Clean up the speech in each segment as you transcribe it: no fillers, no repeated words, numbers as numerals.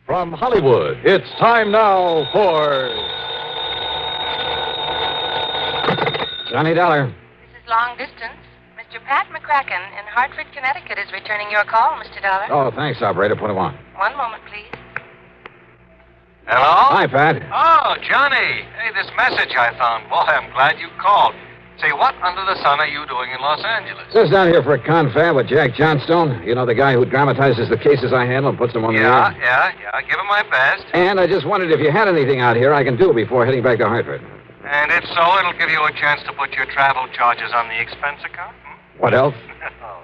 From Hollywood, it's time now for... Johnny Dollar. This is long distance. Mr. Pat McCracken in Hartford, Connecticut is returning your call, Mr. Dollar. Oh, thanks, operator. Put him on. One moment, please. Hello? Hi, Pat. Oh, Johnny. Hey, this message I found. Boy, I'm glad you called. Say, what under the sun are you doing in Los Angeles? Just down here for a confab with Jack Johnstone. You know, the guy who dramatizes the cases I handle and puts them on the air? Yeah. Give him my best. And I just wondered if you had anything out here I can do before heading back to Hartford. And if so, it'll give you a chance to put your travel charges on the expense account. What else? Oh.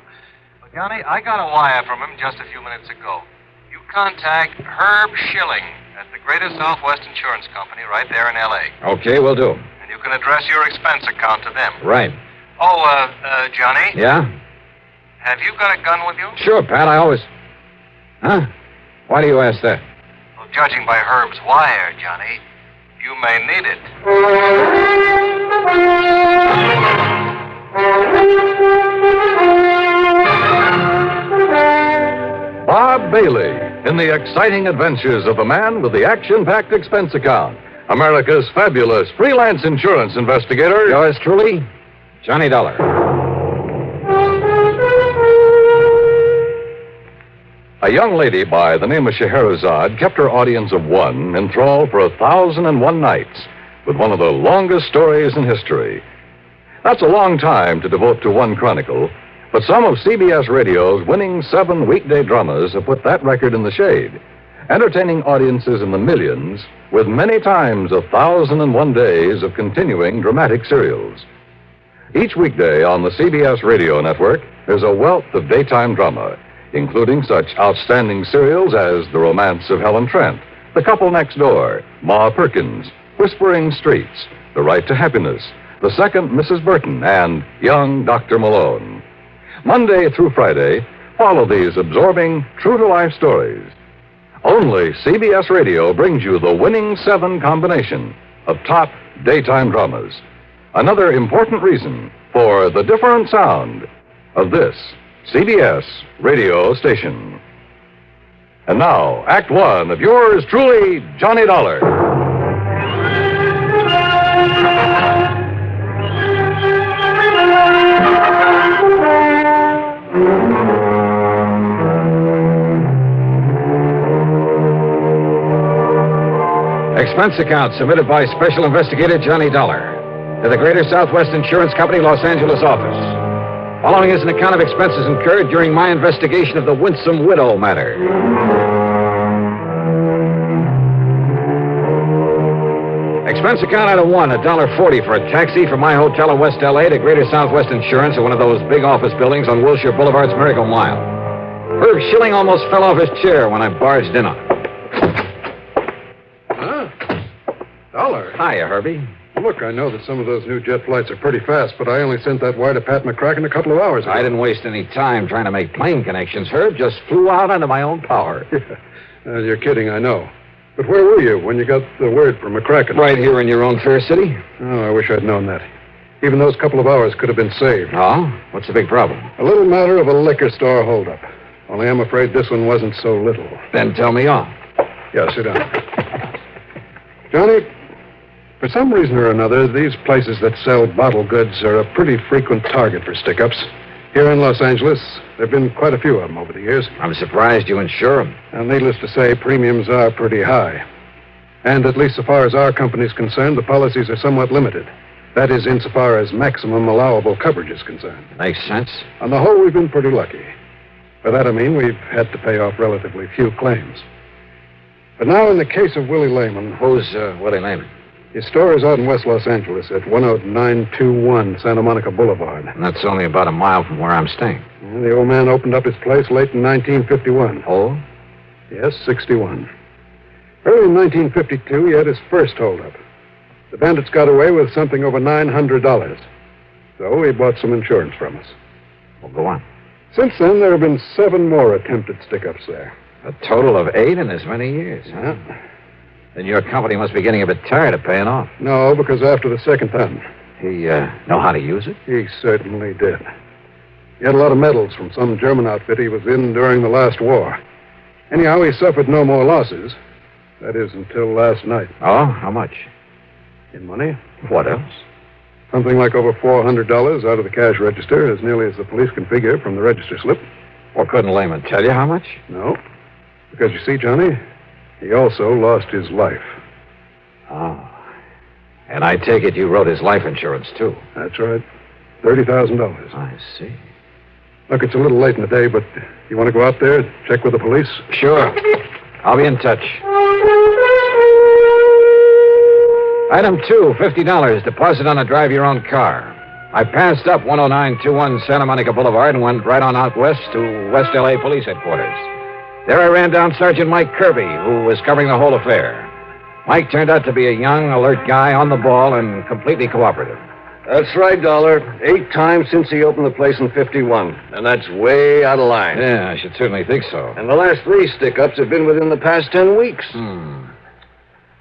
Well, Johnny, I got a wire from him just a few minutes ago. You contact Herb Schilling at the Greater Southwest Insurance Company right there in L.A. Okay, we'll do. And you can address your expense account to them. Right. Oh, Johnny? Yeah? Have you got a gun with you? Sure, Pat. I always... Huh? Why do you ask that? Well, judging by Herb's wire, Johnny, you may need it. Bob Bailey in the exciting adventures of the man with the action-packed expense account. America's fabulous freelance insurance investigator. Yours truly, Johnny Dollar. A young lady by the name of Scheherazade kept her audience of one enthralled for 1,001 nights with one of the longest stories in history. That's a long time to devote to one chronicle, but some of CBS Radio's winning 7 weekday dramas have put that record in the shade, entertaining audiences in the millions with many times 1,001 days of continuing dramatic serials. Each weekday on the CBS Radio Network, there's a wealth of daytime drama, including such outstanding serials as The Romance of Helen Trent, The Couple Next Door, Ma Perkins, Whispering Streets, The Right to Happiness, The Second Mrs. Burton, and Young Dr. Malone. Monday through Friday, follow these absorbing, true-to-life stories. Only CBS Radio brings you the winning 7 combination of top daytime dramas. Another important reason for the different sound of this CBS radio station. And now, Act 1 of yours truly, Johnny Dollar. Expense account submitted by Special Investigator Johnny Dollar to the Greater Southwest Insurance Company, Los Angeles office. Following is an account of expenses incurred during my investigation of the Winsome Widow matter. Expense account item 1, $1.40 for a taxi from my hotel in West L.A. to Greater Southwest Insurance at one of those big office buildings on Wilshire Boulevard's Miracle Mile. Herb Schilling almost fell off his chair when I barged in on him. Dollar. Hiya, Herbie. Look, I know that some of those new jet flights are pretty fast, but I only sent that wire to Pat McCracken a couple of hours ago. I didn't waste any time trying to make plane connections, Herb. Just flew out under my own power. You're kidding, I know. But where were you when you got the word from McCracken? Right here in your own fair city. Oh, I wish I'd known that. Even those couple of hours could have been saved. Oh? What's the big problem? A little matter of a liquor store holdup. Only I'm afraid this one wasn't so little. Then tell me all. Yeah, sit down. Johnny, for some reason or another, these places that sell bottle goods are a pretty frequent target for stick-ups. Here in Los Angeles, there have been quite a few of them over the years. I'm surprised you insure them. And needless to say, premiums are pretty high. And at least so far as our company's concerned, the policies are somewhat limited. That is, insofar as maximum allowable coverage is concerned. Makes sense. On the whole, we've been pretty lucky. By that I mean we've had to pay off relatively few claims. But now in the case of Willie Lehman... Who's Willie Lehman? His store is out in West Los Angeles at 10921 Santa Monica Boulevard. And that's only about a mile from where I'm staying. And the old man opened up his place late in 1951. Oh? Yes, 61. Early in 1952, he had his first holdup. The bandits got away with something over $900. So he bought some insurance from us. Well, go on. Since then, there have been 7 more attempted stick-ups there. A total of 8 in as many years, huh? Yeah. Then your company must be getting a bit tired of paying off. No, because after the second time. He, know how to use it? He certainly did. He had a lot of medals from some German outfit he was in during the last war. Anyhow, he suffered no more losses. That is, until last night. Oh, how much? In money? What else? Something like over $400 out of the cash register, as nearly as the police can figure from the register slip. Well, couldn't Lehman tell you how much? No. Because you see, Johnny, he also lost his life. Oh. And I take it you wrote his life insurance, too. That's right. $30,000. I see. Look, it's a little late in the day, but you want to go out there, check with the police? Sure. I'll be in touch. Item 2, $50, deposit on a drive-your-own car. I passed up 10921 Santa Monica Boulevard and went right on out west to West L.A. Police Headquarters. There I ran down Sergeant Mike Kirby, who was covering the whole affair. Mike turned out to be a young, alert guy on the ball and completely cooperative. That's right, Dollar. 8 times since he opened the place in 51. And that's way out of line. Yeah, I should certainly think so. And the last 3 stick-ups have been within the past 10 weeks.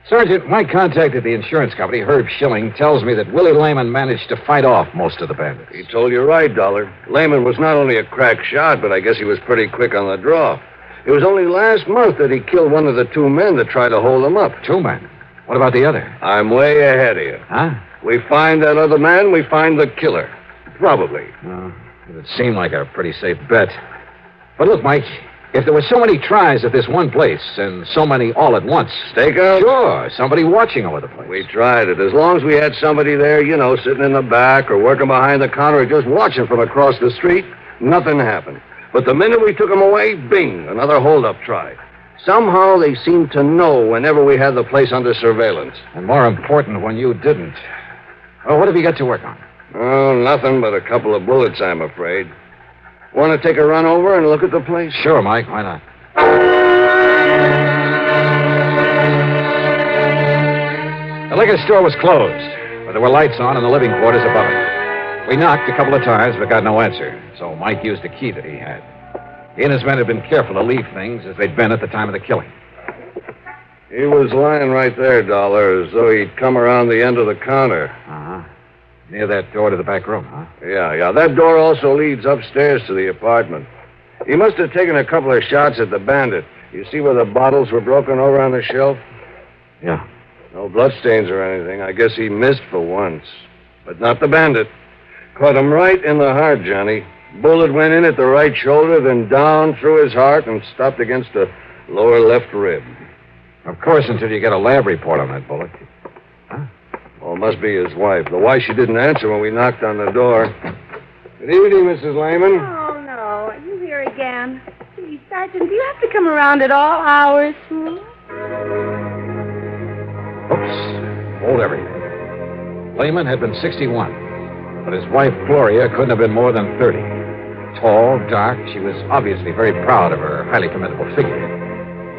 Sergeant, my contact at the insurance company, Herb Schilling, tells me that Willie Lehman managed to fight off most of the bandits. He told you right, Dollar. Lehman was not only a crack shot, but I guess he was pretty quick on the draw. It was only last month that he killed one of the 2 men that tried to hold him up. 2 men? What about the other? I'm way ahead of you. Huh? We find that other man, we find the killer. Probably. It would seem like a pretty safe bet. But look, Mike, if there were so many tries at this one place and so many all at once... Stakeout? Sure, somebody watching over the place. We tried it. As long as we had somebody there, you know, sitting in the back or working behind the counter or just watching from across the street, nothing happened. But the minute we took them away, bing, another holdup try. Somehow they seemed to know whenever we had the place under surveillance. And more important, when you didn't. Oh, what have you got to work on? Oh, nothing but a couple of bullets, I'm afraid. Want to take a run over and look at the place? Sure, Mike, why not? The liquor store was closed, but there were lights on in the living quarters above it. We knocked a couple of times, but got no answer, so Mike used the key that he had. He and his men had been careful to leave things as they'd been at the time of the killing. He was lying right there, Dollar, as though he'd come around the end of the counter. Uh-huh. Near that door to the back room, huh? Yeah. That door also leads upstairs to the apartment. He must have taken a couple of shots at the bandit. You see where the bottles were broken over on the shelf? Yeah. No bloodstains or anything. I guess he missed for once. But not the bandit. Caught him right in the heart, Johnny. Bullet went in at the right shoulder, then down through his heart and stopped against the lower left rib. Of course, until you get a lab report on that bullet. Huh? Well, it must be his wife. The wife, she didn't answer when we knocked on the door. Good evening, Mrs. Lehman. Oh, no. Are you here again? Gee, Sergeant, do you have to come around at all hours? Oops. Hold everything. Lehman had been 61, but his wife, Gloria, couldn't have been more than 30. Tall, dark, she was obviously very proud of her highly commendable figure.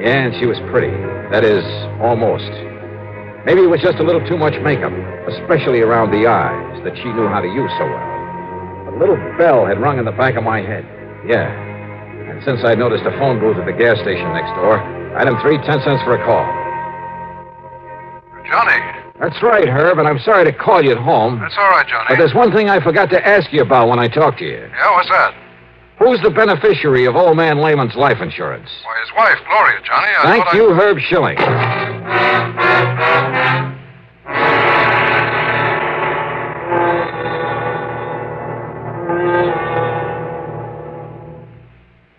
Yeah, and she was pretty. That is, almost. Maybe it was just a little too much makeup, especially around the eyes that she knew how to use so well. A little bell had rung in the back of my head. Yeah. And since I'd noticed a phone booth at the gas station next door, item 3, 10 cents for a call. Johnny. That's right, Herb, and I'm sorry to call you at home. That's all right, Johnny. But there's one thing I forgot to ask you about when I talked to you. Yeah, what's that? Who's the beneficiary of old man Lehman's life insurance? Why, his wife, Gloria, Johnny. Thank you, Herb Schilling.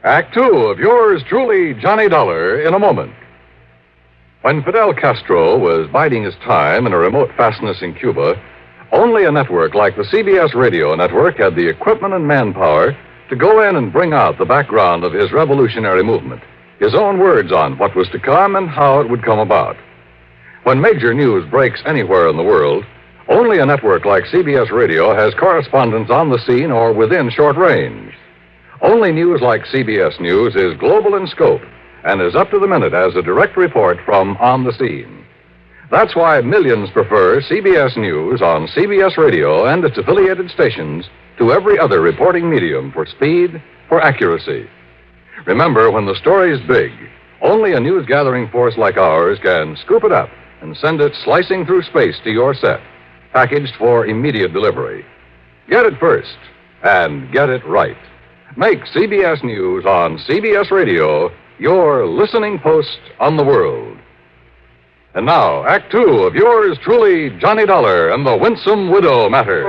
Act 2 of yours truly, Johnny Dollar, in a moment. When Fidel Castro was biding his time in a remote fastness in Cuba, only a network like the CBS radio network had the equipment and manpower to go in and bring out the background of his revolutionary movement, his own words on what was to come and how it would come about. When major news breaks anywhere in the world, only a network like CBS radio has correspondents on the scene or within short range. Only news like CBS News is global in scope and is up to the minute as a direct report from on the scene. That's why millions prefer CBS News on CBS Radio and its affiliated stations to every other reporting medium for speed, for accuracy. Remember, when the story's big, only a news-gathering force like ours can scoop it up and send it slicing through space to your set, packaged for immediate delivery. Get it first, and get it right. Make CBS News on CBS Radio your listening post on the world. And now, Act Two of yours truly, Johnny Dollar and the Winsome Widow Matter.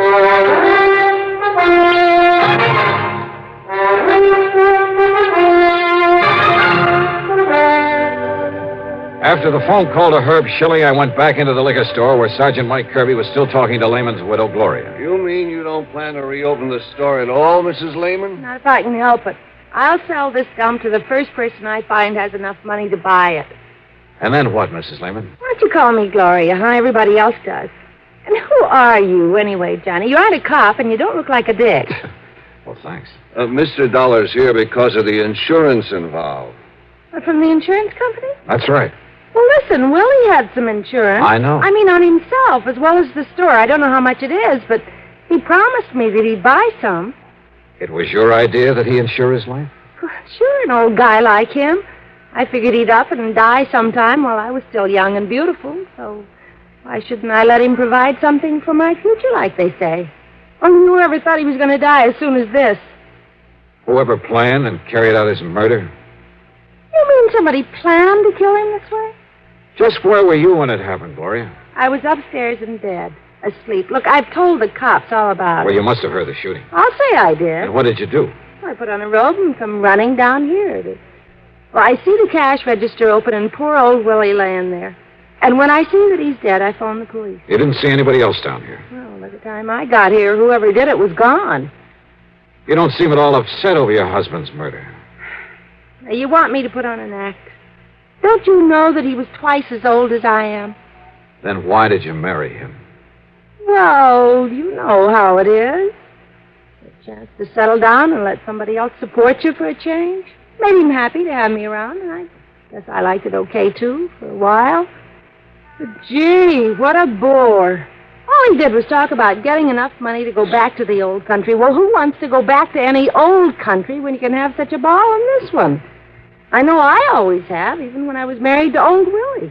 After the phone call to Herb Schilling, I went back into the liquor store where Sergeant Mike Kirby was still talking to Lehman's widow, Gloria. You mean you don't plan to reopen the store at all, Mrs. Lehman? Not if I can help it. I'll sell this dump to the first person I find has enough money to buy it. And then what, Mrs. Lehman? Why don't you call me Gloria, huh? Everybody else does. And who are you, anyway, Johnny? You aren't a cop, and you don't look like a dick. Well, thanks. Mr. Dollar's here because of the insurance involved. From the insurance company? That's right. Well, listen, Willie had some insurance. I know. I mean, on himself, as well as the store. I don't know how much it is, but he promised me that he'd buy some. It was your idea that he insure his life? Sure, an old guy like him. I figured he'd up and die sometime while I was still young and beautiful, so why shouldn't I let him provide something for my future, like they say? Only whoever thought he was going to die as soon as this? Whoever planned and carried out his murder? You mean somebody planned to kill him this way? Just where were you when it happened, Gloria? I was upstairs in bed, asleep. Look, I've told the cops all about it. Well, you must have heard the shooting. I'll say I did. And what did you do? I put on a robe and come running down here. Well, I see the cash register open and poor old Willie laying there. And when I see that he's dead, I phone the police. You didn't see anybody else down here? Well, by the time I got here, whoever did it was gone. You don't seem at all upset over your husband's murder. Now, you want me to put on an act? Don't you know that he was twice as old as I am? Then why did you marry him? Well, you know how it is. A chance to settle down and let somebody else support you for a change. Made him happy to have me around, and I guess I liked it okay, too, for a while. But, gee, what a bore. All he did was talk about getting enough money to go back to the old country. Well, who wants to go back to any old country when you can have such a ball in this one? I know I always have, even when I was married to old Willie.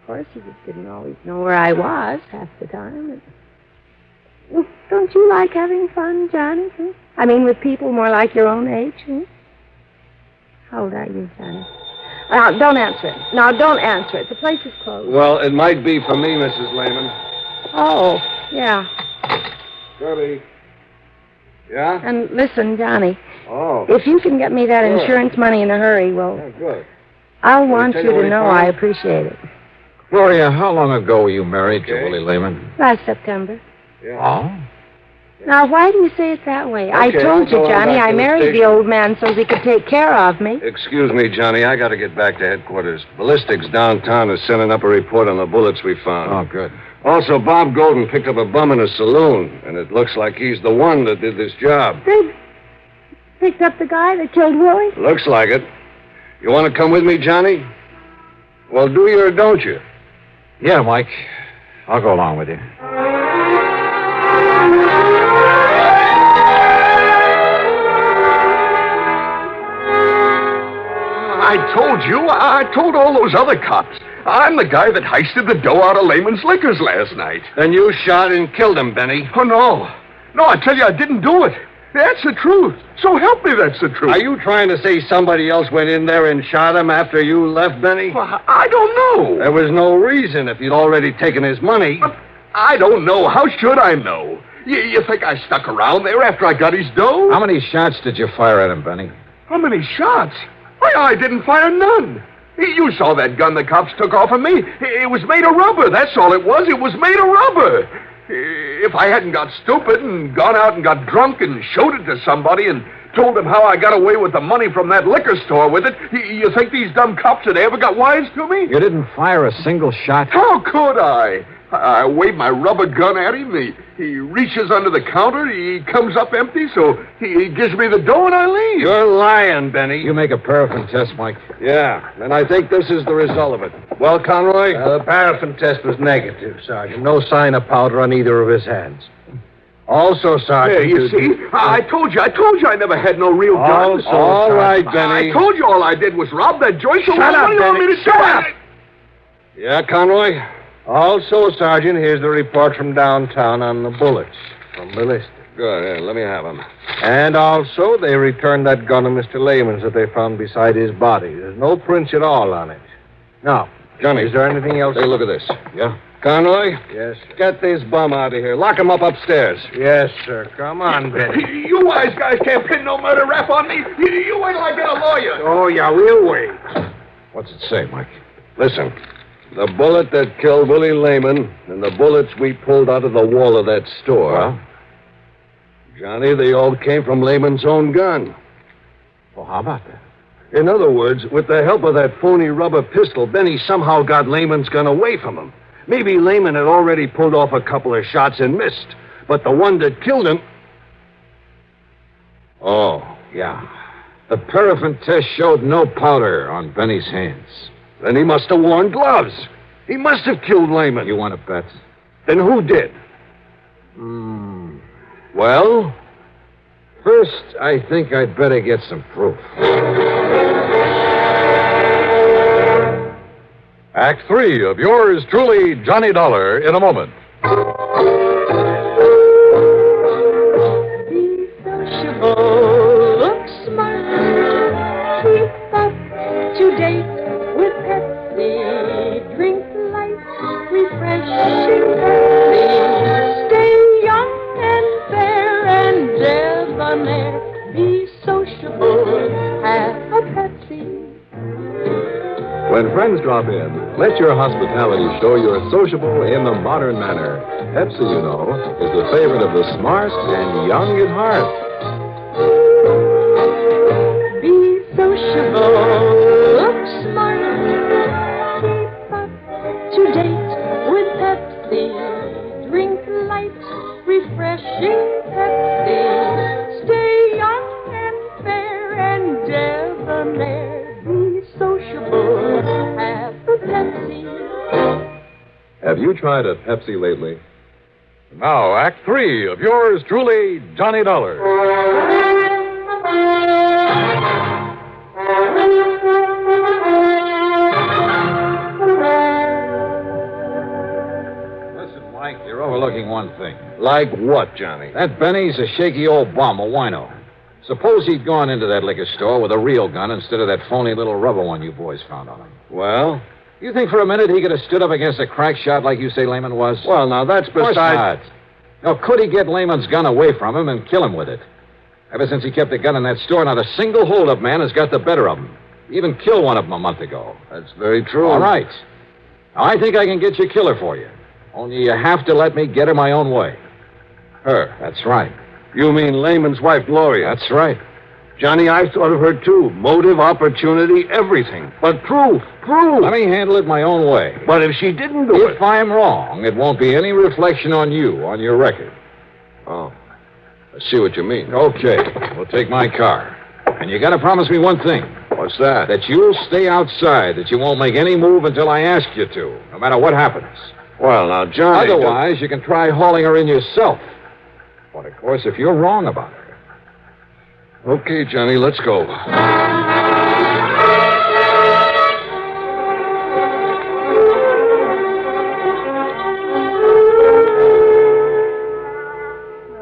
Of course, he just didn't always know where I was half the time. Well, don't you like having fun, Johnny? Huh? I mean, with people more like your own age, huh? How old are you, Johnny? Now, don't answer it. No, don't answer it. The place is closed. Well, it might be for me, Mrs. Lehman. Oh, yeah. Kirby. Yeah? And listen, Johnny, Oh. if you can get me that Sure. insurance money in a hurry, well, Yeah, good. I'll want take you away to know fine? I appreciate it. Gloria, how long ago were you married to Okay. Willie Lehman? Last September. Yeah. Oh? Now, why do you say it that way? I Okay, told I'll go you, on Johnny, back I to the married the station. old man so he could take care of me. Excuse me, Johnny. I got to get back to headquarters. Ballistics downtown is sending up a report on the bullets we found. Oh, good. Also, Bob Golden picked up a bum in a saloon, and it looks like he's the one that did this job. They picked up the guy that killed Willie? Looks like it. You want to come with me, Johnny? Well, do you or don't you? Yeah, Mike. I'll go along with you. I told all those other cops. I'm the guy that heisted the dough out of Lehman's Liquors last night. Then you shot and killed him, Benny. Oh, no. No, I tell you, I didn't do it. That's the truth. So help me, that's the truth. Are you trying to say somebody else went in there and shot him after you left, Benny? Well, I don't know. There was no reason if you'd already taken his money. But I don't know. How should I know? You think I stuck around there after I got his dough? How many shots did you fire at him, Benny? How many shots? Why, I didn't fire none. You saw that gun the cops took off of me. It was made of rubber. That's all it was. It was made of rubber. If I hadn't got stupid and gone out and got drunk and showed it to somebody and told them how I got away with the money from that liquor store with it, you think these dumb cops had ever got wise to me? You didn't fire a single shot? How could I? I wave my rubber gun at him. He reaches under the counter. He comes up empty, so he gives me the dough and I leave. You're lying, Benny. You make a paraffin test, Mike. Yeah, and I think this is the result of it. Well, Conroy? The paraffin test was negative, Sergeant. No sign of powder on either of his hands. Also, Sergeant... There, you see? I told you I never had no real gun. Also, all right, Sergeant. Benny. I told you all I did was rob that joint. So Shut what up, do you want me Benny. to do? Shut up. Yeah, Conroy? Also, Sergeant, here's the report from downtown on the bullets from ballistics. Good, yeah, let me have them. And also, they returned that gun of Mr. Lehman's that they found beside his body. There's no prints at all on it. Now, Johnny. is there anything else? Hey, look at this. Yeah? Conroy, Yes. get this bum out of here. Lock him up upstairs. Yes, sir. Come on, Benny. You wise guys can't pin no murder rap on me. You wait till I get a lawyer. Oh, yeah, we'll wait. What's it say, Mike? Listen, the bullet that killed Willie Lehman and the bullets we pulled out of the wall of that store, Well? Johnny, they all came from Lehman's own gun. Well, how about that? In other words, with the help of that phony rubber pistol, Benny somehow got Lehman's gun away from him. Maybe Lehman had already pulled off a couple of shots and missed, but the one that killed him... Oh, yeah. The paraffin test showed no powder on Benny's hands. Then he must have worn gloves. He must have killed Lehman. You want to bet? Then who did? Well, first, I think I'd better get some proof. Act 3 of yours truly, Johnny Dollar, in a moment. Be sociable, look smart, keep up to date with Pepsi, drink light, refreshing Pepsi, stay young and fair and debonair. Be sociable, have a Pepsi. When friends drop in, let your hospitality show you're sociable in the modern manner. Pepsi, you know, is the favorite of the smart and young at heart. Be sociable, look smart, keep up to date with Pepsi, drink light, refreshing Pepsi, stay young and fair and debonair. Be sociable, have a Pepsi. Have you tried a Pepsi lately? Now, Act 3 of yours truly, Johnny Dollar. Listen, Mike, you're overlooking one thing. Like what, Johnny? That Benny's a shaky old bum, a wino. Suppose he'd gone into that liquor store with a real gun instead of that phony little rubber one you boys found on him. Well? You think for a minute he could have stood up against a crack shot like you say Lehman was? Well, now, that's Of course beside... not. Now, could he get Lehman's gun away from him and kill him with it? Ever since he kept the gun in that store, not a single hold-up man has got the better of him. He even killed one of them a month ago. That's very true. All right. Now, I think I can get your killer for you. Only you have to let me get her my own way. Her, that's right. You mean Lehman's wife, Gloria? That's right. Johnny, I thought of her, too. Motive, opportunity, everything. But proof. Let me handle it my own way. But if she didn't do If I'm wrong, it won't be any reflection on you, on your record. Oh, I see what you mean. Okay, we'll take my car. And you gotta promise me one thing. What's that? That you'll stay outside, that you won't make any move until I ask you to, no matter what happens. Well, now, Johnny... Otherwise, you can try hauling her in yourself. But, of course, if you're wrong about her. Okay, Johnny, let's go.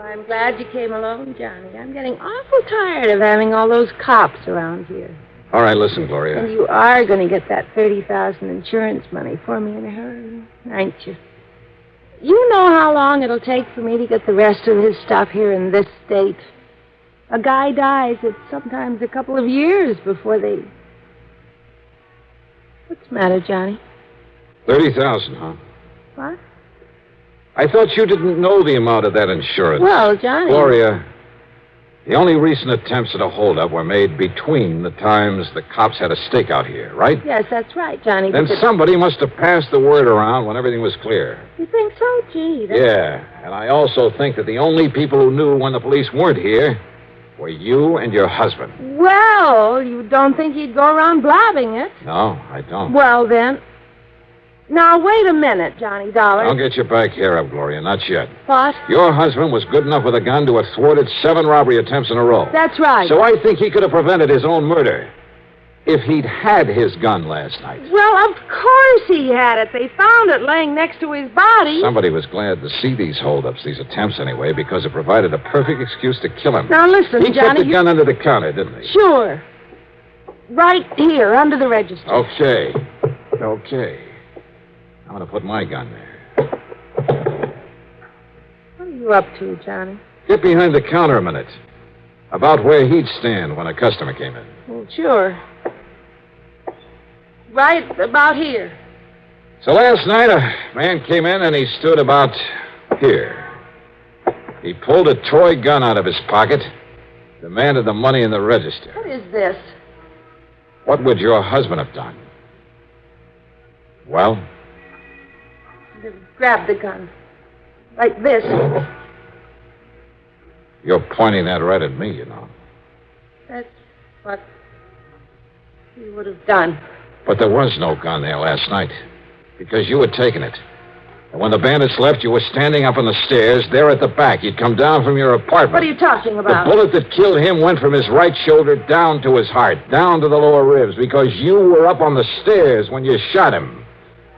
I'm glad you came along, Johnny. I'm getting awful tired of having all those cops around here. All right, listen, Gloria. And you are going to get that $30,000 insurance money for me in a hurry, aren't you? You know how long it'll take for me to get the rest of his stuff here in this state. A guy dies, it's sometimes a couple of years before they... What's the matter, Johnny? 30,000, huh? What? I thought you didn't know the amount of that insurance. Well, Johnny... Gloria, the only recent attempts at a holdup were made between the times the cops had a stakeout here, right? Yes, that's right, Johnny. Then but somebody must have passed the word around when everything was clear. You think so? Gee, that's... Yeah, and I also think that the only people who knew when the police weren't here were you and your husband. Well, you don't think he'd go around blabbing it? No, I don't. Well, then... Now, wait a minute, Johnny Dollar. Don't get your back hair up, Gloria, not yet. What? Your husband was good enough with a gun to have thwarted 7 robbery attempts in a row. That's right. So I think he could have prevented his own murder. if he'd had his gun last night. Well, of course he had it. They found it laying next to his body. Somebody was glad to see these holdups, these attempts anyway, because it provided a perfect excuse to kill him. Now, listen, He Johnny. kept the gun under the counter, didn't he? Sure. Right here, under the register. Okay. I'm going to put my gun there. What are you up to, Johnny? Get behind the counter a minute. About where he'd stand when a customer came in. Well, sure. Right about here. So last night, a man came in and he stood about here. He pulled a toy gun out of his pocket, demanded the money in the register. What is this? What would your husband have done? Well? Grab the gun. Like this. You're pointing that right at me, you know. That's what he would have done. But there was no gun there last night, because you had taken it. And when the bandits left, you were standing up on the stairs, there at the back. You'd come down from your apartment. What are you talking about? The bullet that killed him went from his right shoulder down to his heart, down to the lower ribs, because you were up on the stairs when you shot him.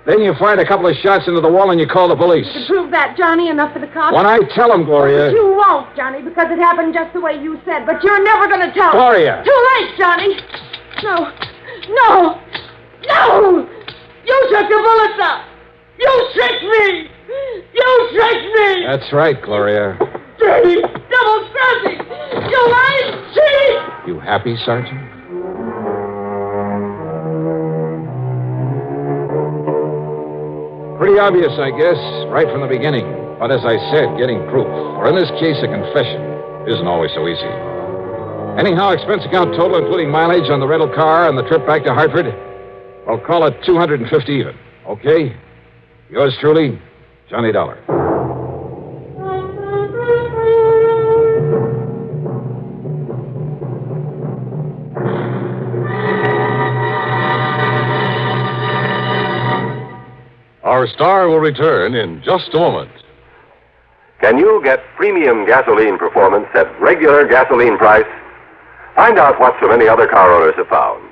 Then you fired a couple of shots into the wall and you called the police. To prove that, Johnny, enough for the cops? When I tell them, Gloria... But you won't, Johnny, because it happened just the way you said. But you're never going to tell. Gloria! Too late, Johnny. No. You took the bullets out. You tricked me. That's right, Gloria. Dirty, double-crossing. You lying cheat. You happy, Sergeant? Pretty obvious, I guess, right from the beginning. But as I said, getting proof, or in this case, a confession, isn't always so easy. Anyhow, expense account total, including mileage on the rental car and the trip back to Hartford, well, call it $250 even. Okay? Yours truly, Johnny Dollar. Our star will return in just a moment. Can you get premium gasoline performance at regular gasoline price? Find out what so many other car owners have found.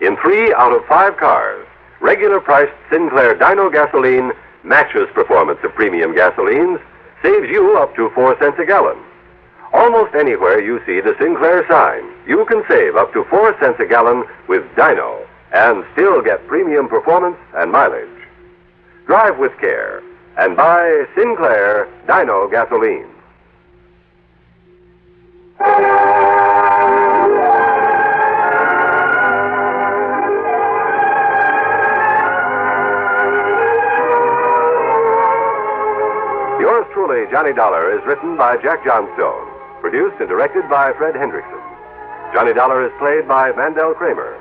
In 3 out of 5 cars, regular priced Sinclair Dino gasoline matches performance of premium gasolines, saves you up to 4 cents a gallon. Almost anywhere you see the Sinclair sign, you can save up to 4 cents a gallon with Dino and still get premium performance and mileage. Drive with care and buy Sinclair Dino gasoline. Yours truly, Johnny Dollar, is written by Jack Johnstone, produced and directed by Fred Hendrickson. Johnny Dollar is played by Mandel Kramer.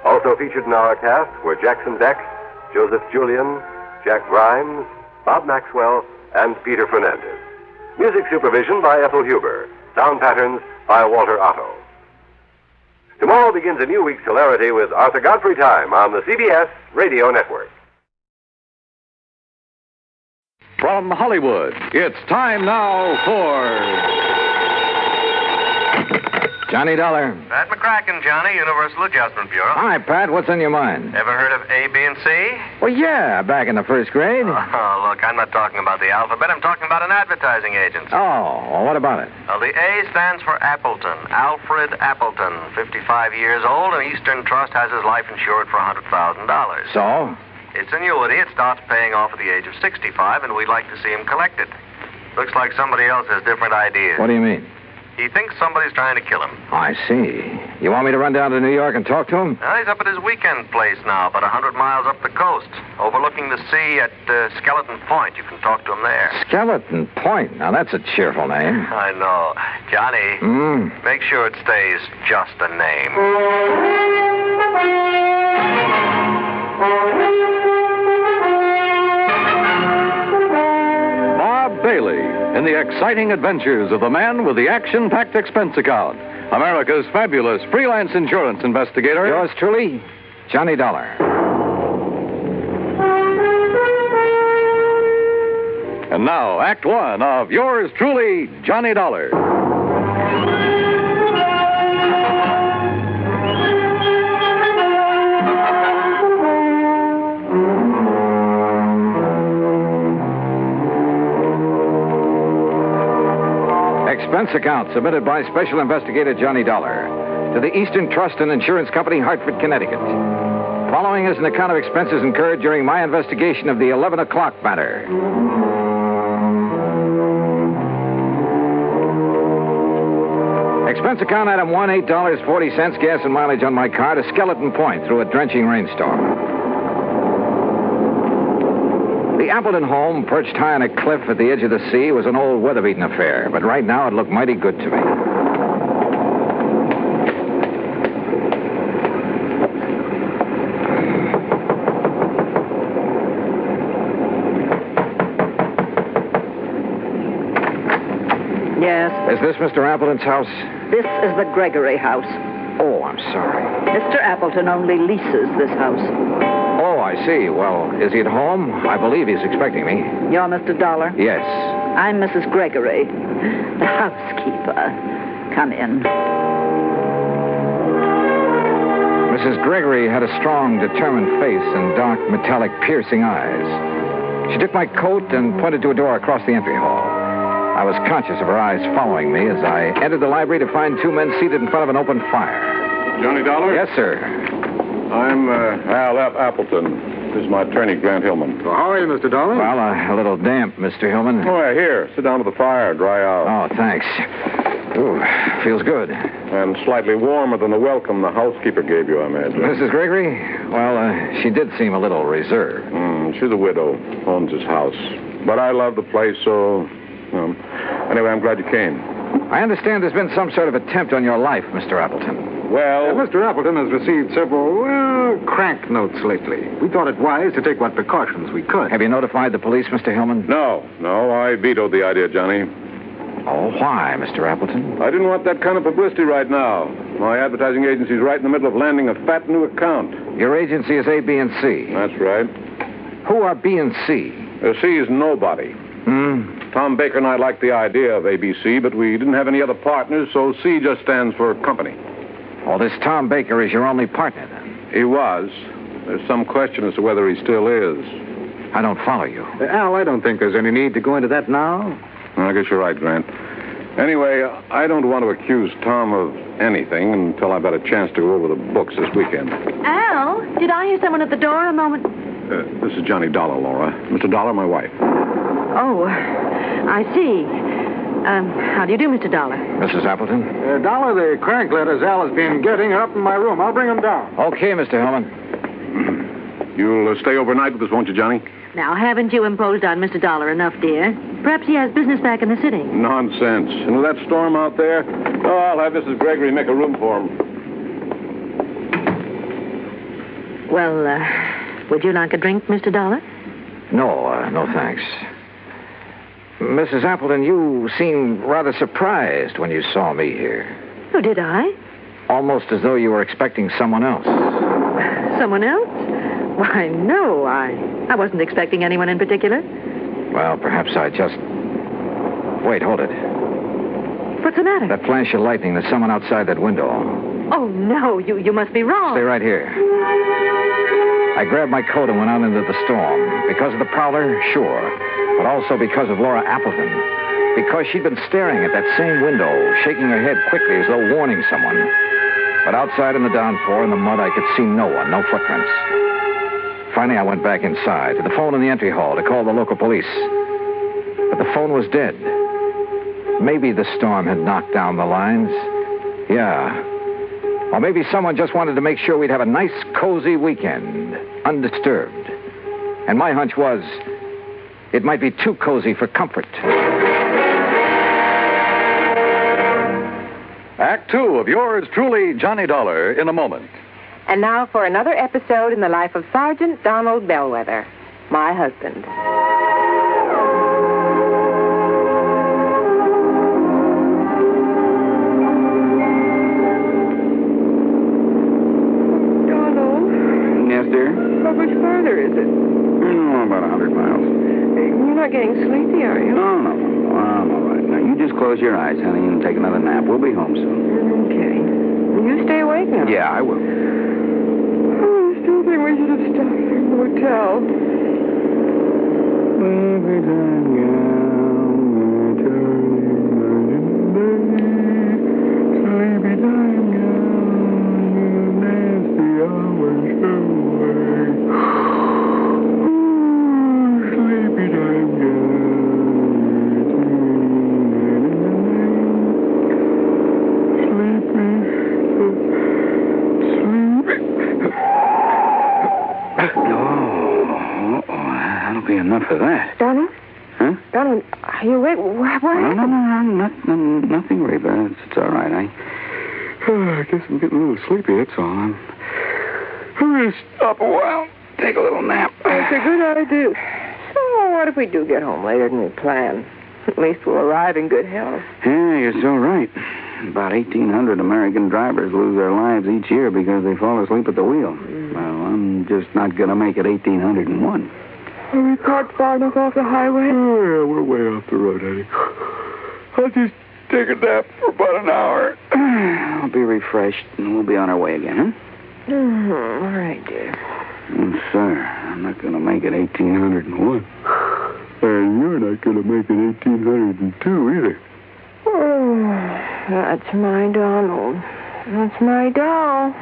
Also featured in our cast were Jackson Beck, Joseph Julian, Jack Grimes, Bob Maxwell, and Peter Fernandez. Music supervision by Ethel Huber. Sound patterns by Walter Otto. Tomorrow begins a new week's hilarity with Arthur Godfrey Time on the CBS Radio Network. From Hollywood, it's time now for... Johnny Dollar. Pat McCracken, Johnny, Universal Adjustment Bureau. Hi, Pat. What's on your mind? Ever heard of A, B, and C? Well, yeah, back in the first grade. Oh, look, I'm not talking about the alphabet. I'm talking about an advertising agency. Oh, well, what about it? Well, the A stands for Appleton. Alfred Appleton, 55 years old, and Eastern Trust has his life insured for $100,000. So? It's annuity. It starts paying off at the age of 65, and we'd like to see him collect it. Looks like somebody else has different ideas. What do you mean? He thinks somebody's trying to kill him. I see. You want me to run down to New York and talk to him? Well, he's up at his weekend place now, about 100 miles up the coast, overlooking the sea at Skeleton Point. You can talk to him there. Skeleton Point. Now, that's a cheerful name. I know. Johnny, make sure it stays just a name. Bob Bailey in the exciting adventures of the man with the action-packed expense account. America's fabulous freelance insurance investigator. Yours truly, Johnny Dollar. And now, Act One of yours truly, Johnny Dollar. Suspense account submitted by Special Investigator Johnny Dollar to the Eastern Trust and Insurance Company, Hartford, Connecticut. Following is an account of expenses incurred during my investigation of the 11 o'clock matter. Expense account item 1, $8.40, gas and mileage on my car to Skeleton Point through a drenching rainstorm. The Appleton home, perched high on a cliff at the edge of the sea, was an old weather-beaten affair, but right now it looked mighty good to me. Yes. Is this Mr. Appleton's house? This is the Gregory house. Oh, I'm sorry. Mr. Appleton only leases this house. Oh, I see. Well, is he at home? I believe he's expecting me. You're Mr. Dollar? Yes. I'm Mrs. Gregory, the housekeeper. Come in. Mrs. Gregory had a strong, determined face and dark, metallic, piercing eyes. She took my coat and pointed to a door across the entry hall. I was conscious of her eyes following me as I entered the library to find two men seated in front of an open fire. Johnny Dollar? Yes, sir. I'm Al Appleton. This is my attorney, Grant Hillman. Well, how are you, Mr. Dollar? Well, a little damp, Mr. Hillman. Oh, yeah, here. Sit down to the fire, dry out. Oh, thanks. Ooh, feels good. And slightly warmer than the welcome the housekeeper gave you, I imagine. Mrs. Gregory? Well, she did seem a little reserved. She's a widow, owns his house. But I love the place, so... anyway, I'm glad you came. I understand there's been some sort of attempt on your life, Mr. Appleton. Well... Mr. Appleton has received several, crank notes lately. We thought it wise to take what precautions we could. Have you notified the police, Mr. Hillman? No, I vetoed the idea, Johnny. Oh, why, Mr. Appleton? I didn't want that kind of publicity right now. My advertising agency's right in the middle of landing a fat new account. Your agency is A, B, and C. That's right. Who are B and C? C is nobody. Tom Baker and I liked the idea of ABC, but we didn't have any other partners, so C just stands for company. Oh, this Tom Baker is your only partner, then? He was. There's some question as to whether he still is. I don't follow you. Al, I don't think there's any need to go into that now. I guess you're right, Grant. Anyway, I don't want to accuse Tom of anything until I've had a chance to go over the books this weekend. Al, did I hear someone at the door a moment? This is Johnny Dollar, Laura. Mr. Dollar, my wife. Oh, I see. How do you do, Mr. Dollar? Mrs. Appleton? Dollar, the crank letters Al has been getting are up in my room. I'll bring them down. Okay, Mr. Hillman. You'll stay overnight with us, won't you, Johnny? Now, haven't you imposed on Mr. Dollar enough, dear? Perhaps he has business back in the city. Nonsense. And with that storm out there, I'll have Mrs. Gregory make a room for him. Well, would you like a drink, Mr. Dollar? No, thanks. Mrs. Appleton, you seemed rather surprised when you saw me here. Oh, did I? Almost as though you were expecting someone else. Someone else? Why, no, I wasn't expecting anyone in particular. Well, perhaps I just... Wait, hold it. What's the matter? That flash of lightning, there's someone outside that window. Oh, no, you must be wrong. Stay right here. I grabbed my coat and went out into the storm. Because of the prowler, sure. But also because of Laura Appleton. Because she'd been staring at that same window, shaking her head quickly as though warning someone. But outside in the downpour, in the mud, I could see no one, no footprints. Finally, I went back inside, to the phone in the entry hall, to call the local police. But the phone was dead. Maybe the storm had knocked down the lines. Yeah. Or maybe someone just wanted to make sure we'd have a nice, cozy weekend, undisturbed. And my hunch was, it might be too cozy for comfort. Act 2 of yours truly, Johnny Dollar, in a moment. And now for another episode in the life of Sergeant Donald Bellwether, my husband. Donald? Yes, dear? How much farther is it? About 100 miles. You're not getting sleepy, are you? No. I'm all right. Now, you just close your eyes, honey, and take another nap. We'll be home soon. Okay. You stay awake now. Yeah, I will. I still think we should have stopped in the hotel. Every time you're Oh, that'll be enough of that. Donald? Huh? Donald, are you awake? What happened? No, nothing, Reba. It's all right. I guess I'm getting a little sleepy, that's all. I'm going to stop a while, take a little nap. It's a good idea. So, what if we do get home later than we planned? At least we'll arrive in good health. Yeah, you're so right. About 1,800 American drivers lose their lives each year because they fall asleep at the wheel. Well, I'm just not going to make it 1,801. Are we parked far enough off the highway? Oh, yeah, we're way off the road, honey. I'll just take a nap for about an hour. I'll be refreshed, and we'll be on our way again, huh? All right, dear. Sir, I'm not going to make it 1,801. And you're not going to make it 1,802 either. Oh, that's my Donald. That's my doll.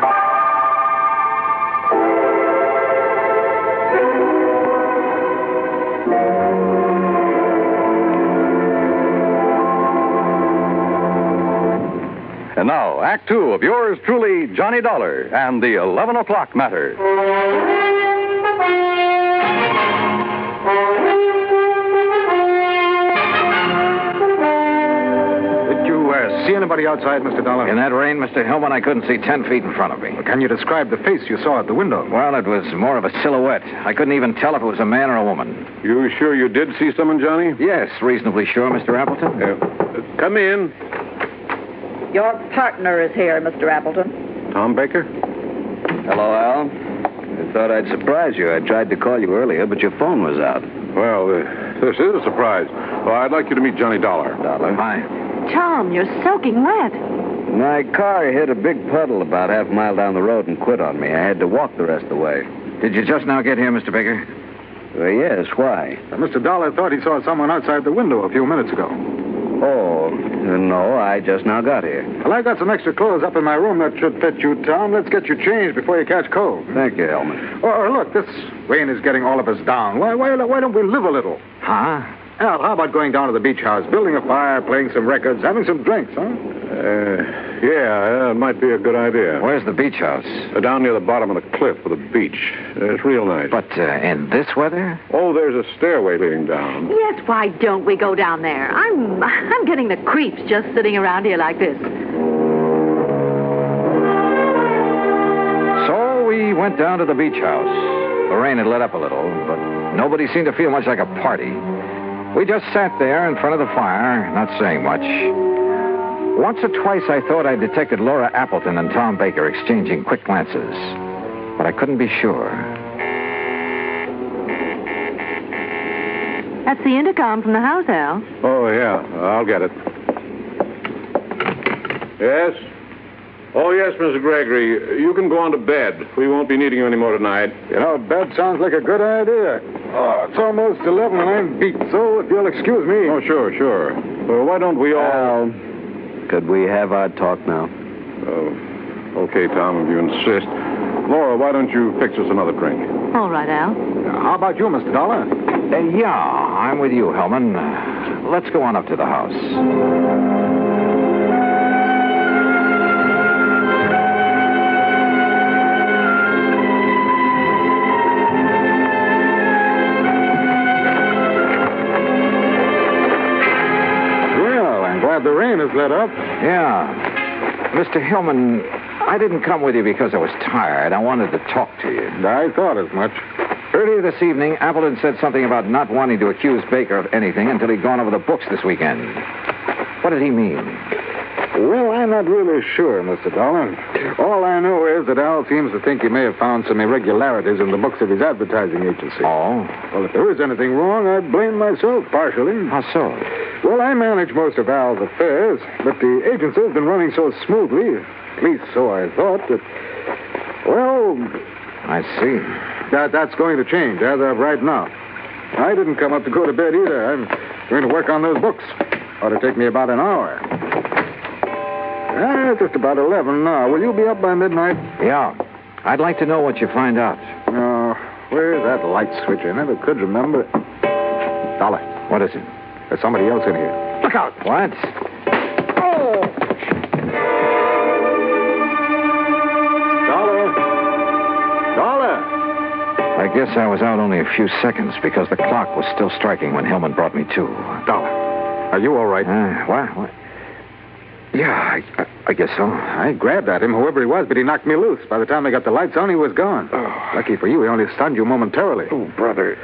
And now, Act Two of yours truly, Johnny Dollar, and the 11 o'clock matter. Did you see anybody outside, Mr. Dollar? In that rain, Mr. Hillman, I couldn't see 10 feet in front of me. Can you describe the face you saw at the window? Well, it was more of a silhouette. I couldn't even tell if it was a man or a woman. You sure you did see someone, Johnny? Yes, reasonably sure, Mr. Appleton. Come in. Your partner is here, Mr. Appleton. Tom Baker? Hello, Al. I thought I'd surprise you. I tried to call you earlier, but your phone was out. Well, this is a surprise. Well, I'd like you to meet Johnny Dollar. Hi. Tom, you're soaking wet. My car hit a big puddle about half a mile down the road and quit on me. I had to walk the rest of the way. Did you just now get here, Mr. Baker? Yes, why? Mr. Dollar thought he saw someone outside the window a few minutes ago. Oh, no, I just now got here. Well, I got some extra clothes up in my room that should fit you, Tom. Let's get you changed before you catch cold. Thank you, Hellman. Oh, look, this rain is getting all of us down. Why don't we live a little? Huh? Al, how about going down to the beach house, building a fire, playing some records, having some drinks, huh? Yeah, it might be a good idea. Where's the beach house? Down near the bottom of the cliff with a beach. It's real nice. But in this weather? Oh, there's a stairway leading down. Yes, why don't we go down there? I'm getting the creeps just sitting around here like this. So we went down to the beach house. The rain had let up a little, but nobody seemed to feel much like a party. We just sat there in front of the fire, not saying much. Once or twice I thought I detected Laura Appleton and Tom Baker exchanging quick glances, but I couldn't be sure. That's the intercom from the house, Al. Oh, yeah, I'll get it. Yes? Oh, yes, Mr. Gregory. You can go on to bed. We won't be needing you anymore tonight. You know, bed sounds like a good idea. Oh, it's almost 11 and I'm beat, so if you'll excuse me. Oh, sure. Well, why don't we all... Al, could we have our talk now? Oh, okay, Tom, if you insist. Laura, why don't you fix us another drink? All right, Al. How about you, Mr. Dollar? Yeah, I'm with you, Hellman. Let's go on up to the house. The rain has let up. Yeah. Mr. Hillman, I didn't come with you because I was tired. I wanted to talk to you. I thought as much. Earlier this evening, Appleton said something about not wanting to accuse Baker of anything until he'd gone over the books this weekend. What did he mean? Well, I'm not really sure, Mr. Dollar. All I know is that Al seems to think he may have found some irregularities in the books of his advertising agency. Oh? Well, if there is anything wrong, I blame myself partially. How so? Well, I manage most of Al's affairs, but the agency has been running so smoothly, at least so I thought, that, well... I see. That's going to change as of right now. I didn't come up to go to bed either. I'm going to work on those books. Ought to take me about an hour. Just about 11 now. Will you be up by midnight? Yeah. I'd like to know what you find out. Where's that light switch? I never could remember. Dollar. What is it? There's somebody else in here. Look out. What? Oh! Dollar! I guess I was out only a few seconds because the clock was still striking when Hillman brought me to. Dollar, are you all right? What? Yeah, I guess so. I grabbed at him, whoever he was, but he knocked me loose. By the time they got the lights on, he was gone. Oh. Lucky for you, he only stunned you momentarily. Oh, brother.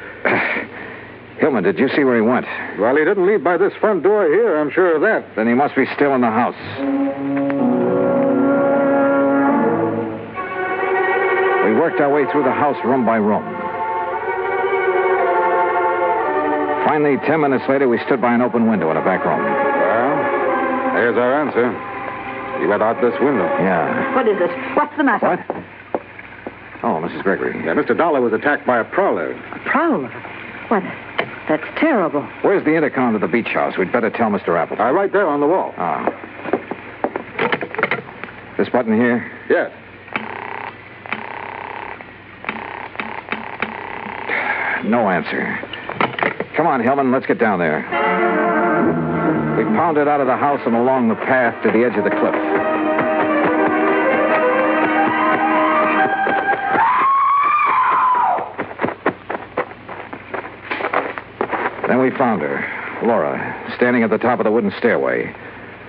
Hillman, did you see where he went? Well, he didn't leave by this front door here, I'm sure of that. Then he must be still in the house. We worked our way through the house room by room. Finally, 10 minutes later, we stood by an open window in a back room. Well, there's our answer. He went out this window. Yeah. What is it? What's the matter? What? Oh, Mrs. Gregory. Yeah, Mr. Dollar was attacked by a prowler. A prowler? What? That's terrible. Where's the intercom to the beach house? We'd better tell Mr. Appleton. Right there on the wall. This button here? Yes. No answer. Come on, Hillman, let's get down there. We pounded out of the house and along the path to the edge of the cliff. Then we found her, Laura, standing at the top of the wooden stairway.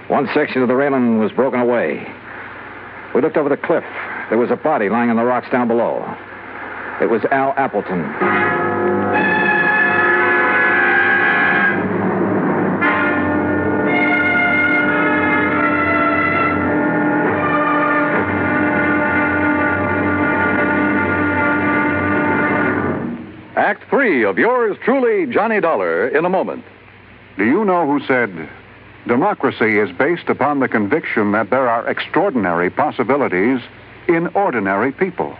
One section of the railing was broken away. We looked over the cliff. There was a body lying on the rocks down below. It was Al Appleton. Act 3 of yours truly, Johnny Dollar, in a moment. Do you know who said, democracy is based upon the conviction that there are extraordinary possibilities in ordinary people?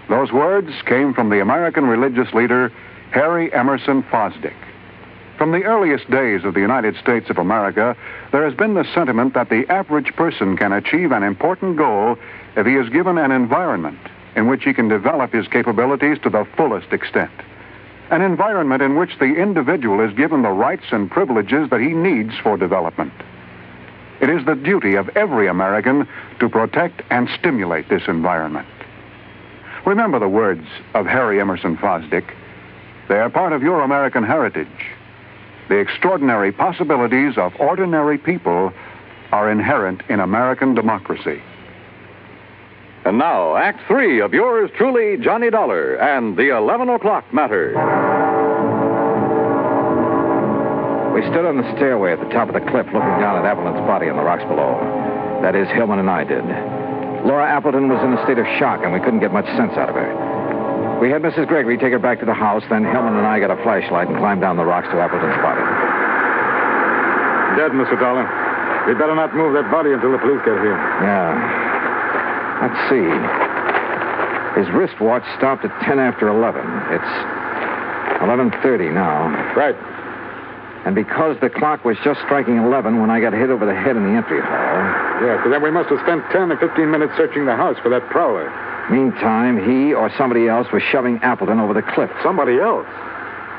Those words came from the American religious leader, Harry Emerson Fosdick. From the earliest days of the United States of America, there has been the sentiment that the average person can achieve an important goal if he is given an environment in which he can develop his capabilities to the fullest extent. An environment in which the individual is given the rights and privileges that he needs for development. It is the duty of every American to protect and stimulate this environment. Remember the words of Harry Emerson Fosdick. They are part of your American heritage. The extraordinary possibilities of ordinary people are inherent in American democracy. And now, Act 3 of yours truly, Johnny Dollar, and the 11 o'clock matter. We stood on the stairway at the top of the cliff looking down at Appleton's body on the rocks below. That is, Hillman and I did. Laura Appleton was in a state of shock, and we couldn't get much sense out of her. We had Mrs. Gregory take her back to the house, then Hillman and I got a flashlight and climbed down the rocks to Appleton's body. Dead, Mr. Dollar. We'd better not move that body until the police get here. Yeah. Let's see. His wristwatch stopped at 10 after 11. It's 11:30 now. Right. And because the clock was just striking 11 when I got hit over the head in the entry hall... Yeah, so then we must have spent 10 or 15 minutes searching the house for that prowler. Meantime, he or somebody else was shoving Appleton over the cliff. Somebody else?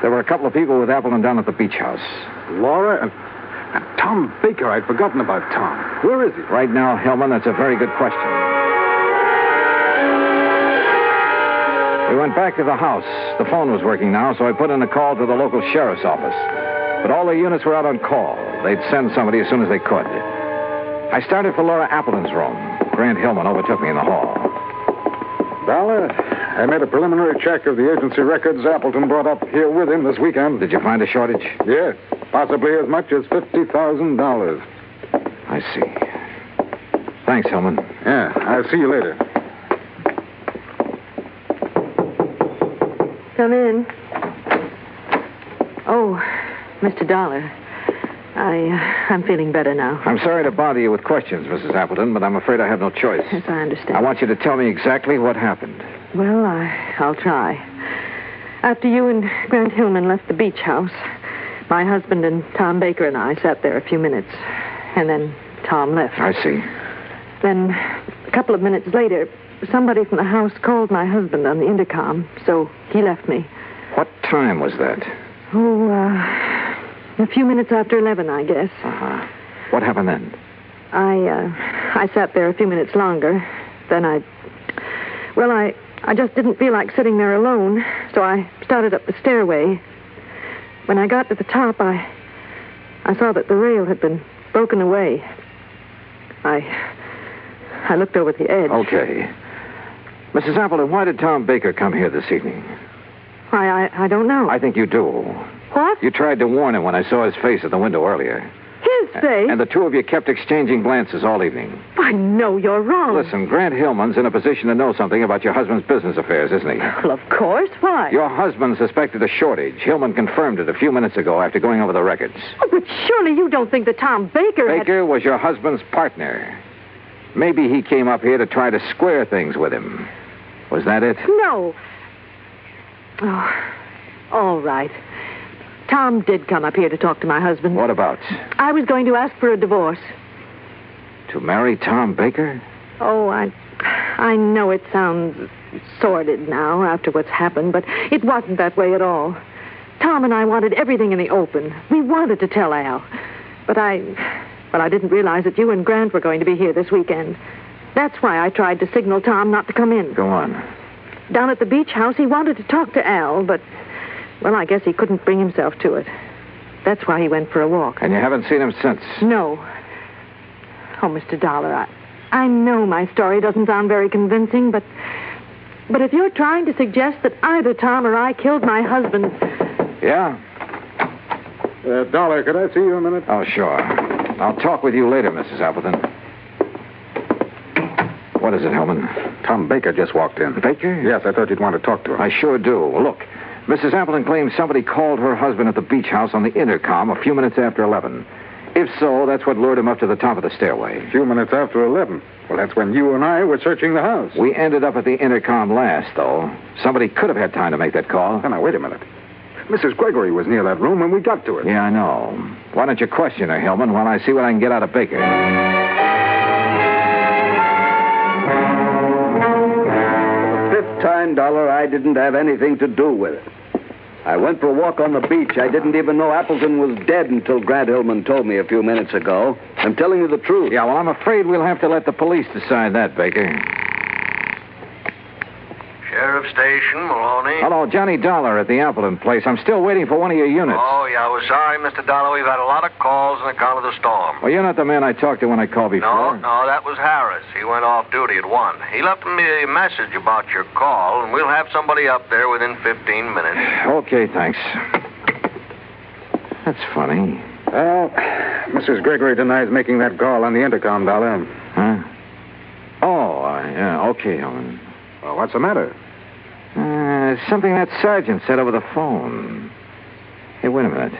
There were a couple of people with Appleton down at the beach house. Laura and Tom Baker. I'd forgotten about Tom. Where is he? Right now, Hillman, that's a very good question. We went back to the house. The phone was working now, so I put in a call to the local sheriff's office. But all the units were out on call. They'd send somebody as soon as they could. I started for Laura Appleton's room. Grant Hillman overtook me in the hall. Dollar, I made a preliminary check of the agency records Appleton brought up here with him this weekend. Did you find a shortage? Yes, possibly as much as $50,000. I see. Thanks, Hillman. Yeah, I'll see you later. Come in. Oh, Mr. Dollar. I'm feeling better now. I'm sorry to bother you with questions, Mrs. Appleton, but I'm afraid I have no choice. Yes, I understand. I want you to tell me exactly what happened. Well, I'll try. After you and Grant Hillman left the beach house, my husband and Tom Baker and I sat there a few minutes, and then Tom left. I see. Then, a couple of minutes later, somebody from the house called my husband on the intercom, so he left me. What time was that? Oh, a few minutes after 11, I guess. Uh-huh. What happened then? I sat there a few minutes longer. Then I I just didn't feel like sitting there alone, so I started up the stairway. When I got to the top, I saw that the rail had been broken away. I looked over the edge. Okay. Mrs. Appleton, why did Tom Baker come here this evening? Why, I don't know. I think you do. What? You tried to warn him when I saw his face at the window earlier. His face? And the two of you kept exchanging glances all evening. I know you're wrong. Listen, Grant Hillman's in a position to know something about your husband's business affairs, isn't he? Well, of course. Why? Your husband suspected a shortage. Hillman confirmed it a few minutes ago after going over the records. Oh, but surely you don't think that Tom Baker Baker was your husband's partner. Maybe he came up here to try to square things with him. Was that it? No. Oh, all right. Tom did come up here to talk to my husband. What about? I was going to ask for a divorce. To marry Tom Baker? Oh, I know it sounds sordid now after what's happened, but it wasn't that way at all. Tom and I wanted everything in the open. We wanted to tell Al. But I didn't realize that you and Grant were going to be here this weekend. That's why I tried to signal Tom not to come in. Go on. Down at the beach house, he wanted to talk to Al, but, well, I guess he couldn't bring himself to it. That's why he went for a walk. And you haven't seen him since? No. Oh, Mr. Dollar, I know my story doesn't sound very convincing, but if you're trying to suggest that either Tom or I killed my husband... Yeah? Dollar, could I see you a minute? Oh, sure. I'll talk with you later, Mrs. Appleton. What is it, Hellman? Tom Baker just walked in. Baker? Yes, I thought you'd want to talk to him. I sure do. Look, Mrs. Appleton claims somebody called her husband at the beach house on the intercom a few minutes after 11. If so, that's what lured him up to the top of the stairway. A few minutes after 11. Well, that's when you and I were searching the house. We ended up at the intercom last, though. Somebody could have had time to make that call. Now, wait a minute. Mrs. Gregory was near that room when we got to it. Yeah, I know. Why don't you question her, Hillman, while I see what I can get out of Baker? For the fifth time, Dollar, I didn't have anything to do with it. I went for a walk on the beach. I didn't even know Appleton was dead until Grant Hillman told me a few minutes ago. I'm telling you the truth. Yeah, well, I'm afraid we'll have to let the police decide that, Baker. Sheriff Station, Maloney. Hello, Johnny Dollar at the Appleton place. I'm still waiting for one of your units. Oh, yeah, we're sorry, Mr. Dollar. We've had a lot of calls on account of the storm. Well, you're not the man I talked to when I called before. No, that was Harris. He went off duty at 1. He left me a message about your call, and we'll have somebody up there within 15 minutes. Okay, thanks. That's funny. Well, Mrs. Gregory denies making that call on the intercom, Dollar. Huh? Oh, yeah, okay, Helen. Well, what's the matter? Something that sergeant said over the phone. Hey, wait a minute.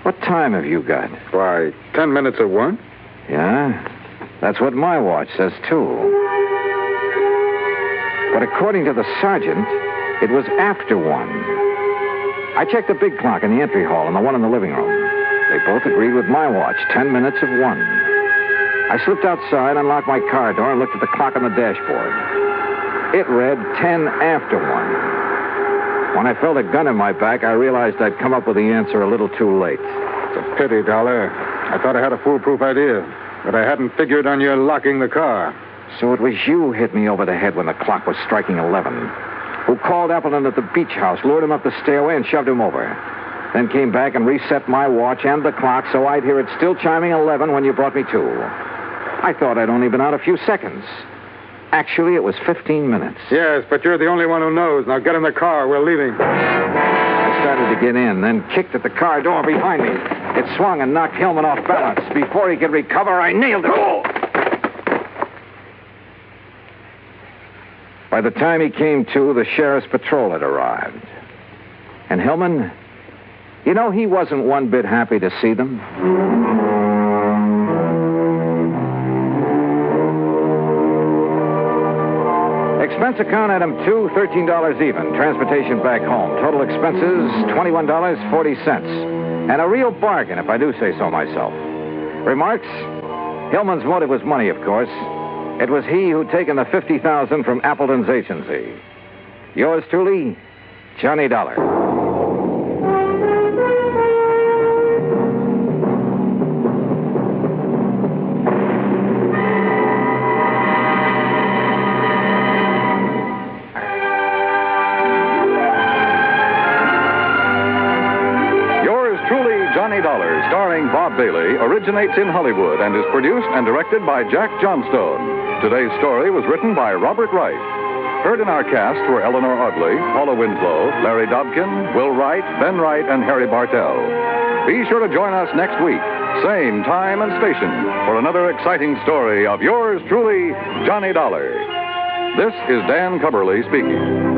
What time have you got? Why, 10 minutes of 1? Yeah? That's what my watch says, too. But according to the sergeant, it was after 1. I checked the big clock in the entry hall and the one in the living room. They both agreed with my watch, 10 minutes of 1. I slipped outside, unlocked my car door, and looked at the clock on the dashboard. It read 10 after 1. When I felt a gun in my back, I realized I'd come up with the answer a little too late. It's a pity, Dollar. I thought I had a foolproof idea, but I hadn't figured on your locking the car. So it was you hit me over the head when the clock was striking 11. Who called Appleton at the beach house, lured him up the stairway, and shoved him over. Then came back and reset my watch and the clock so I'd hear it still chiming 11 when you brought me to. I thought I'd only been out a few seconds. Actually, it was 15 minutes. Yes, but you're the only one who knows. Now get in the car. We're leaving. I started to get in, then kicked at the car door behind me. It swung and knocked Hillman off balance. Before he could recover, I nailed it. Oh! By the time he came to, the sheriff's patrol had arrived. And Hillman, you know, he wasn't one bit happy to see them. Expense account item 2, $13 even. Transportation back home. Total expenses, $21.40. And a real bargain, if I do say so myself. Remarks? Hillman's motive was money, of course. It was he who'd taken the $50,000 from Appleton's agency. Yours truly, Johnny Dollar. starring Bob Bailey, originates in Hollywood and is produced and directed by Jack Johnstone. Today's story was written by Robert Wright. Heard in our cast were Eleanor Audley, Paula Winslow, Larry Dobkin, Will Wright, Ben Wright, and Harry Bartell. Be sure to join us next week, same time and station, for another exciting story of yours truly, Johnny Dollar. This is Dan Cubberly speaking.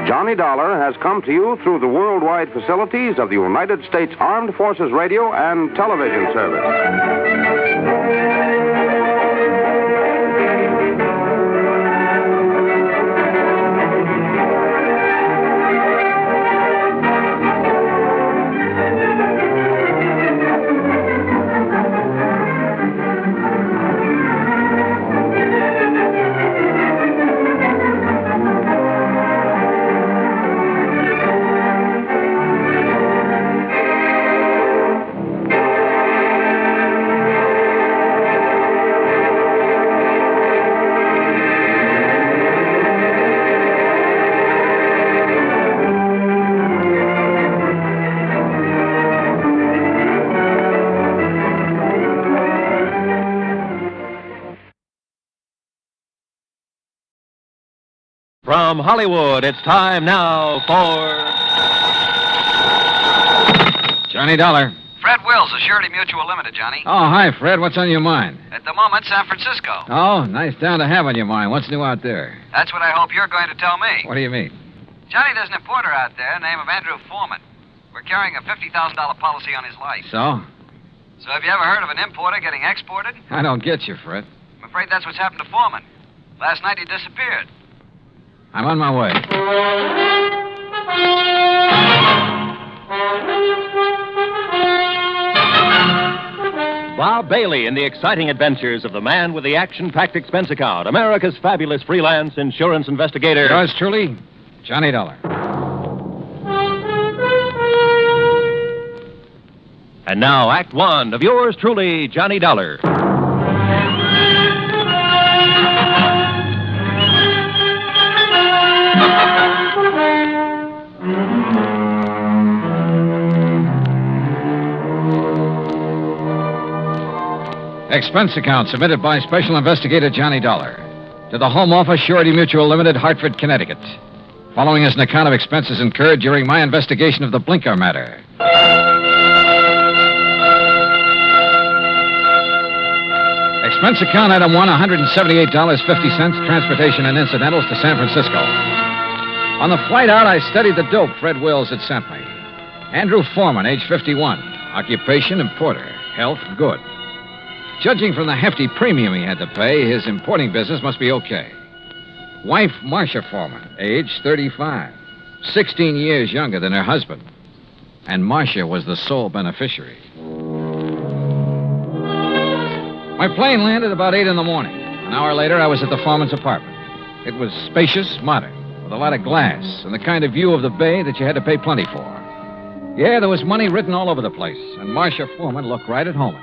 Johnny Dollar has come to you through the worldwide facilities of the United States Armed Forces Radio and Television Service. From Hollywood, it's time now for Johnny Dollar. Fred Wills, Surety Mutual Limited, Johnny. Oh, hi, Fred. What's on your mind? At the moment, San Francisco. Oh, nice town to have on your mind. What's new out there? That's what I hope you're going to tell me. What do you mean? Johnny, there's an importer out there named Andrew Foreman. We're carrying a $50,000 policy on his life. So? So have you ever heard of an importer getting exported? I don't get you, Fred. I'm afraid that's what's happened to Foreman. Last night he disappeared. I'm on my way. Bob Bailey in the exciting adventures of the man with the action-packed expense account, America's fabulous freelance insurance investigator. Yours truly, Johnny Dollar. And now, Act One of yours truly, Johnny Dollar. Expense account submitted by Special Investigator Johnny Dollar to the Home Office, Surety Mutual Limited, Hartford, Connecticut. Following is an account of expenses incurred during my investigation of the Blinker matter. Expense account item 1, $178.50, transportation and incidentals to San Francisco. On the flight out, I studied the dope Fred Wills had sent me. Andrew Foreman, age 51. Occupation, importer. Health, good. Judging from the hefty premium he had to pay, his importing business must be okay. Wife, Marcia Foreman, age 35. 16 years younger than her husband. And Marcia was the sole beneficiary. My plane landed about 8 in the morning. An hour later, I was at the Foreman's apartment. It was spacious, modern, with a lot of glass and the kind of view of the bay that you had to pay plenty for. Yeah, there was money written all over the place, and Marcia Foreman looked right at home.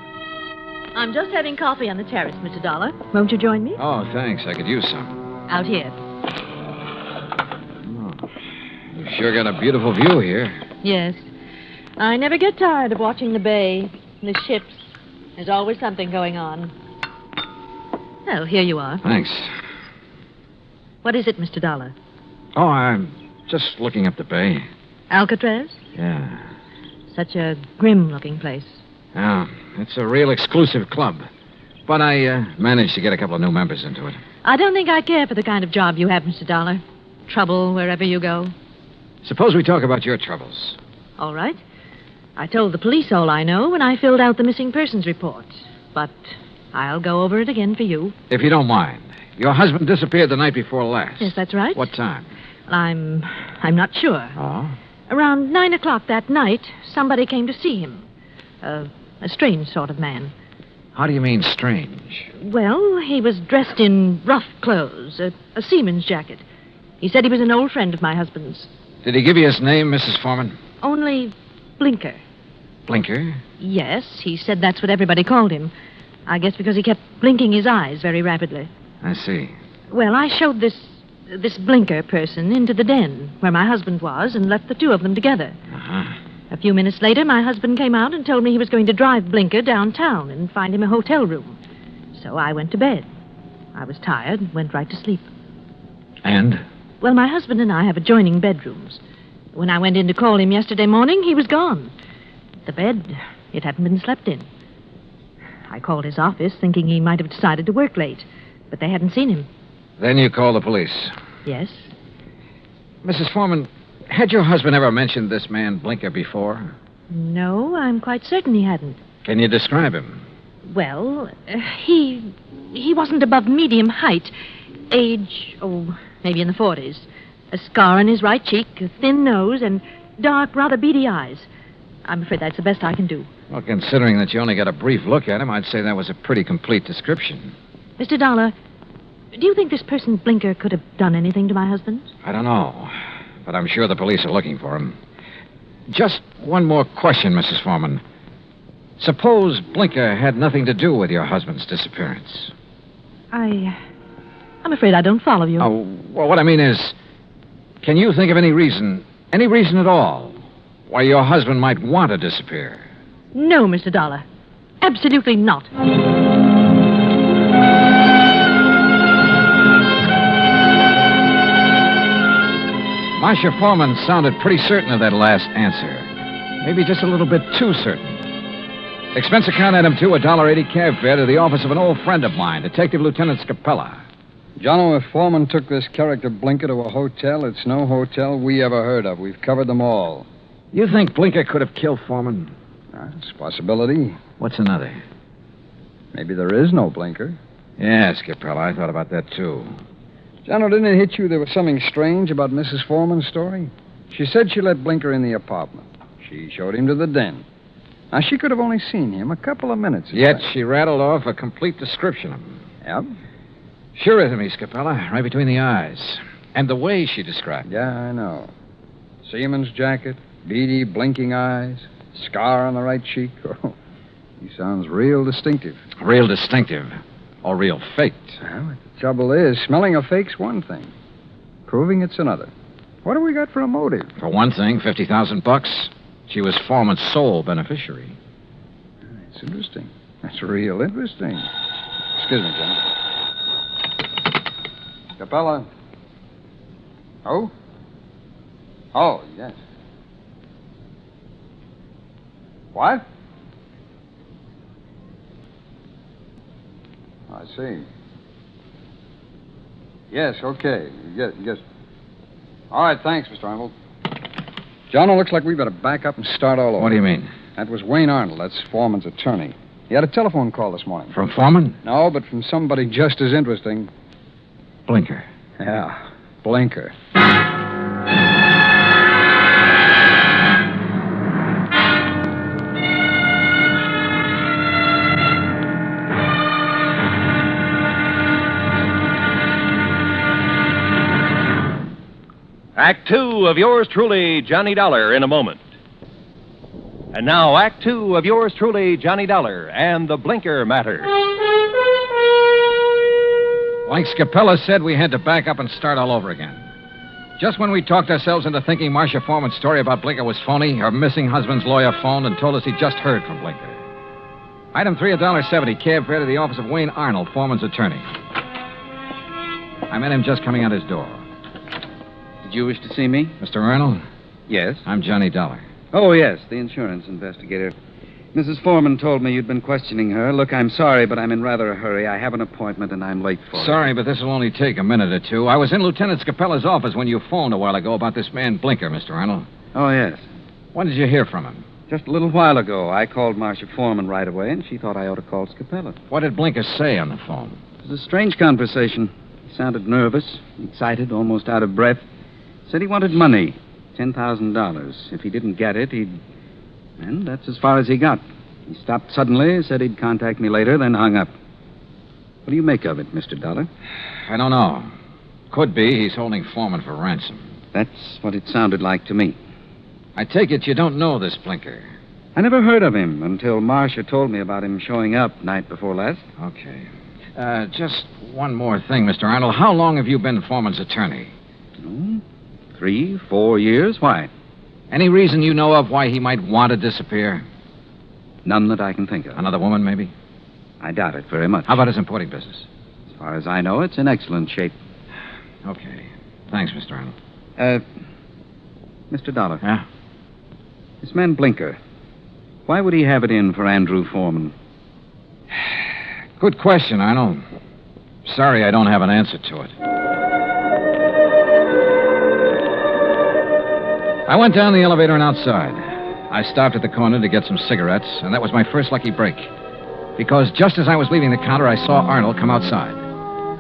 I'm just having coffee on the terrace, Mr. Dollar. Won't you join me? Oh, thanks. I could use some. Out here. Oh, you sure got a beautiful view here. Yes. I never get tired of watching the bay, the ships. There's always something going on. Oh, here you are. Thanks. What is it, Mr. Dollar? Oh, Just looking up the bay. Alcatraz? Yeah. Such a grim-looking place. Yeah, it's a real exclusive club. But I managed to get a couple of new members into it. I don't think I care for the kind of job you have, Mr. Dollar. Trouble wherever you go. Suppose we talk about your troubles. All right. I told the police all I know when I filled out the missing persons report. But I'll go over it again for you. If you don't mind. Your husband disappeared the night before last. Yes, that's right. What time? I'm not sure. Oh? Around 9 o'clock that night, somebody came to see him. A strange sort of man. How do you mean strange? Well, he was dressed in rough clothes, a seaman's jacket. He said he was an old friend of my husband's. Did he give you his name, Mrs. Foreman? Only Blinker. Blinker? Yes, he said that's what everybody called him. I guess because he kept blinking his eyes very rapidly. I see. Well, I showed this Blinker person into the den where my husband was and left the two of them together. Uh-huh. A few minutes later, my husband came out and told me he was going to drive Blinker downtown and find him a hotel room. So I went to bed. I was tired and went right to sleep. And? Well, my husband and I have adjoining bedrooms. When I went in to call him yesterday morning, he was gone. The bed, it hadn't been slept in. I called his office thinking he might have decided to work late, but they hadn't seen him. Then you called the police. Yes. Mrs. Foreman, had your husband ever mentioned this man Blinker before? No, I'm quite certain he hadn't. Can you describe him? Well, he wasn't above medium height. Age, maybe in the 40s. A scar on his right cheek, a thin nose, and dark, rather beady eyes. I'm afraid that's the best I can do. Well, considering that you only got a brief look at him, I'd say that was a pretty complete description. Mr. Dollar, do you think this person Blinker could have done anything to my husband? I don't know, but I'm sure the police are looking for him. Just one more question, Mrs. Foreman. Suppose Blinker had nothing to do with your husband's disappearance. I'm afraid I don't follow you. Oh, well, what I mean is, can you think of any reason at all, why your husband might want to disappear? No, Mr. Dollar. Absolutely not. Marcia Foreman sounded pretty certain of that last answer. Maybe just a little bit too certain. Expense account item 2, $1.80 cab fare to the office of an old friend of mine, Detective Lieutenant Scapella. Jono, if Foreman took this character Blinker to a hotel, it's no hotel we ever heard of. We've covered them all. You think Blinker could have killed Foreman? It's a possibility. What's another? Maybe there is no Blinker. Yeah, Scapella, I thought about that, too. Jono, didn't it hit you there was something strange about Mrs. Foreman's story? She said she let Blinker in the apartment. She showed him to the den. Now, she could have only seen him a couple of minutes. Yet she rattled off a complete description of him. Yep. Sure is to me, Scapella, right between the eyes. And the way she described it. Yeah, I know. Seaman's jacket, beady, blinking eyes, scar on the right cheek. Oh, he sounds real distinctive. Real distinctive. Or real faked. Well, the trouble is, smelling a fake's one thing. Proving it's another. What have we got for a motive? For one thing, $50,000. She was Foreman's sole beneficiary. It's interesting. That's real interesting. Excuse me, Johnny. Capella. Oh? Oh, yes. What? I see. Yes, okay. Yes. All right, thanks, Mr. Arnold. John, it looks like we better back up and start all over. What do you mean? That was Wayne Arnold. That's Foreman's attorney. He had a telephone call this morning. From Foreman? No, but from somebody just as interesting. Blinker. Yeah, Blinker. Act 2 of yours truly, Johnny Dollar, in a moment. And now, Act 2 of yours truly, Johnny Dollar, and the Blinker matter. Like Scapella said, we had to back up and start all over again. Just when we talked ourselves into thinking Marcia Foreman's story about Blinker was phony, her missing husband's lawyer phoned and told us he just heard from Blinker. Item 3, $1.70, cab fare to the office of Wayne Arnold, Foreman's attorney. I met him just coming out his door. Did you wish to see me? Mr. Arnold? Yes. I'm Johnny Dollar. Oh, yes, the insurance investigator. Mrs. Foreman told me you'd been questioning her. Look, I'm sorry, but I'm in rather a hurry. I have an appointment, and I'm late for it. Sorry, but this will only take a minute or two. I was in Lieutenant Scapella's office when you phoned a while ago about this man Blinker, Mr. Arnold. Oh, yes. When did you hear from him? Just a little while ago. I called Marcia Foreman right away, and she thought I ought to call Scapella. What did Blinker say on the phone? It was a strange conversation. He sounded nervous, excited, almost out of breath. Said he wanted money, $10,000. If he didn't get it, he'd... And that's as far as he got. He stopped suddenly, said he'd contact me later, then hung up. What do you make of it, Mr. Dollar? I don't know. Could be he's holding Foreman for ransom. That's what it sounded like to me. I take it you don't know this Blinker. I never heard of him until Marcia told me about him showing up night before last. Okay. Just one more thing, Mr. Arnold. How long have you been Foreman's attorney? 3, 4 years. Why? Any reason you know of why he might want to disappear? None that I can think of. Another woman, maybe? I doubt it very much. How about his importing business? As far as I know, it's in excellent shape. Okay. Thanks, Mr. Arnold. Mr. Dollar. Yeah? This man Blinker, why would he have it in for Andrew Foreman? Good question, Arnold. Sorry I don't have an answer to it. I went down the elevator and outside. I stopped at the corner to get some cigarettes, and that was my first lucky break. Because just as I was leaving the counter, I saw Arnold come outside.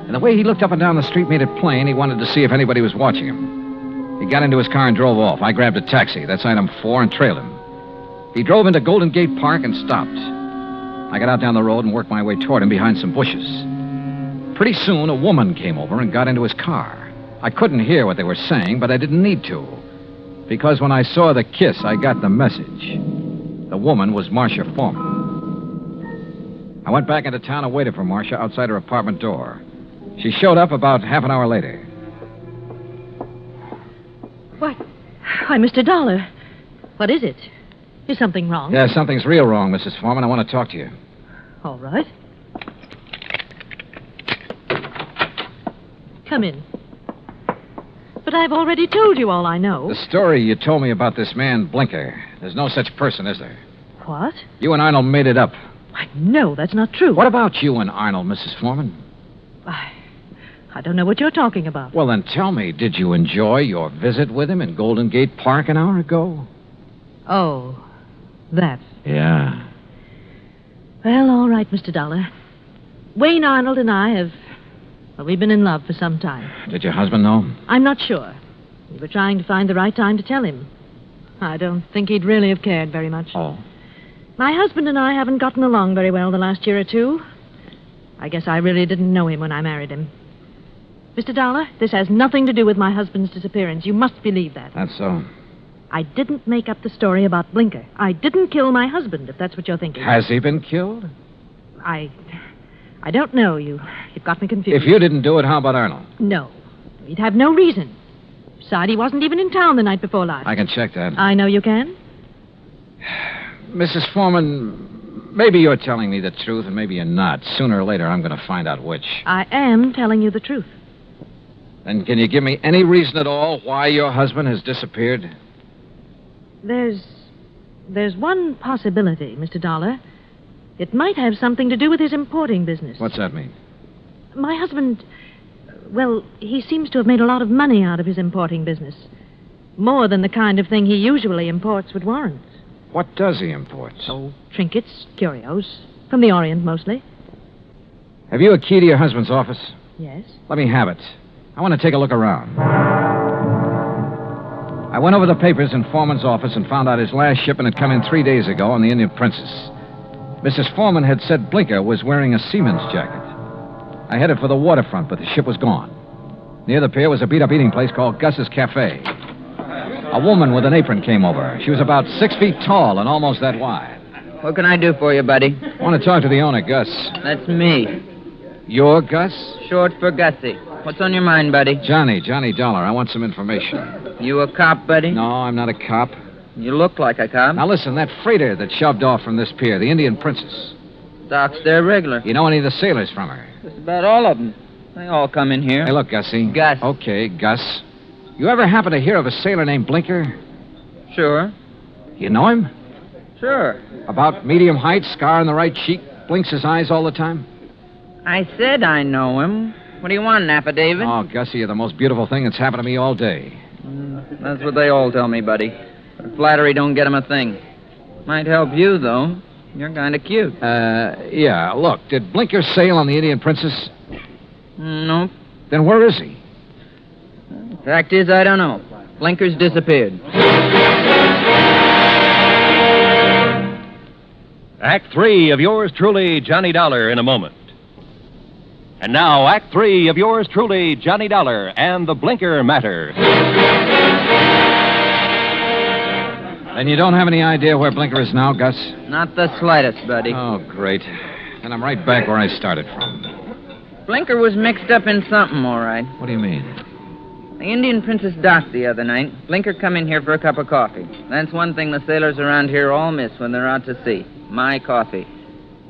And the way he looked up and down the street made it plain he wanted to see if anybody was watching him. He got into his car and drove off. I grabbed a taxi, that's item 4, and trailed him. He drove into Golden Gate Park and stopped. I got out down the road and worked my way toward him behind some bushes. Pretty soon, a woman came over and got into his car. I couldn't hear what they were saying, but I didn't need to. Because when I saw the kiss, I got the message. The woman was Marcia Foreman. I went back into town and waited for Marcia outside her apartment door. She showed up about half an hour later. What? Why, Mr. Dollar. What is it? Is something wrong? Yeah, something's real wrong, Mrs. Foreman. I want to talk to you. All right. Come in. But I've already told you all I know. The story you told me about this man, Blinker. There's no such person, is there? What? You and Arnold made it up. No, that's not true. What about you and Arnold, Mrs. Foreman? I don't know what you're talking about. Well, then tell me, did you enjoy your visit with him in Golden Gate Park an hour ago? Oh, that. Yeah. Well, all right, Mr. Dollar. Wayne Arnold and I have... Well, we've been in love for some time. Did your husband know? I'm not sure. We were trying to find the right time to tell him. I don't think he'd really have cared very much. Oh. My husband and I haven't gotten along very well the last year or two. I guess I really didn't know him when I married him. Mr. Dollar, this has nothing to do with my husband's disappearance. You must believe that. That's so. I didn't make up the story about Blinker. I didn't kill my husband, if that's what you're thinking. Has he been killed? I don't know. You've got me confused. If you didn't do it, how about Arnold? No. He'd have no reason. Besides, he wasn't even in town the night before last. I can check that. I know you can. Mrs. Foreman, maybe you're telling me the truth and maybe you're not. Sooner or later, I'm going to find out which. I am telling you the truth. Then can you give me any reason at all why your husband has disappeared? There's one possibility, Mr. Dollar. It might have something to do with his importing business. What's that mean? My husband, well, he seems to have made a lot of money out of his importing business. More than the kind of thing he usually imports would warrant. What does he import? Oh, trinkets, curios. From the Orient, mostly. Have you a key to your husband's office? Yes. Let me have it. I want to take a look around. I went over the papers in Foreman's office and found out his last shipment had come in 3 days ago on the Indian Princess. Mrs. Foreman had said Blinker was wearing a seaman's jacket. I headed for the waterfront, but the ship was gone. Near the pier was a beat-up eating place called Gus's Cafe. A woman with an apron came over. She was about 6 feet tall and almost that wide. What can I do for you, buddy? I want to talk to the owner, Gus. That's me. You're Gus? Short for Gussie. What's on your mind, buddy? Johnny Dollar. I want some information. You a cop, buddy? No, I'm not a cop. You look like a cop. Now listen, that freighter that shoved off from this pier, the Indian Princess. Docks there regular. You know any of the sailors from her? Just about all of them. They all come in here. Hey, look, Gussie. Gus. Okay, Gus. You ever happen to hear of a sailor named Blinker? Sure. You know him? Sure. About medium height, scar on the right cheek, blinks his eyes all the time? I said I know him. What do you want, an affidavit? Oh, Gussie, you're the most beautiful thing that's happened to me all day. That's what they all tell me, buddy. But flattery don't get 'em a thing. Might help you, though. You're kind of cute. Yeah, look, did Blinker sail on the Indian Princess? Nope. Then where is he? Fact is, I don't know. Blinker's disappeared. Act 3 of yours truly, Johnny Dollar, in a moment. And now, Act 3 of yours truly, Johnny Dollar, and the Blinker Matter. And you don't have any idea where Blinker is now, Gus? Not the slightest, buddy. Oh, great. And I'm right back where I started from. Blinker was mixed up in something, all right. What do you mean? The Indian Princess docked the other night. Blinker come in here for a cup of coffee. That's one thing the sailors around here all miss when they're out to sea. My coffee.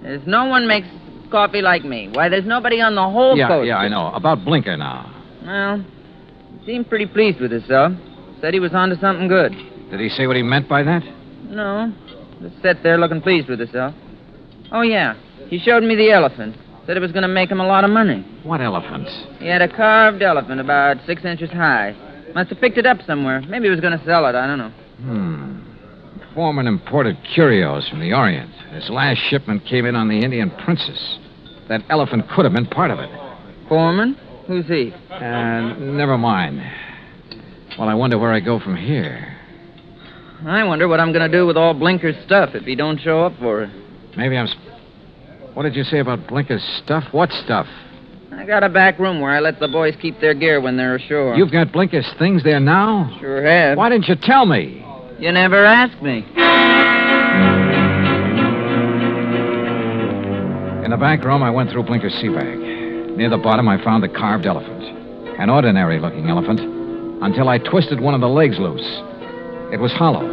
There's no one makes coffee like me. Why, there's nobody on the whole coast. Yeah, I know. About Blinker now. Well, he seemed pretty pleased with himself. Said he was onto something good. Did he say what he meant by that? No. Just sat there looking pleased with himself. Oh, yeah. He showed me the elephant. Said it was going to make him a lot of money. What elephant? He had a carved elephant about 6 inches high. Must have picked it up somewhere. Maybe he was going to sell it. I don't know. Foreman imported curios from the Orient. His last shipment came in on the Indian Princess. That elephant could have been part of it. Foreman? Who's he? Never mind. Well, I wonder where I go from here. I wonder what I'm going to do with all Blinker's stuff if he don't show up for it. Maybe What did you say about Blinker's stuff? What stuff? I got a back room where I let the boys keep their gear when they're ashore. You've got Blinker's things there now? Sure have. Why didn't you tell me? You never asked me. In the back room, I went through Blinker's sea bag. Near the bottom, I found the carved elephant. An ordinary-looking elephant, until I twisted one of the legs loose. It was hollow,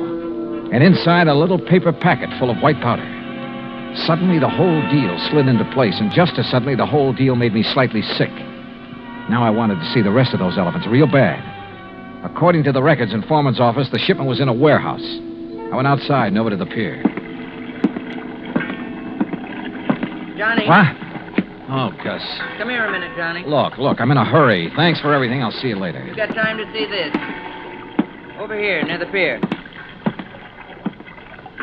and inside a little paper packet full of white powder. Suddenly, the whole deal slid into place, and just as suddenly, the whole deal made me slightly sick. Now I wanted to see the rest of those elephants real bad. According to the records in Foreman's office, the shipment was in a warehouse. I went outside and over to the pier. Johnny. What? Oh, Gus. Come here a minute, Johnny. Look, I'm in a hurry. Thanks for everything. I'll see you later. You got time to see this. Over here, near the pier.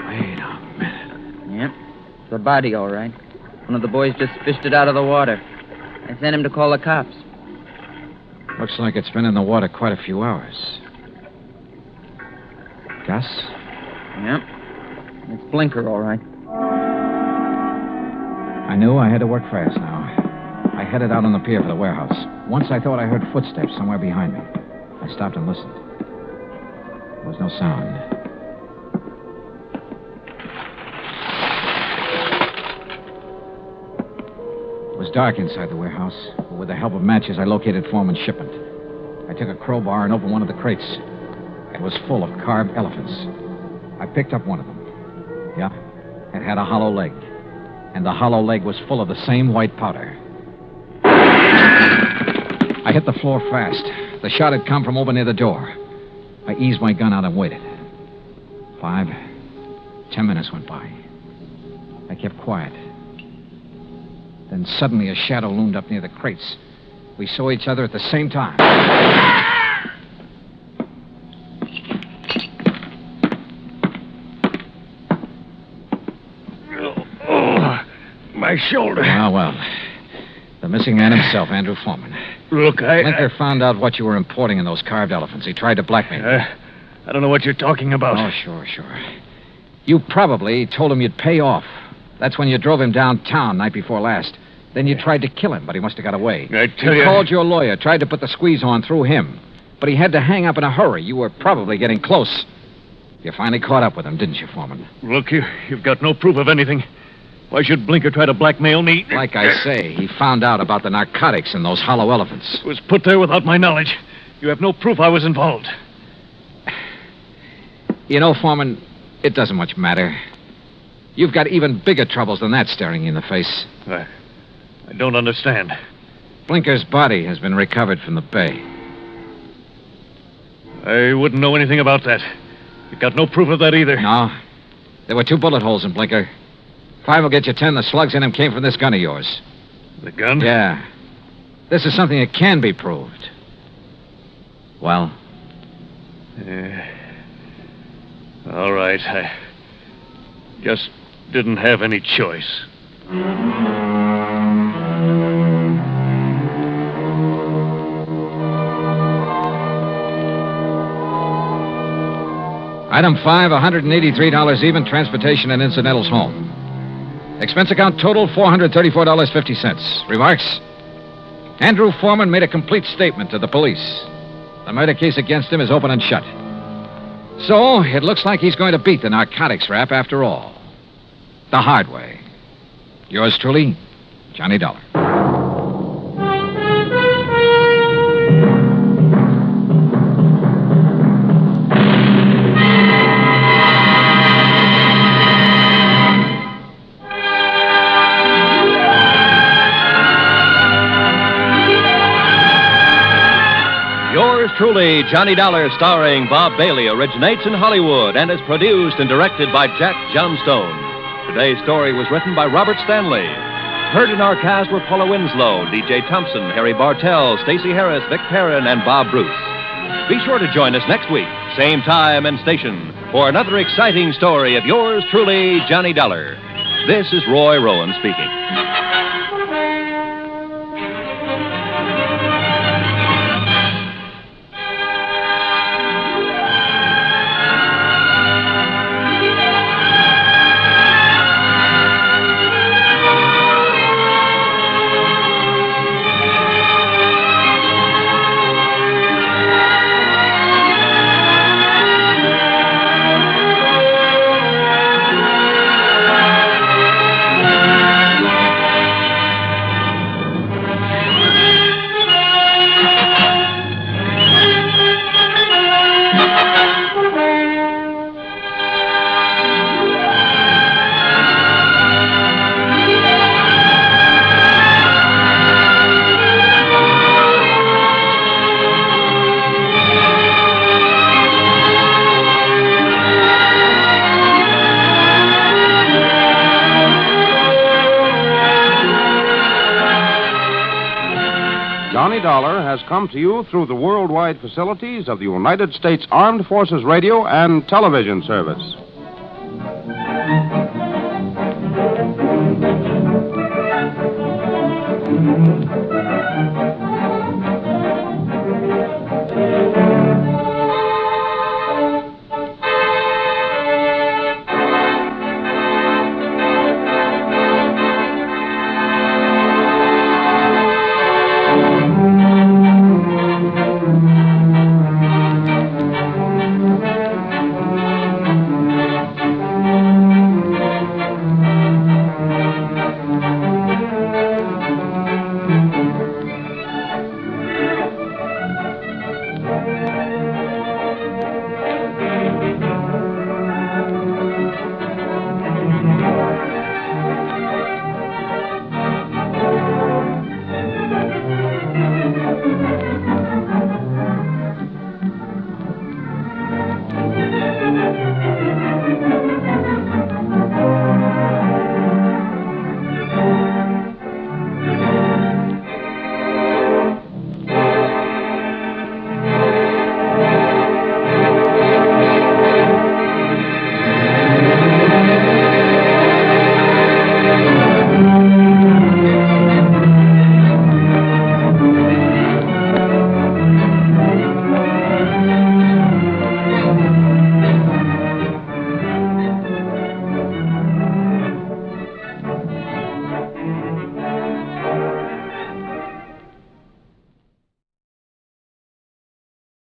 Wait a minute. Yep. It's a body, all right. One of the boys just fished it out of the water. I sent him to call the cops. Looks like it's been in the water quite a few hours. Gus? Yep. It's Blinker, all right. I knew I had to work fast now. I headed out on the pier for the warehouse. Once I thought I heard footsteps somewhere behind me. I stopped and listened. There was no sound. It was dark inside the warehouse, but with the help of matches, I located Foreman's shipment. I took a crowbar and opened one of the crates. It was full of carved elephants. I picked up one of them. Yeah, it had a hollow leg. And the hollow leg was full of the same white powder. I hit the floor fast. The shot had come from over near the door. I eased my gun out and waited. 5, 10 minutes went by. I kept quiet. Then suddenly a shadow loomed up near the crates. We saw each other at the same time. My shoulder. Well. The missing man himself, Andrew Foreman. Look, Blinker found out what you were importing in those carved elephants. He tried to blackmail you. I don't know what you're talking about. Oh, sure. You probably told him you'd pay off. That's when you drove him downtown night before last. Then you tried to kill him, but he must have got away. I tell you. You called your lawyer, tried to put the squeeze on through him. But he had to hang up in a hurry. You were probably getting close. You finally caught up with him, didn't you, Foreman? Look, you've got no proof of anything. Why should Blinker try to blackmail me? Like I say, he found out about the narcotics in those hollow elephants. It was put there without my knowledge. You have no proof I was involved. You know, Foreman, it doesn't much matter. You've got even bigger troubles than that staring you in the face. I don't understand. Blinker's body has been recovered from the bay. I wouldn't know anything about that. You got no proof of that either. No. There were 2 bullet holes in Blinker. 5 will get you 10. The slugs in him came from this gun of yours. The gun? Yeah. This is something that can be proved. Well? All right. I just didn't have any choice. Item 5, $183 even, transportation and incidentals home. Expense account total, $434.50. Remarks? Andrew Foreman made a complete statement to the police. The murder case against him is open and shut. So, it looks like he's going to beat the narcotics rap after all. The hard way. Yours truly, Johnny Dollar. Yours truly, Johnny Dollar, starring Bob Bailey, originates in Hollywood and is produced and directed by Jack Johnstone. Today's story was written by Robert Stanley. Heard in our cast were Paula Winslow, D.J. Thompson, Harry Bartell, Stacey Harris, Vic Perrin, and Bob Bruce. Be sure to join us next week, same time and station, for another exciting story of yours truly, Johnny Dollar. This is Roy Rowan speaking. Johnny Dollar has come to you through the worldwide facilities of the United States Armed Forces Radio and Television Service.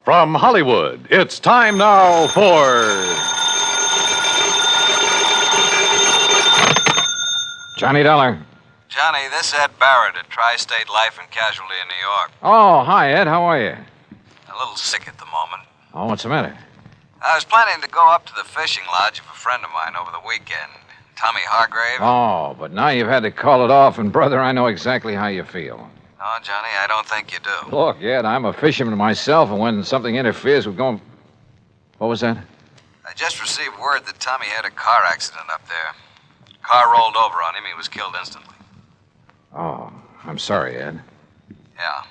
From Hollywood, it's time now for Johnny Dollar. Johnny, this is Ed Barrett at Tri-State Life and Casualty in New York. Oh, hi, Ed. How are you? A little sick at the moment. Oh, what's the matter? I was planning to go up to the fishing lodge of a friend of mine over the weekend, Tommy Hargrave. Oh, but now you've had to call it off, and, brother, I know exactly how you feel. No, Johnny, I don't think you do. Look, Ed, I'm a fisherman myself, and when something interferes with going... What was that? I just received word that Tommy had a car accident up there. Car rolled over on him. He was killed instantly. Oh, I'm sorry, Ed. Yeah.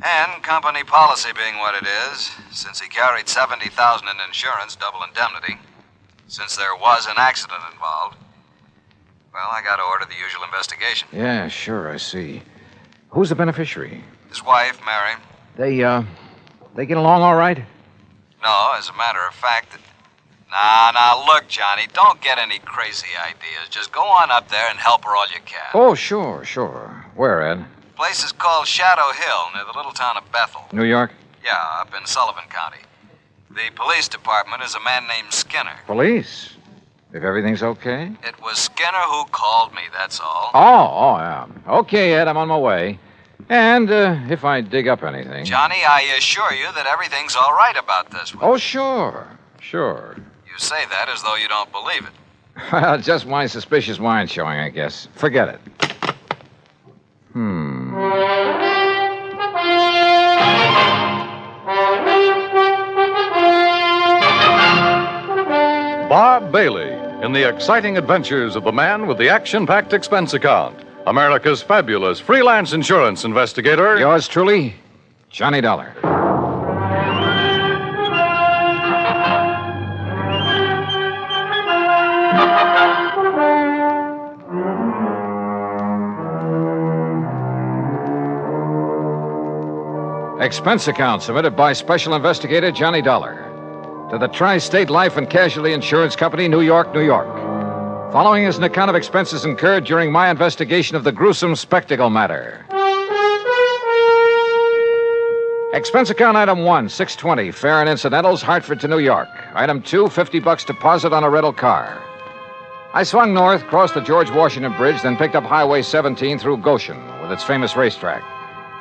And company policy being what it is, since he carried $70,000 in insurance, double indemnity, since there was an accident involved, well, I got to order the usual investigation. Yeah, sure, I see. Who's the beneficiary? His wife, Mary. They get along all right? No, as a matter of fact, Now, look, Johnny, don't get any crazy ideas. Just go on up there and help her all you can. Oh, sure. Where, Ed? Place is called Shadow Hill, near the little town of Bethel. New York? Yeah, up in Sullivan County. The police department is a man named Skinner. Police? If everything's okay? It was Skinner who called me, that's all. Oh, yeah. Okay, Ed, I'm on my way. And if I dig up anything... Johnny, I assure you that everything's all right about this one. Oh, sure. You say that as though you don't believe it. Well, just my suspicious mind showing, I guess. Forget it. Bob Bailey in the exciting adventures of the man with the action-packed expense account. America's fabulous freelance insurance investigator. Yours truly, Johnny Dollar. Expense account submitted by Special Investigator Johnny Dollar to the Tri-State Life and Casualty Insurance Company, New York, New York. Following is an account of expenses incurred during my investigation of the gruesome spectacle matter. Expense account item 1, $620, fare and incidentals, Hartford to New York. Item 2, $50 deposit on a rental car. I swung north, crossed the George Washington Bridge, then picked up Highway 17 through Goshen with its famous racetrack,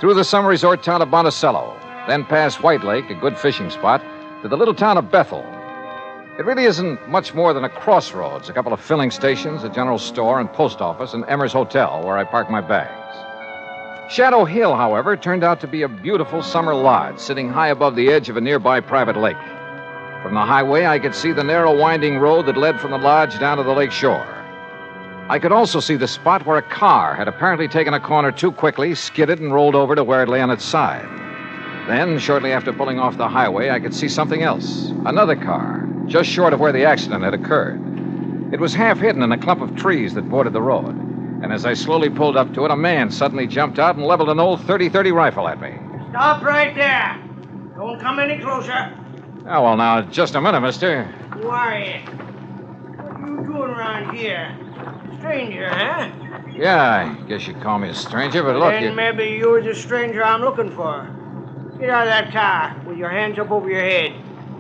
through the summer resort town of Monticello, then past White Lake, a good fishing spot, to the little town of Bethel. It really isn't much more than a crossroads, a couple of filling stations, a general store and post office, and Emmer's Hotel, where I park my bags. Shadow Hill, however, turned out to be a beautiful summer lodge sitting high above the edge of a nearby private lake. From the highway, I could see the narrow, winding road that led from the lodge down to the lake shore. I could also see the spot where a car had apparently taken a corner too quickly, skidded, and rolled over to where it lay on its side. Then, shortly after pulling off the highway, I could see something else. Another car, just short of where the accident had occurred. It was half hidden in a clump of trees that bordered the road. And as I slowly pulled up to it, a man suddenly jumped out and leveled an old .30-30 rifle at me. Stop right there. Don't come any closer. Oh, well, now, just a minute, mister. Who are you? What are you doing around here? Stranger, huh? Yeah, I guess you'd call me a stranger, but look, Then maybe you're the stranger I'm looking for. Get out of that car with your hands up over your head.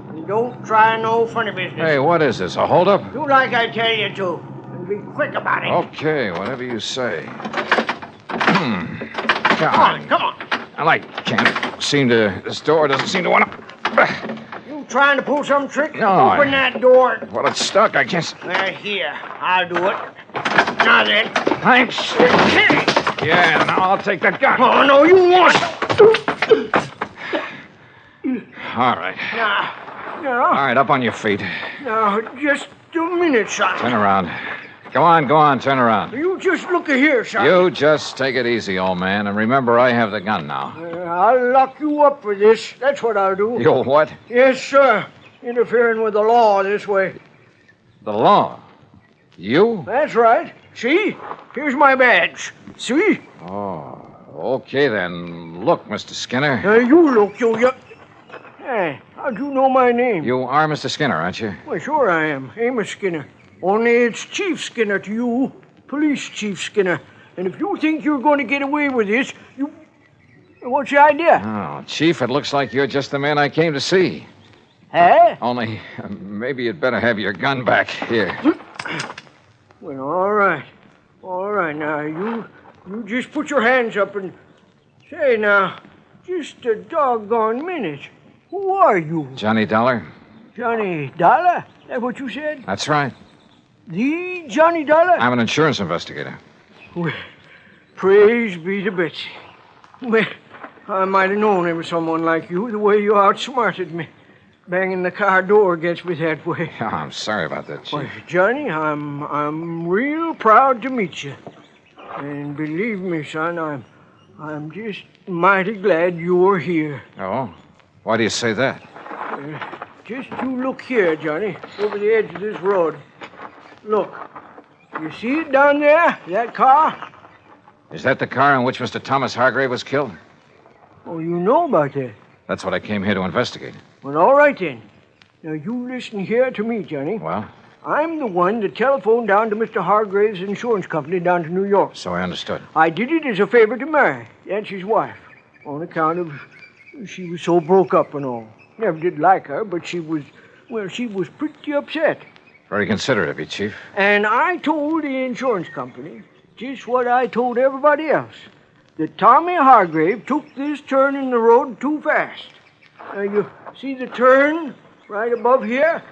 And don't try no funny business. Hey, what is this, a holdup? Do like I tell you to. And be quick about it. Okay, whatever you say. Come on. This door doesn't seem to want to... You trying to pull some trick? No, Open that door. Well, it's stuck, I can't... Well, here, I'll do it. Now then. Thanks. Yeah, now I'll take that gun. Oh, no, you won't. All right. Now. All right, up on your feet. Now, just a minute, son. Turn around. Go on, turn around. You just look here, son. You just take it easy, old man, and remember I have the gun now. I'll lock you up for this. That's what I'll do. You'll what? Yes, sir. Interfering with the law this way. The law? You? That's right. See? Here's my badge. See? Oh, okay then. Look, Mr. Skinner. You look, you... Hey, how'd you know my name? You are Mr. Skinner, aren't you? Well, sure I am. Amos Skinner. Only it's Chief Skinner to you. Police Chief Skinner. And if you think you're going to get away with this, you... What's your idea? Oh, Chief, it looks like you're just the man I came to see. Huh? Only, maybe you'd better have your gun back. Here. Well, all right. All right, now, you just put your hands up and... Say, now, just a doggone minute. Who are you? Johnny Dollar. Johnny Dollar? That what you said? That's right. The Johnny Dollar? I'm an insurance investigator. Well, Praise be to Betsy. Well, I might have known it was someone like you, the way you outsmarted me. Banging the car door against me that way. Oh, I'm sorry about that, Chief. Well, Johnny, I'm real proud to meet you. And believe me, son, I'm just mighty glad you're here. Oh? Why do you say that? Just you look here, Johnny, over the edge of this road. Look. You see it down there? That car? Is that the car in which Mr. Thomas Hargrave was killed? Oh, you know about that? That's what I came here to investigate. Well, all right then. Now, you listen here to me, Johnny. Well? I'm the one that telephoned down to Mr. Hargrave's insurance company down to New York. So I understood. I did it as a favor to Mary. That's his wife. On account of she was so broke up and all. Never did like her, but she was pretty upset. Very considerate of you, Chief. And I told the insurance company just what I told everybody else. That Tommy Hargrave took this turn in the road too fast. Now, you see the turn right above here?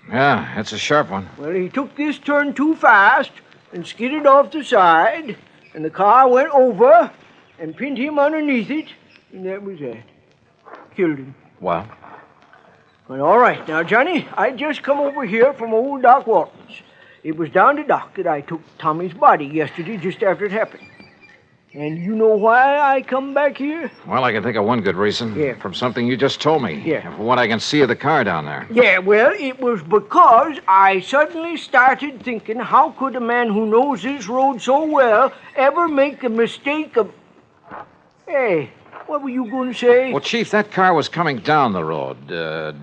Yeah, that's a sharp one. Well, he took this turn too fast and skidded off the side, and the car went over and pinned him underneath it, and that was that. Killed him. Well? Well, all right. Now, Johnny, I just come over here from old Doc Walton's. It was down to Doc that I took Tommy's body yesterday just after it happened. And you know why I come back here? Well, I can think of one good reason. Yeah. From something you just told me. Yeah. And from what I can see of the car down there. Yeah, well, it was because I suddenly started thinking, how could a man who knows this road so well ever make a mistake of... Hey, what were you going to say? Well, Chief, that car was coming down the road,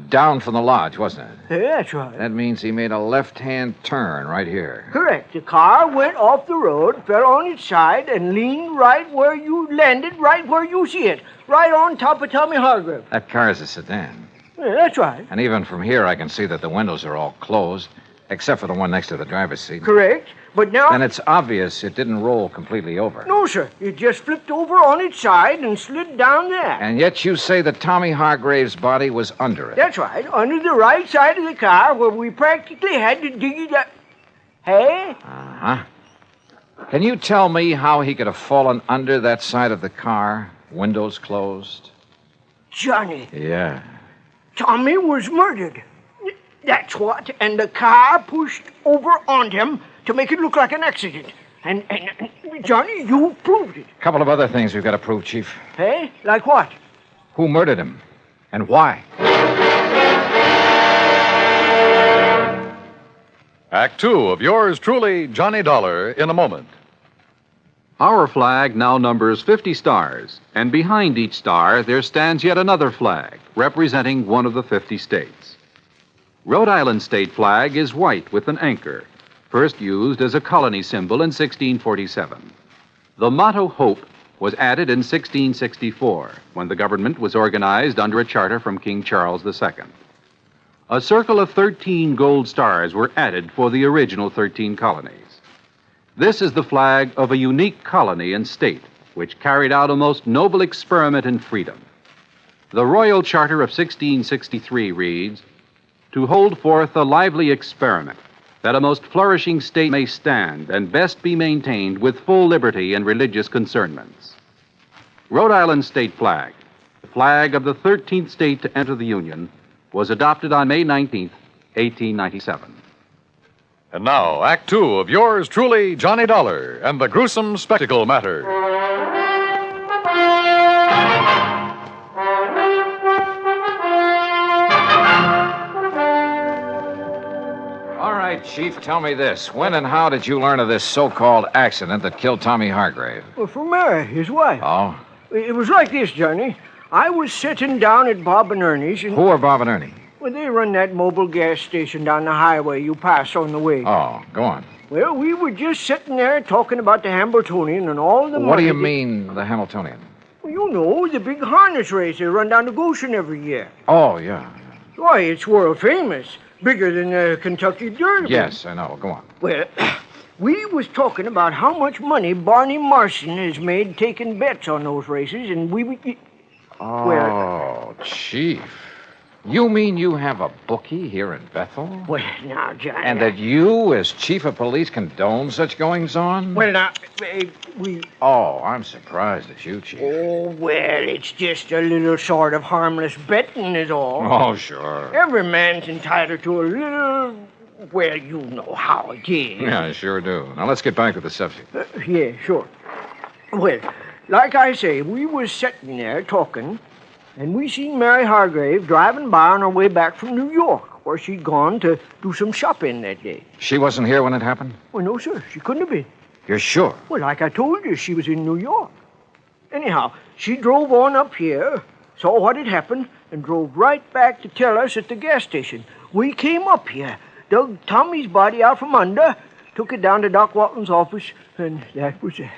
down from the lodge, wasn't it? Yeah, that's right. That means he made a left-hand turn right here. Correct. The car went off the road, fell on its side, and leaned right where you landed, right where you see it, right on top of Tommy Hargrave. That car is a sedan. Yeah, that's right. And even from here, I can see that the windows are all closed, except for the one next to the driver's seat. Correct. But now... Then it's obvious it didn't roll completely over. No, sir. It just flipped over on its side and slid down there. And yet you say that Tommy Hargrave's body was under it. That's right. Under the right side of the car where we practically had to dig it up. Hey? Uh-huh. Can you tell me how he could have fallen under that side of the car, windows closed? Johnny. Yeah. Tommy was murdered. That's what. And the car pushed over on him to make it look like an accident. And Johnny, you proved it. A couple of other things we've got to prove, Chief. Hey? Like what? Who murdered him? And why? Act two of yours truly, Johnny Dollar, in a moment. Our flag now numbers 50 stars, and behind each star there stands yet another flag, representing one of the 50 states. Rhode Island's state flag is white with an anchor, first used as a colony symbol in 1647. The motto Hope was added in 1664, when the government was organized under a charter from King Charles II. A circle of 13 gold stars were added for the original 13 colonies. This is the flag of a unique colony and state, which carried out a most noble experiment in freedom. The Royal Charter of 1663 reads, "To hold forth a lively experiment, that a most flourishing state may stand and best be maintained with full liberty and religious concernments." Rhode Island's state flag, the flag of the 13th state to enter the Union, was adopted on May 19th, 1897. And now, Act two of yours truly, Johnny Dollar, and the gruesome spectacle matter. All right, Chief, tell me this. When and how did you learn of this so-called accident that killed Tommy Hargrave? Well, from Mary, his wife. Oh? It was like this, Johnny. I was sitting down at Bob and Ernie's and... Who are Bob and Ernie? Well, they run that mobile gas station down the highway you pass on the way. Oh, go on. Well, we were just sitting there talking about the Hamiltonian and all the money... What do you mean, the Hamiltonian? Well, you know, the big harness race they run down to Goshen every year. Oh, yeah. Why, it's world famous. Bigger than the Kentucky Derby. Yes, I know. Go on. Well, we was talking about how much money Barney Marson has made taking bets on those races, and we... Oh, Chief. You mean you have a bookie here in Bethel? Well, now, Johnny. And that you, as chief of police, condone such goings-on? Well, now, we... Oh, I'm surprised at you, Chief. Oh, well, it's just a little sort of harmless betting is all. Oh, sure. Every man's entitled to a little... Well, you know how it is. Yeah, I sure do. Now, let's get back to the subject. Yeah, sure. Well, like I say, we was sitting there talking, and we seen Mary Hargrave driving by on her way back from New York, where she'd gone to do some shopping that day. She wasn't here when it happened? Well, no, sir. She couldn't have been. You're sure? Well, like I told you, she was in New York. Anyhow, she drove on up here, saw what had happened, and drove right back to tell us at the gas station. We came up here, dug Tommy's body out from under, took it down to Doc Walton's office, and that was it.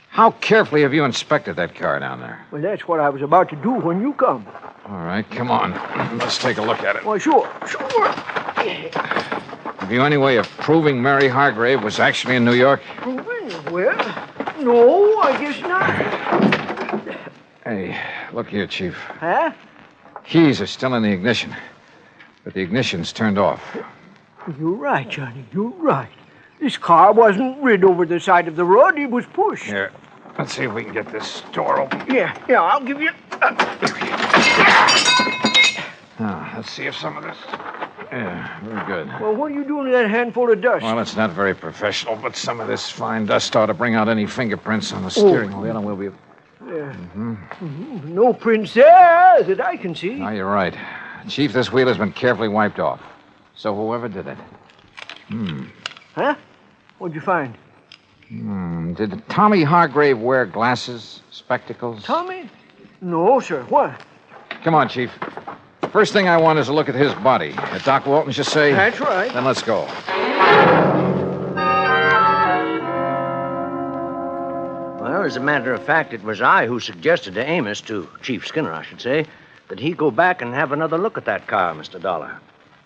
How carefully have you inspected that car down there? Well, that's what I was about to do when you come. All right, come on. Let's take a look at it. Well, sure. Have you any way of proving Mary Hargrave was actually in New York? Well, no, I guess not. Hey, look here, Chief. Huh? Keys are still in the ignition, but the ignition's turned off. You're right, Johnny. You're right. This car wasn't rid over the side of the road. It was pushed. Here, let's see if we can get this door open. Yeah, I'll give you... Now, let's see if some of this... Yeah, very good. Well, what are you doing with that handful of dust? Well, it's not very professional, but some of this fine dust ought to bring out any fingerprints on the steering wheel, and we'll be... Yeah. No prints there that I can see. No, you're right. Chief, this wheel has been carefully wiped off. So whoever did it... Huh? What'd you find? Did Tommy Hargrave wear glasses, spectacles? Tommy? No, sir. What? Come on, Chief. First thing I want is a look at his body. Doc Walton just say... That's right. Then let's go. Well, as a matter of fact, it was I who suggested to Amos, to Chief Skinner, I should say, that he go back and have another look at that car, Mr. Dollar.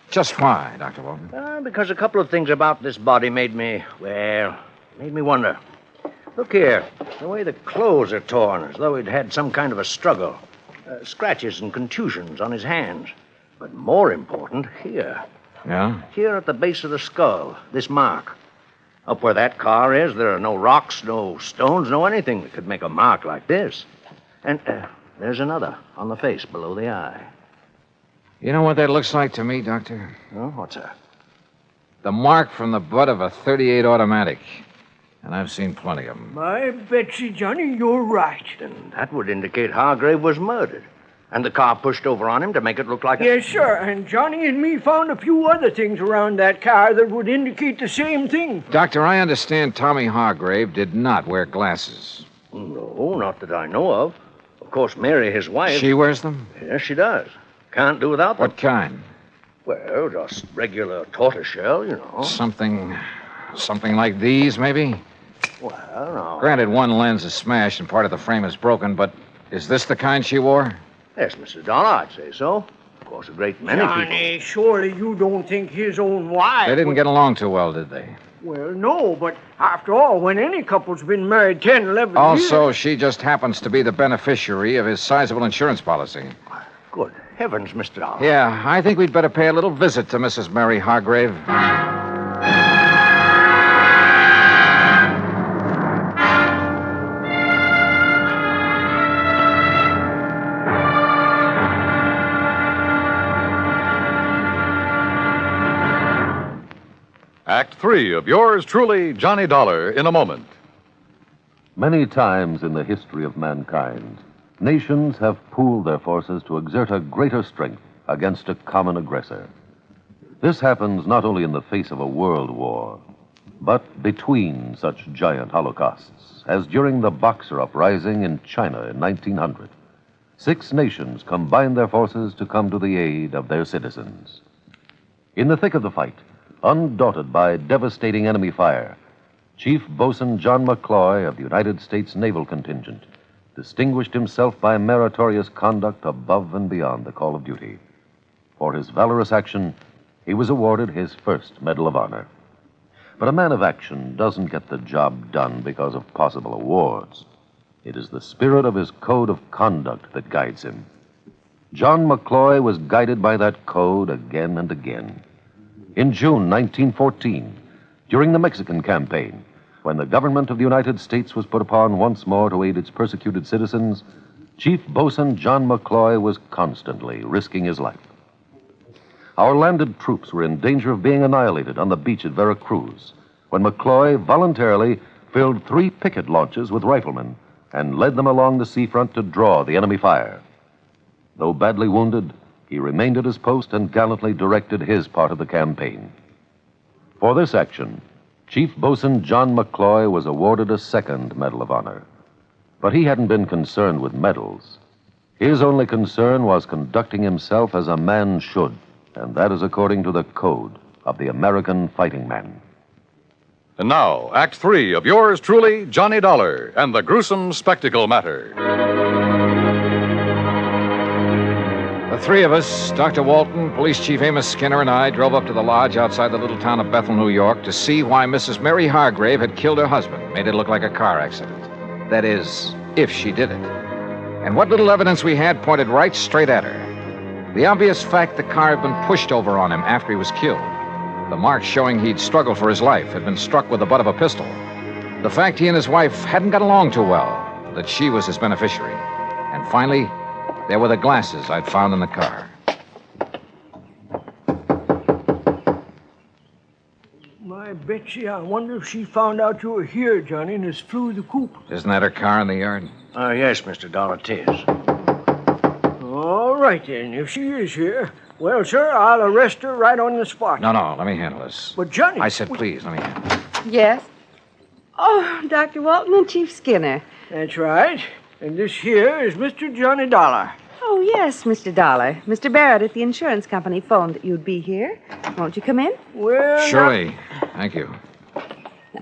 Just why, Dr. Walton? Because a couple of things about this body made me wonder. Look here, the way the clothes are torn, as though he'd had some kind of a struggle. Scratches and contusions on his hands. But more important, here. Yeah? Here at the base of the skull, this mark. Up where that car is, there are no rocks, no stones, no anything that could make a mark like this. And there's another on the face below the eye. You know what that looks like to me, Doctor? Oh, what's that? The mark from the butt of a .38 automatic. And I've seen plenty of them. My Betsy, Johnny, you're right. Then that would indicate Hargrave was murdered. And the car pushed over on him to make it look like Yes, sir. And Johnny and me found a few other things around that car that would indicate the same thing. Doctor, I understand Tommy Hargrave did not wear glasses. No, not that I know of. Of course, Mary, his wife... She wears them? Yes, she does. Can't do without them. What kind? Well, just regular tortoiseshell, you know. Something like these, maybe? Well, no. Granted, one lens is smashed and part of the frame is broken, but is this the kind she wore? Yes, Mr. Dollar, I'd say so. Of course, a great many Johnny, surely you don't think his own wife... They didn't get along too well, did they? Well, no, but after all, when any couple's been married 10, 11 years... Also, she just happens to be the beneficiary of his sizable insurance policy. Good heavens, Mr. Dollar. Yeah, I think we'd better pay a little visit to Mrs. Mary Hargrave. Act 3 of yours truly, Johnny Dollar, in a moment. Many times in the history of mankind, nations have pooled their forces to exert a greater strength against a common aggressor. This happens not only in the face of a world war, but between such giant holocausts, as during the Boxer Uprising in China in 1900. 6 nations combined their forces to come to the aid of their citizens. In the thick of the fight, undaunted by devastating enemy fire, Chief Bosun John McCloy of the United States Naval Contingent distinguished himself by meritorious conduct above and beyond the call of duty. For his valorous action, he was awarded his first Medal of Honor. But a man of action doesn't get the job done because of possible awards. It is the spirit of his code of conduct that guides him. John McCloy was guided by that code again and again. In June 1914, during the Mexican campaign, when the government of the United States was put upon once more to aid its persecuted citizens, Chief Bosun John McCloy was constantly risking his life. Our landed troops were in danger of being annihilated on the beach at Veracruz when McCloy voluntarily filled 3 picket launches with riflemen and led them along the seafront to draw the enemy fire. Though badly wounded, he remained at his post and gallantly directed his part of the campaign. For this action, Chief Bosun John McCloy was awarded a 2nd Medal of Honor. But he hadn't been concerned with medals. His only concern was conducting himself as a man should, and that is according to the code of the American fighting man. And now, Act 3 of yours truly, Johnny Dollar, and the gruesome spectacle matter. The 3 of us, Dr. Walton, Police Chief Amos Skinner, and I, drove up to the lodge outside the little town of Bethel, New York, to see why Mrs. Mary Hargrave had killed her husband, made it look like a car accident. That is, if she did it. And what little evidence we had pointed right straight at her. The obvious fact the car had been pushed over on him after he was killed. The marks showing he'd struggled for his life, had been struck with the butt of a pistol. The fact he and his wife hadn't got along too well, that she was his beneficiary. And finally, there were the glasses I'd found in the car. My Betsy, I wonder if she found out you were here, Johnny, and has flew the coop. Isn't that her car in the yard? Yes, Mr. Dollar, it is. All right, then. If she is here, well, sir, I'll arrest her right on the spot. No, let me handle this. But, Johnny... I said please, let me handle it. Yes? Oh, Dr. Walton and Chief Skinner. That's right. And this here is Mr. Johnny Dollar. Oh, yes, Mr. Dollar. Mr. Barrett at the insurance company phoned that you'd be here. Won't you come in? Well, Surely. Thank you.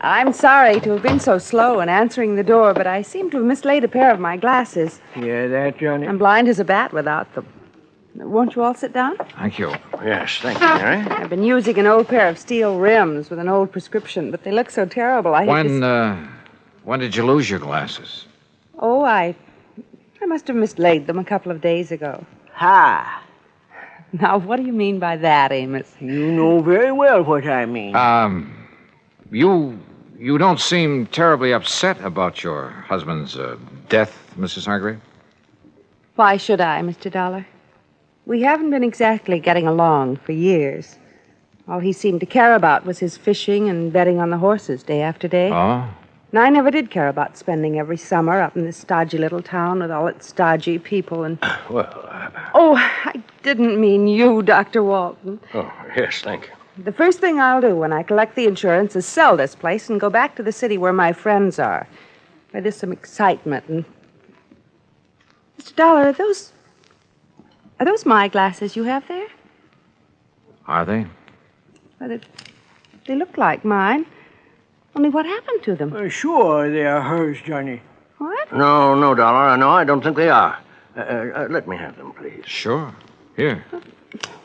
I'm sorry to have been so slow in answering the door, but I seem to have mislaid a pair of my glasses. Yeah, that, Johnny? I'm blind as a bat without them. Won't you all sit down? Thank you. Yes, thank you, Mary. I've been using an old pair of steel rims with an old prescription, but they look so terrible. When did you lose your glasses? Oh, I must have mislaid them a couple of days ago. Ha! Now, what do you mean by that, Amos? You know very well what I mean. You don't seem terribly upset about your husband's death, Mrs. Hargrave? Why should I, Mr. Dollar? We haven't been exactly getting along for years. All he seemed to care about was his fishing and betting on the horses day after day. Oh? And I never did care about spending every summer up in this stodgy little town with all its stodgy people and... Oh, I didn't mean you, Dr. Walton. Oh, yes, thank you. The first thing I'll do when I collect the insurance is sell this place and go back to the city where my friends are, where there's some excitement and... Mr. Dollar, are those my glasses you have there? Are they? Well, they look like mine. Only what happened to them? Sure, they are hers, Johnny. What? No, Dollar. No, I don't think they are. Let me have them, please. Sure. Here.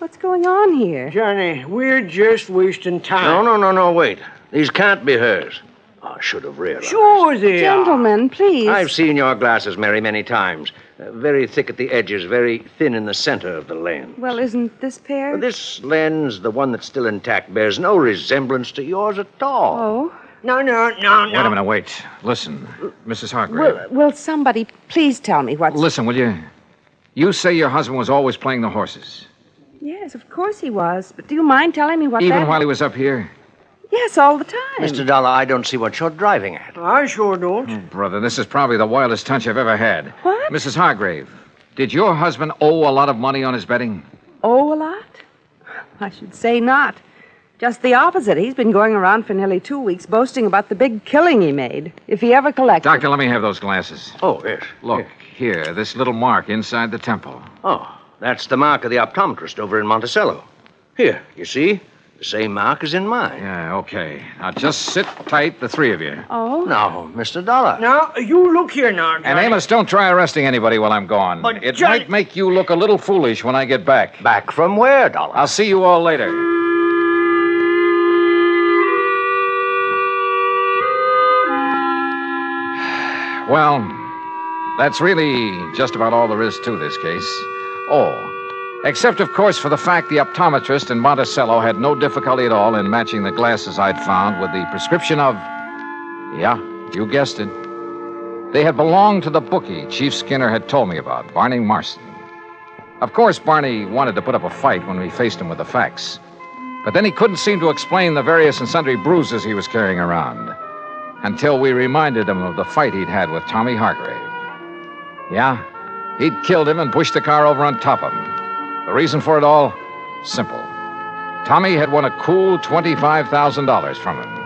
What's going on here? Johnny, we're just wasting time. No, wait. These can't be hers. I should have realized. Sure they are. Gentlemen, please. I've seen your glasses, Mary, many times. Very thick at the edges, very thin in the center of the lens. Well, isn't this pair? This lens, the one that's still intact, bears no resemblance to yours at all. Oh? No. Wait a minute, wait. Listen, Mrs. Hargrave. Will somebody please tell me what's... Listen, will you? You say your husband was always playing the horses. Yes, of course he was. But do you mind telling me what Even while he was up here? Yes, all the time. Mr. Dollar, I don't see what you're driving at. I sure don't. Oh, brother, this is probably the wildest hunch I've ever had. What? Mrs. Hargrave, did your husband owe a lot of money on his betting? Owe a lot? I should say not. Just the opposite. He's been going around for nearly 2 weeks boasting about the big killing he made. If he ever collected... Doctor, let me have those glasses. Oh, yes. Look, here, this little mark inside the temple. Oh, that's the mark of the optometrist over in Monticello. Here, you see? The same mark as in mine. Yeah, okay. Now, just sit tight, the 3 of you. Oh? Now, Mr. Dollar. Now, you look here now, Johnny. And Amos, don't try arresting anybody while I'm gone. But it Johnny... might make you look a little foolish when I get back. Back from where, Dollar? I'll see you all later. Well, that's really just about all there is to this case. Oh, except, of course, for the fact the optometrist in Monticello had no difficulty at all in matching the glasses I'd found with the prescription of... Yeah, you guessed it. They had belonged to the bookie Chief Skinner had told me about, Barney Marston. Of course, Barney wanted to put up a fight when we faced him with the facts. But then he couldn't seem to explain the various and sundry bruises he was carrying around until we reminded him of the fight he'd had with Tommy Hargrave. Yeah, he'd killed him and pushed the car over on top of him. The reason for it all? Simple. Tommy had won a cool $25,000 from him.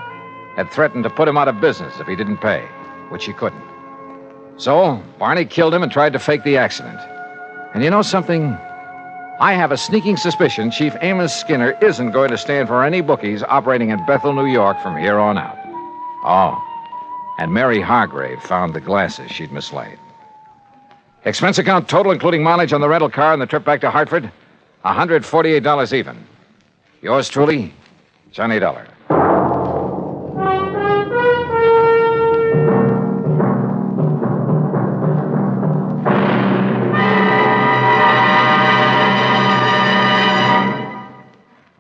Had threatened to put him out of business if he didn't pay, which he couldn't. So, Barney killed him and tried to fake the accident. And you know something? I have a sneaking suspicion Chief Amos Skinner isn't going to stand for any bookies operating in Bethel, New York from here on out. Oh, and Mary Hargrave found the glasses she'd mislaid. Expense account total, including mileage on the rental car and the trip back to Hartford, $148 even. Yours truly, Johnny Dollar.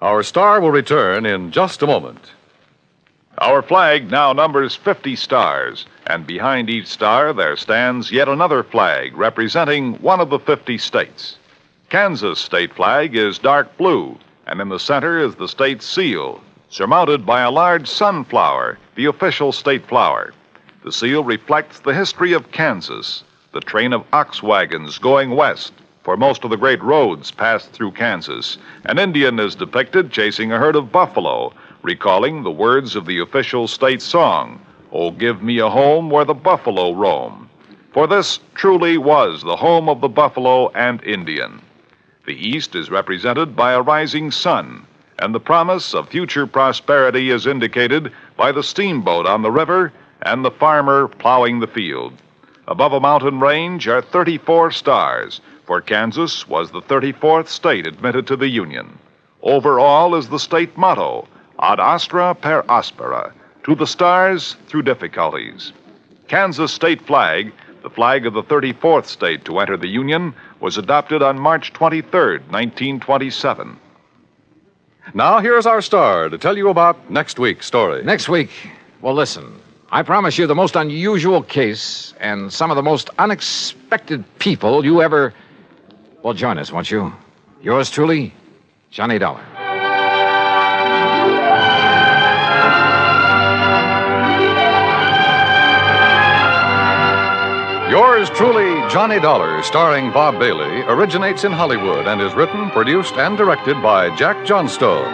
Our star will return in just a moment. Our flag now numbers 50 stars, and behind each star there stands yet another flag representing one of the 50 states. Kansas' state flag is dark blue, and in the center is the state's seal, surmounted by a large sunflower, the official state flower. The seal reflects the history of Kansas, the train of ox wagons going west, for most of the great roads passed through Kansas. An Indian is depicted chasing a herd of buffalo, recalling the words of the official state song, "Oh, give me a home where the buffalo roam." For this truly was the home of the buffalo and Indian. The East is represented by a rising sun, and the promise of future prosperity is indicated by the steamboat on the river and the farmer plowing the field. Above a mountain range are 34 stars, for Kansas was the 34th state admitted to the Union. Over all is the state motto, Ad astra per aspera, to the stars through difficulties. Kansas state flag, the flag of the 34th state to enter the Union, was adopted on March 23rd, 1927. Now here's our star to tell you about next week's story. Next week? Well, listen. I promise you the most unusual case and some of the most unexpected people you ever... Well, join us, won't you? Yours truly, Johnny Dollar. Yours truly, Johnny Dollar, starring Bob Bailey, originates in Hollywood and is written, produced, and directed by Jack Johnstone.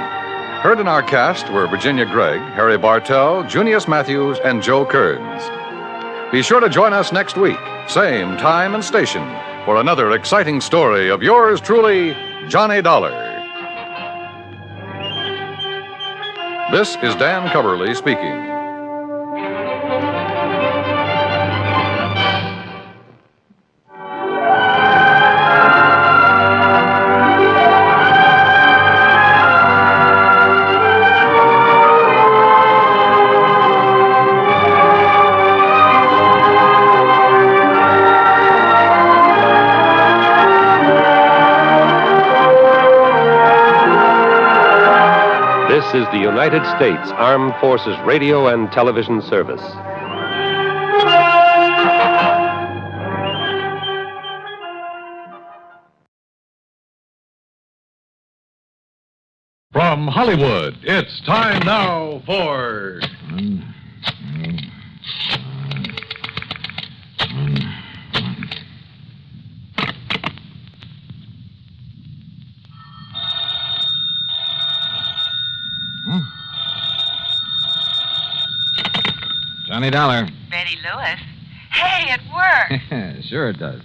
Heard in our cast were Virginia Gregg, Harry Bartell, Junius Matthews, and Joe Kearns. Be sure to join us next week, same time and station, for another exciting story of yours truly, Johnny Dollar. This is Dan Coverly speaking. This is the United States Armed Forces Radio and Television Service. From Hollywood, it's time now for... Johnny Dollar. Betty Lewis. Hey, it worked. Sure it does.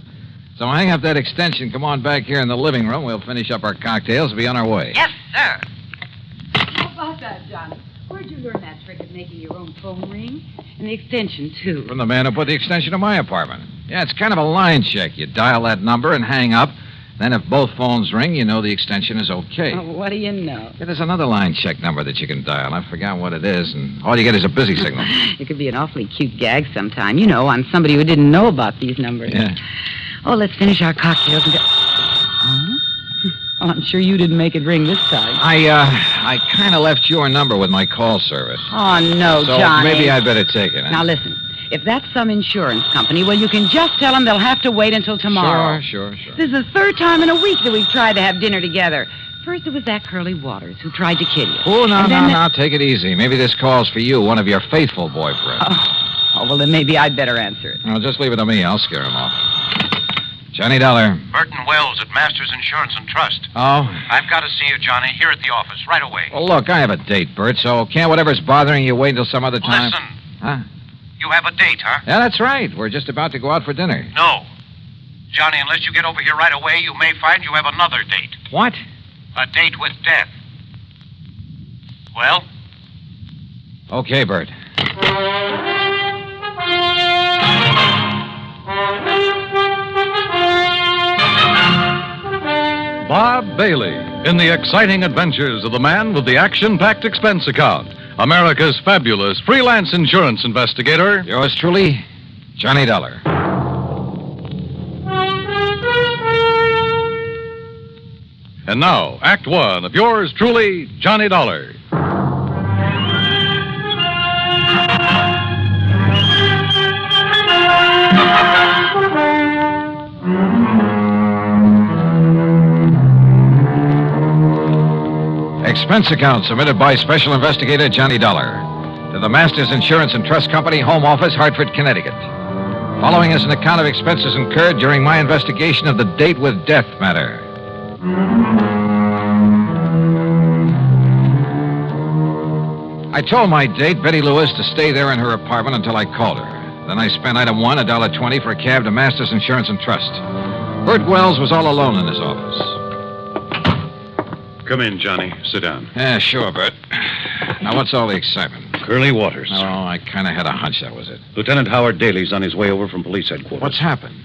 So hang up that extension. Come on back here in the living room. We'll finish up our cocktails and be on our way. Yes, sir. How about that, Johnny? Where'd you learn that trick of making your own phone ring? And the extension, too. From the man who put the extension to my apartment. Yeah, it's kind of a line check. You dial that number and hang up. Then if both phones ring, you know the extension is okay. Oh, what do you know? Yeah, there's another line check number that you can dial. I forgot what it is, and all you get is a busy signal. It could be an awfully cute gag sometime, you know, on somebody who didn't know about these numbers. Yeah. Oh, let's finish our cocktails and go... Oh, Well, I'm sure you didn't make it ring this time. I kind of left your number with my call service. Oh, no, So Johnny. maybe I'd better take it. Huh? Now, listen. If that's some insurance company, well, you can just tell them they'll have to wait until tomorrow. Sure. This is the third time in a week that we've tried to have dinner together. First, it was that Curly Waters who tried to kill you. Oh, And then no. Take it easy. Maybe this call's for you, one of your faithful boyfriends. Oh, well, then maybe I'd better answer it. No, just leave it to me. I'll scare him off. Johnny Dollar. Burton Wells at Masters Insurance and Trust. Oh? I've got to see you, Johnny, here at the office, right away. Well, look, I have a date, Bert, so can't whatever's bothering you wait until some other time? Listen. Huh? You have a date, huh? Yeah, that's right. We're just about to go out for dinner. No. Johnny, unless you get over here right away, you may find you have another date. What? A date with death. Well? Okay, Bert. Bob Bailey in the exciting adventures of the man with the action-packed expense account. America's fabulous freelance insurance investigator. Yours truly, Johnny Dollar. And now, Act One of yours truly, Johnny Dollar. Expense account submitted by Special Investigator Johnny Dollar to the Masters Insurance and Trust Company, Home Office, Hartford, Connecticut. Following is an account of expenses incurred during my investigation of the date with death matter. I told my date, Betty Lewis, to stay there in her apartment until I called her. Then I spent item one, $1.20 for a cab to Masters Insurance and Trust. Bert Wells was all alone in his office. Come in, Johnny. Sit down. Yeah, sure, Bert. Now, what's all the excitement? Curly Waters. Oh, I kind of had a hunch that was it. Lieutenant Howard Daly's on his way over from police headquarters. What's happened?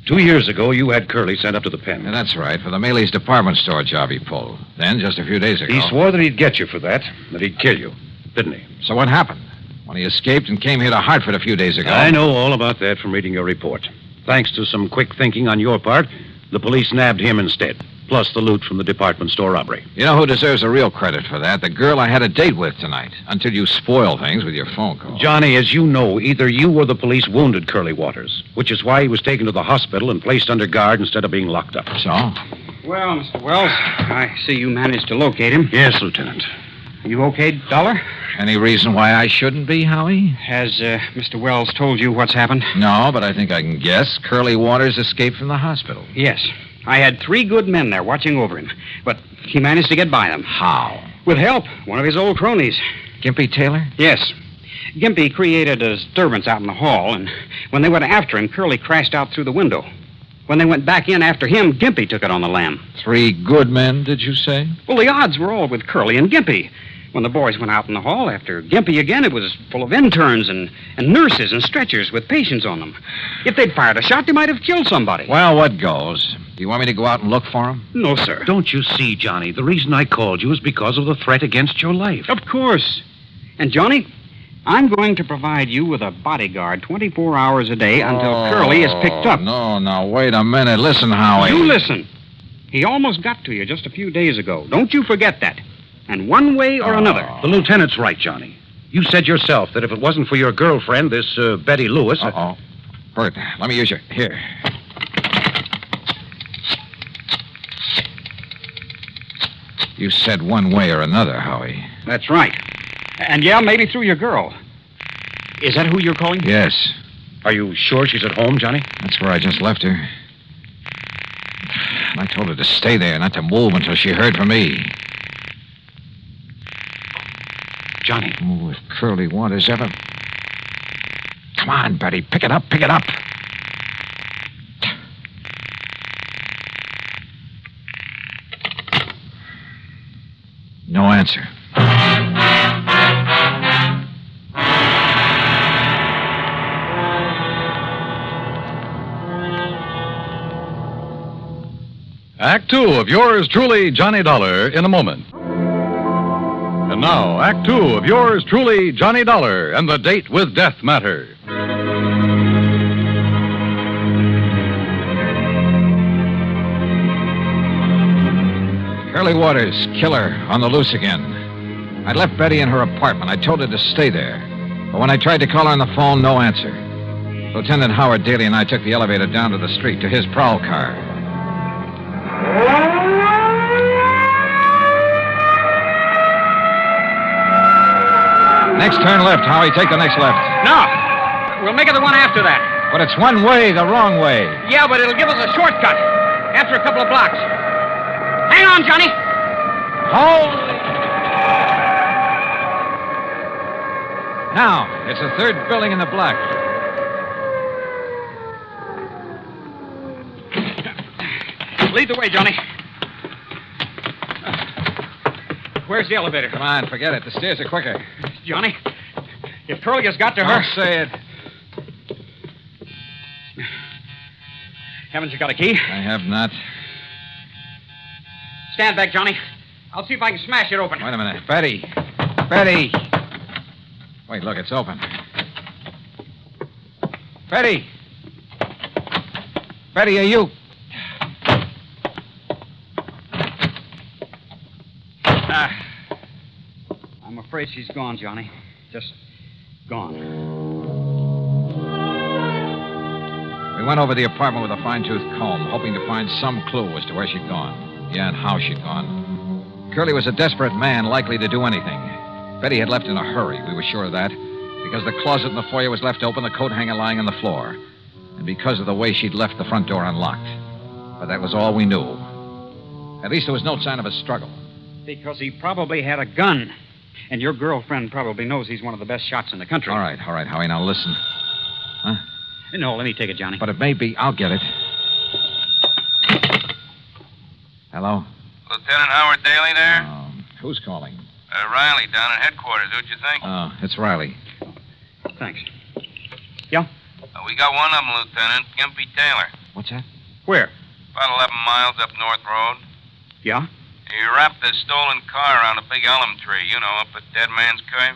2 years ago, you had Curly sent up to the pen. Yeah, that's right, for the Maley's department store job he pulled. Then, just a few days ago... He swore that he'd get you for that he'd kill you, didn't he? So what happened? When he escaped and came here to Hartford a few days ago... I know all about that from reading your report. Thanks to some quick thinking on your part, the police nabbed him instead. Plus the loot from the department store robbery. You know who deserves the real credit for that? The girl I had a date with tonight. Until you spoil things with your phone call. Johnny, as you know, either you or the police wounded Curly Waters, which is why he was taken to the hospital and placed under guard instead of being locked up. So? Well, Mr. Wells, I see you managed to locate him. Yes, Lieutenant. You okay, Dollar? Any reason why I shouldn't be, Howie? Has Mr. Wells told you what's happened? No, but I think I can guess. Curly Waters escaped from the hospital. Yes. I had 3 good men there watching over him, but he managed to get by them. How? With help. One of his old cronies. Gimpy Taylor? Yes. Gimpy created a disturbance out in the hall, and when they went after him, Curly crashed out through the window. When they went back in after him, Gimpy took it on the lam. 3 good men, did you say? Well, the odds were all with Curly and Gimpy. When the boys went out in the hall after Gimpy again, it was full of interns and nurses and stretchers with patients on them. If they'd fired a shot, they might have killed somebody. Well, what goes? Do you want me to go out and look for him? No, sir. Don't you see, Johnny? The reason I called you is because of the threat against your life. Of course. And, Johnny, I'm going to provide you with a bodyguard 24 hours a day until Curly is picked up. No, wait a minute. Listen, Howie. You listen. He almost got to you just a few days ago. Don't you forget that. And one way or another. The lieutenant's right, Johnny. You said yourself that if it wasn't for your girlfriend, this Betty Lewis... Uh-oh. Bert, let me use your... Here. You said one way or another, Howie. That's right. And, yeah, maybe through your girl. Is that who you're calling? Yes. Are you sure she's at home, Johnny? That's where I just left her. And I told her to stay there, not to move until she heard from me. Johnny. Oh, if Curly Waters ever... Come on, Betty. Pick it up. No answer. Act Two of yours truly, Johnny Dollar, in a moment. And now, Act Two of yours truly, Johnny Dollar, and the date with death matter. Curly Waters, killer, on the loose again. I left Betty in her apartment. I told her to stay there. But when I tried to call her on the phone, no answer. Lieutenant Howard Daly and I took the elevator down to the street to his prowl car. Next turn left, Howie. Take the next left. No. We'll make it the one after that. But it's one way, the wrong way. Yeah, but it'll give us a shortcut. After a couple of blocks. Hang on, Johnny. Hold. Now, it's the third building in the block. Lead the way, Johnny. Where's the elevator? Come on, forget it. The stairs are quicker. Johnny, if Curly has got to her... Don't say it. Haven't you got a key? I have not. Stand back, Johnny. I'll see if I can smash it open. Wait a minute. Betty. Betty. Wait, look, it's open. Betty. Betty, are you... I'm afraid she's gone, Johnny. Just gone. We went over the apartment with a fine-tooth comb, hoping to find some clue as to where she'd gone. Yeah, and how she'd gone. Curly was a desperate man, likely to do anything. Betty had left in a hurry, we were sure of that, because the closet in the foyer was left open, the coat hanger lying on the floor, and because of the way she'd left the front door unlocked. But that was all we knew. At least there was no sign of a struggle. Because he probably had a gun. And your girlfriend probably knows he's one of the best shots in the country. All right, Howie, now listen. Huh? No, let me take it, Johnny. But it may be. I'll get it. Hello? Lieutenant Howard Daly there? Who's calling? Riley down at headquarters. Who'd you think? Oh, it's Riley. Thanks. Yeah? We got one of them, Lieutenant. Gimpy Taylor. What's that? Where? About 11 miles up North Road. Yeah? He wrapped a stolen car around a big elm tree, you know, up at Dead Man's Cave.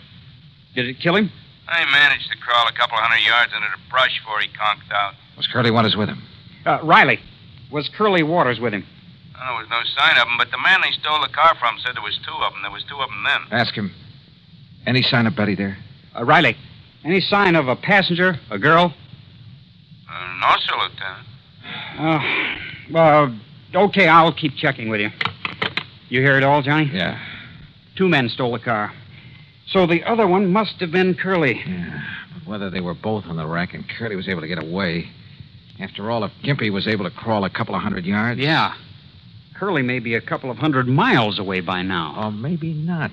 Did it kill him? I managed to crawl a couple of 100 yards into the brush before he conked out. Was Curly Waters with him? Riley. Was Curly Waters with him? There was no sign of him, but the man they stole the car from said there was two of them. There was two of them then. Ask him. Any sign of Betty there? Riley, any sign of a passenger, a girl? No, sir, Lieutenant. Okay, I'll keep checking with you. You hear it all, Johnny? Yeah. 2 men stole the car. So the other one must have been Curly. Yeah, but whether they were both on the rack and Curly was able to get away... After all, if Gimpy was able to crawl a couple of 100 yards... Yeah. Curly may be a couple of 100 miles away by now. Or maybe not.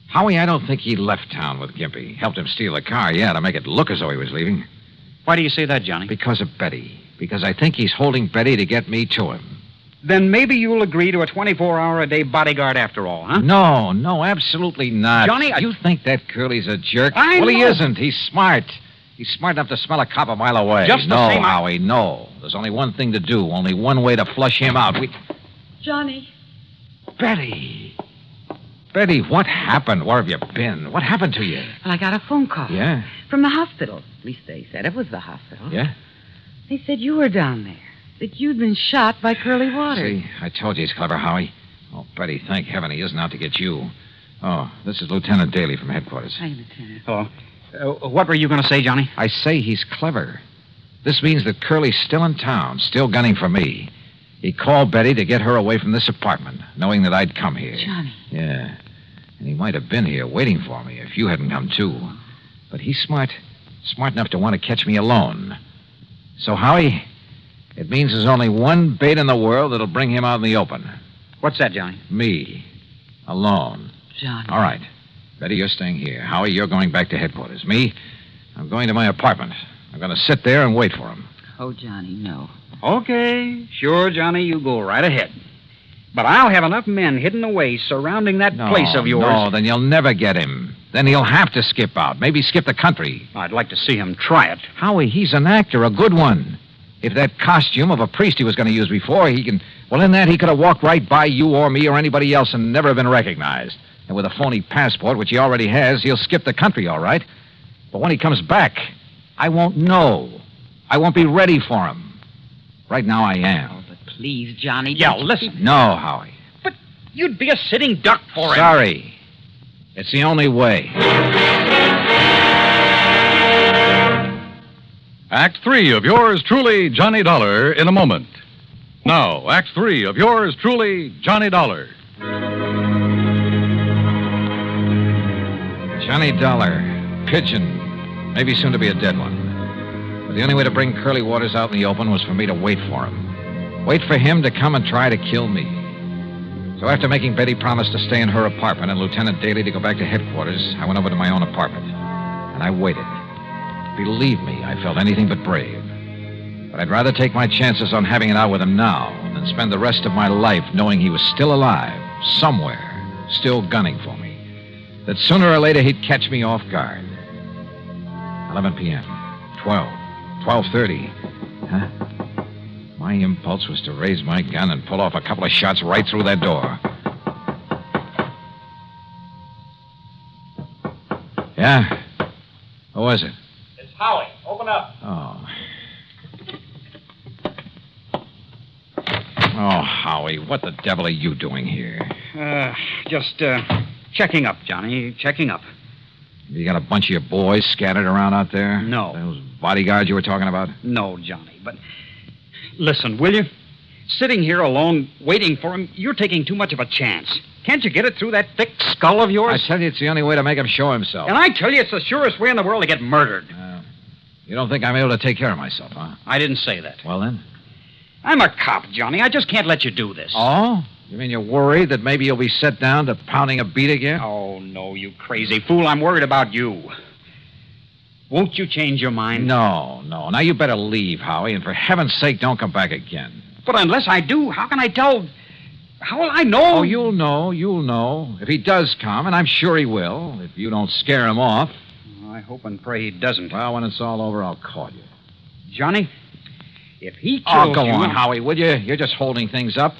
Howie, I don't think he left town with Gimpy. Helped him steal the car, yeah, to make it look as though he was leaving. Why do you say that, Johnny? Because of Betty. Because I think he's holding Betty to get me to him. Then maybe you'll agree to a 24-hour-a-day bodyguard after all, huh? No, absolutely not. Johnny, You think that Curly's a jerk? I Well, know. he isn't. He's smart. He's smart enough to smell a cop a mile away. Just the no, same, Howie, no. There's only one thing to do, only one way to flush him out. Johnny. Betty, what happened? Where have you been? What happened to you? Well, I got a phone call. Yeah? From the hospital. At least they said it was the hospital. Yeah? They said you were down there. That you'd been shot by Curly Waters. See, I told you he's clever, Howie. Oh, Betty, thank heaven he isn't out to get you. Oh, this is Lieutenant Daly from headquarters. Hi, Lieutenant. Hello. What were you going to say, Johnny? I say he's clever. This means that Curly's still in town, still gunning for me. He called Betty to get her away from this apartment, knowing that I'd come here. Johnny. Yeah. And he might have been here waiting for me if you hadn't come, too. But he's smart enough to want to catch me alone. So, Howie, it means there's only one bait in the world that'll bring him out in the open. What's that, Johnny? Me. Alone. Johnny. All right. Betty, you're staying here. Howie, you're going back to headquarters. Me, I'm going to my apartment. I'm going to sit there and wait for him. Oh, Johnny, no. Okay. Sure, Johnny, you go right ahead. But I'll have enough men hidden away surrounding that place of yours. No, then you'll never get him. Then he'll have to skip out. Maybe skip the country. I'd like to see him try it. Howie, he's an actor, a good one. If that costume of a priest he was going to use before, he can... Well, in that, he could have walked right by you or me or anybody else and never have been recognized. And with a phony passport, which he already has, he'll skip the country, all right. But when he comes back, I won't know. I won't be ready for him. Right now, I am. Oh, but please, Johnny. Yeah, listen. No, Howie. But You'd be a sitting duck for him. Sorry. It's the only way. Act 3 of yours truly, Johnny Dollar, in a moment. Now, Act 3 of yours truly, Johnny Dollar. Johnny Dollar, pigeon, maybe soon to be a dead one. But the only way to bring Curly Waters out in the open was for me to wait for him. Wait for him to come and try to kill me. So after making Betty promise to stay in her apartment and Lieutenant Daly to go back to headquarters, I went over to my own apartment. And I waited. Believe me, I felt anything but brave. But I'd rather take my chances on having it out with him now than spend the rest of my life knowing he was still alive, somewhere, still gunning for me. That sooner or later he'd catch me off guard. 11 p.m., 12, 12:30. Huh? My impulse was to raise my gun and pull off a couple of shots right through that door. Yeah? Who was it? It's Howie. Open up. Oh. Oh, Howie, what the devil are you doing here? Just checking up, Johnny. Checking up. You got a bunch of your boys scattered around out there? No. Those bodyguards you were talking about? No, Johnny, but listen, will you? Sitting here alone, waiting for him, you're taking too much of a chance. Can't you get it through that thick skull of yours? I tell you, it's the only way to make him show himself. And I tell you, it's the surest way in the world to get murdered. You don't think I'm able to take care of myself, huh? I didn't say that. Well, then? I'm a cop, Johnny. I just can't let you do this. Oh? You mean you're worried that maybe you'll be set down to pounding a beat again? Oh, no, you crazy fool. I'm worried about you. Won't you change your mind? No. Now you better leave, Howie, and for heaven's sake, don't come back again. But unless I do, how can I tell? How will I know? Oh, you'll know. If he does come, and I'm sure he will, if you don't scare him off. I hope and pray he doesn't. Well, when it's all over, I'll call you. Johnny, if he kills go you... on, Howie, will you? You're just holding things up.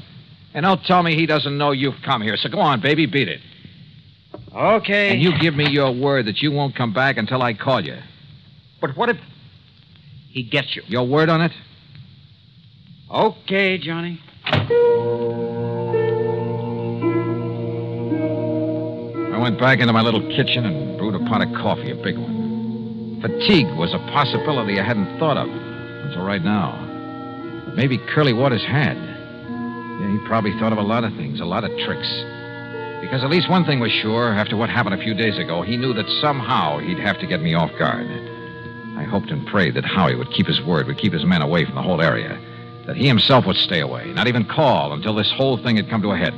And don't tell me he doesn't know you've come here. So go on, baby, beat it. Okay. And you give me your word that you won't come back until I call you. But what if he gets you? Your word on it? Okay, Johnny. I went back into my little kitchen and brewed a pot of coffee, a big one. Fatigue was a possibility I hadn't thought of until right now. But maybe Curly Waters had. Yeah, he probably thought of a lot of things, a lot of tricks. Because at least one thing was sure, after what happened a few days ago, he knew that somehow he'd have to get me off guard. I hoped and prayed that Howie would keep his word, would keep his men away from the whole area. That he himself would stay away, not even call until this whole thing had come to a head.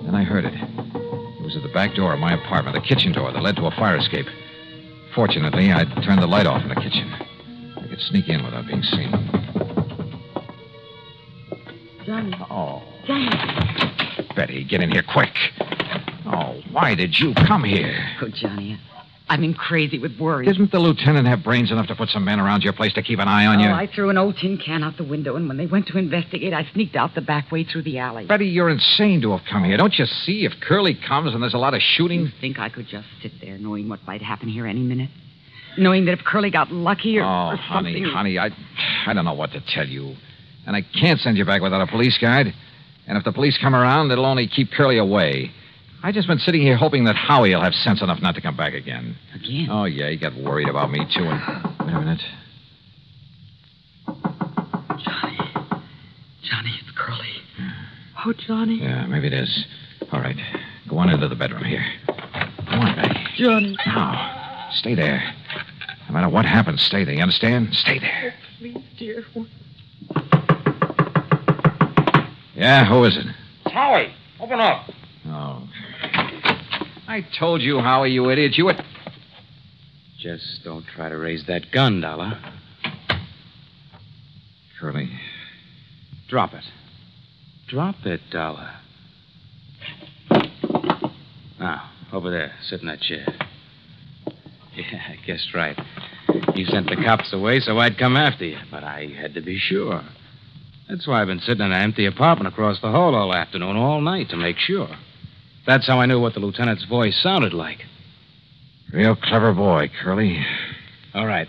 Then I heard it. It was at the back door of my apartment, the kitchen door that led to a fire escape. Fortunately, I'd turned the light off in the kitchen. I could sneak in without being seen. Johnny. Oh. Johnny. Betty, get in here quick. Oh, why did you come here? Oh, Johnny, I've been crazy with worry. Didn't the lieutenant have brains enough to put some men around your place to keep an eye on you? I threw an old tin can out the window, and when they went to investigate, I sneaked out the back way through the alley. Betty, you're insane to have come here. Don't you see? If Curly comes and there's a lot of shooting... You think I could just sit there knowing what might happen here any minute? Knowing that if Curly got lucky or something... honey, I don't know what to tell you. And I can't send you back without a police guide. And if the police come around, it'll only keep Curly away. I've just been sitting here hoping that Howie will have sense enough not to come back again. Again? Oh, yeah, he got worried about me, too. And... Wait a minute. Johnny, it's Curly. Oh, Johnny. Yeah, maybe it is. All right. Go on into the bedroom here. Come on, Betty. Johnny. Now, stay there. No matter what happens, stay there. You understand? Stay there. Please, dear. Yeah, who is it? It's Howie. Open up. Oh. I told you, Howie, you idiot. You would... Just don't try to raise that gun, Dollar. Curly. Drop it. Drop it, Dollar. Now, over there. Sit in that chair. Yeah, I guessed right. You sent the cops away so I'd come after you, but I had to be sure. That's why I've been sitting in an empty apartment across the hall all afternoon, all night, to make sure. That's how I knew what the lieutenant's voice sounded like. Real clever boy, Curly. All right.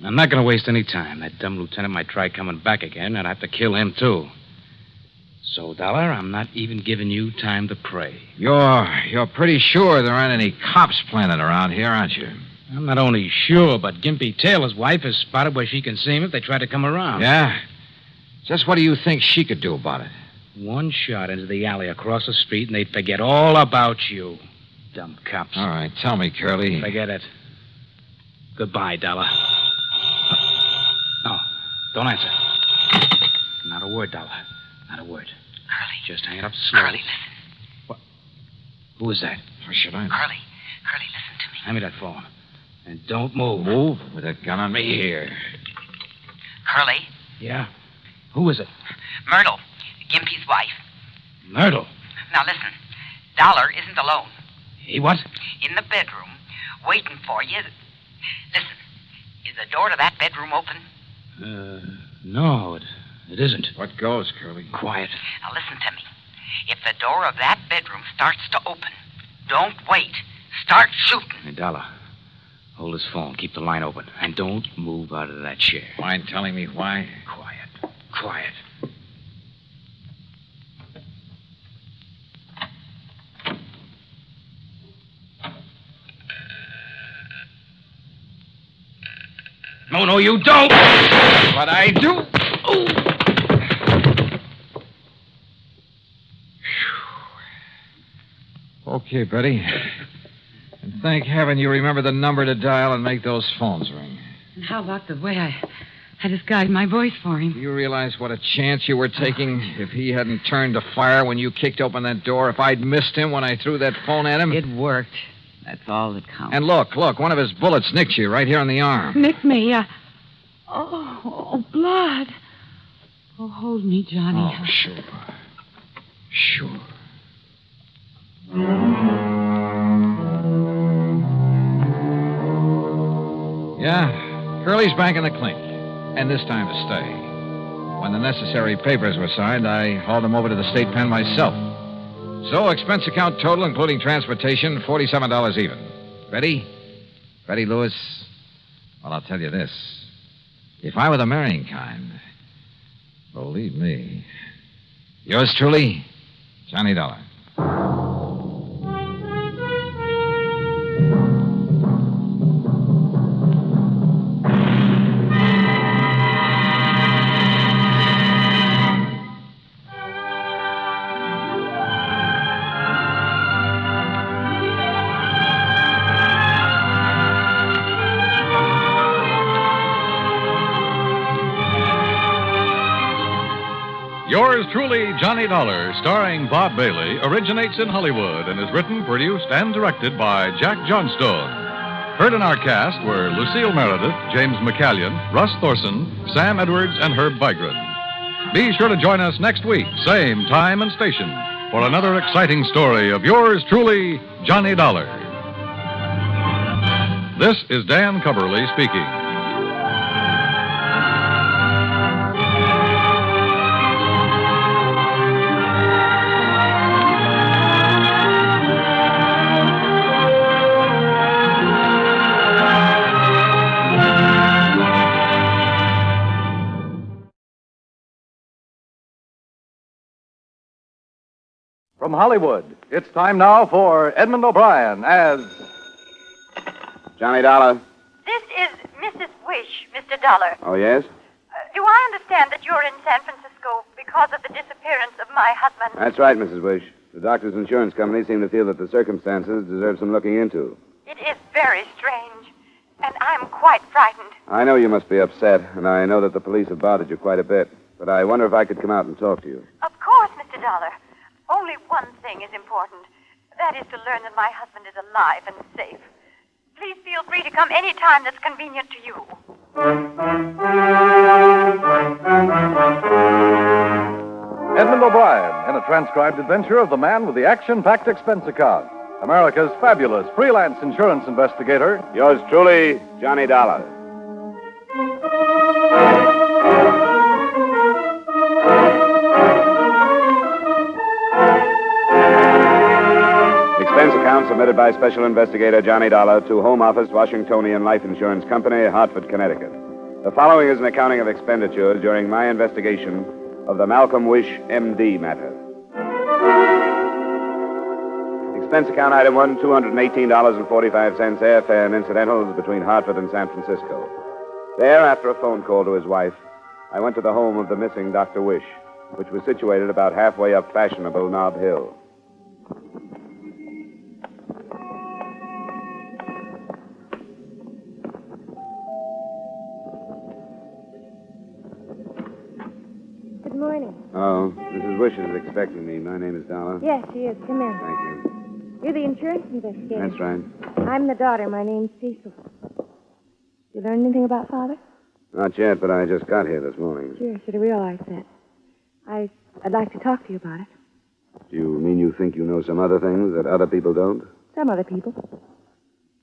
I'm not going to waste any time. That dumb lieutenant might try coming back again. I'd have to kill him, too. So, Dollar, I'm not even giving you time to pray. You're pretty sure there aren't any cops planted around here, aren't you? I'm not only sure, but Gimpy Taylor's wife is spotted where she can see him if they try to come around. Yeah? Just what do you think she could do about it? One shot into the alley across the street, and they'd forget all about you. Dumb cops. All right, tell me, Curly. Forget it. Goodbye, Dollar. No, don't answer. Not a word, Dollar. Not a word. Curly. Just hang it up slowly. Curly, listen. What? Who is that? Or should I? Curly, listen to me. Hand me that phone. And don't move. Move? With that gun on me here. Curly? Yeah? Who is it? Myrtle, Gimpy's wife. Myrtle. Now listen. Dollar isn't alone. He what? In the bedroom, waiting for you. Listen, is the door to that bedroom open? No, it isn't. What goes, Curly? Quiet. Now listen to me. If the door of that bedroom starts to open, don't wait. Start shooting. Hey, Dollar, hold this phone. Keep the line open. And don't move out of that chair. Mind telling me why? Quiet. No, you don't. But I do. Okay, Betty. And thank heaven you remember the number to dial and make those phones ring. And how about the way I disguised my voice for him? Do you realize what a chance you were taking if he hadn't turned to fire when you kicked open that door? If I'd missed him when I threw that phone at him? It worked. That's all that counts. And look, one of his bullets nicked you right here on the arm. Nick me. Oh, blood. Oh, hold me, Johnny. Oh, sure. Yeah, Curly's back in the clink. And this time to stay. When the necessary papers were signed, I hauled him over to the state pen myself. So, expense account total, including transportation, $47 even. Ready? Ready, Lewis? Well, I'll tell you this. If I were the marrying kind, believe me. Yours truly, Johnny Dollar. Yours truly, Johnny Dollar, starring Bob Bailey, originates in Hollywood and is written, produced, and directed by Jack Johnstone. Heard in our cast were Lucille Meredith, James McCallion, Russ Thorson, Sam Edwards, and Herb Vigran. Be sure to join us next week, same time and station, for another exciting story of yours truly, Johnny Dollar. This is Dan Cubberly speaking. From Hollywood, it's time now for Edmund O'Brien as Johnny Dollar. This is Mrs. Wish, Mr. Dollar. Oh, yes? Do I understand that you're in San Francisco because of the disappearance of my husband? That's right, Mrs. Wish. The doctor's insurance company seem to feel that the circumstances deserve some looking into. It is very strange, and I'm quite frightened. I know you must be upset, and I know that the police have bothered you quite a bit. But I wonder if I could come out and talk to you. Of course, Mr. Dollar. Only one thing is important. That is to learn that my husband is alive and safe. Please feel free to come any time that's convenient to you. Edmund O'Brien in a transcribed adventure of the man with the action-packed expense account. America's fabulous freelance insurance investigator. Yours truly, Johnny Dollar. Expense account submitted by Special Investigator Johnny Dollar to Home Office, Washingtonian Life Insurance Company, Hartford, Connecticut. The following is an accounting of expenditures during my investigation of the Malcolm Wish, M.D. matter. Expense account item 1, $218.45 airfare and incidentals between Hartford and San Francisco. There, after a phone call to his wife, I went to the home of the missing Dr. Wish, which was situated about halfway up fashionable Nob Hill. Good morning. Oh, Mrs. Wish is expecting me. My name is Dollar. Yes, she is. Come in. Thank you. You're the insurance investigator. That's right. I'm the daughter. My name's Cecil. You learn anything about Father? Not yet, but I just got here this morning. Sure, should have realized that. I'd like to talk to you about it. Do you mean you think you know some other things that other people don't? Some other people.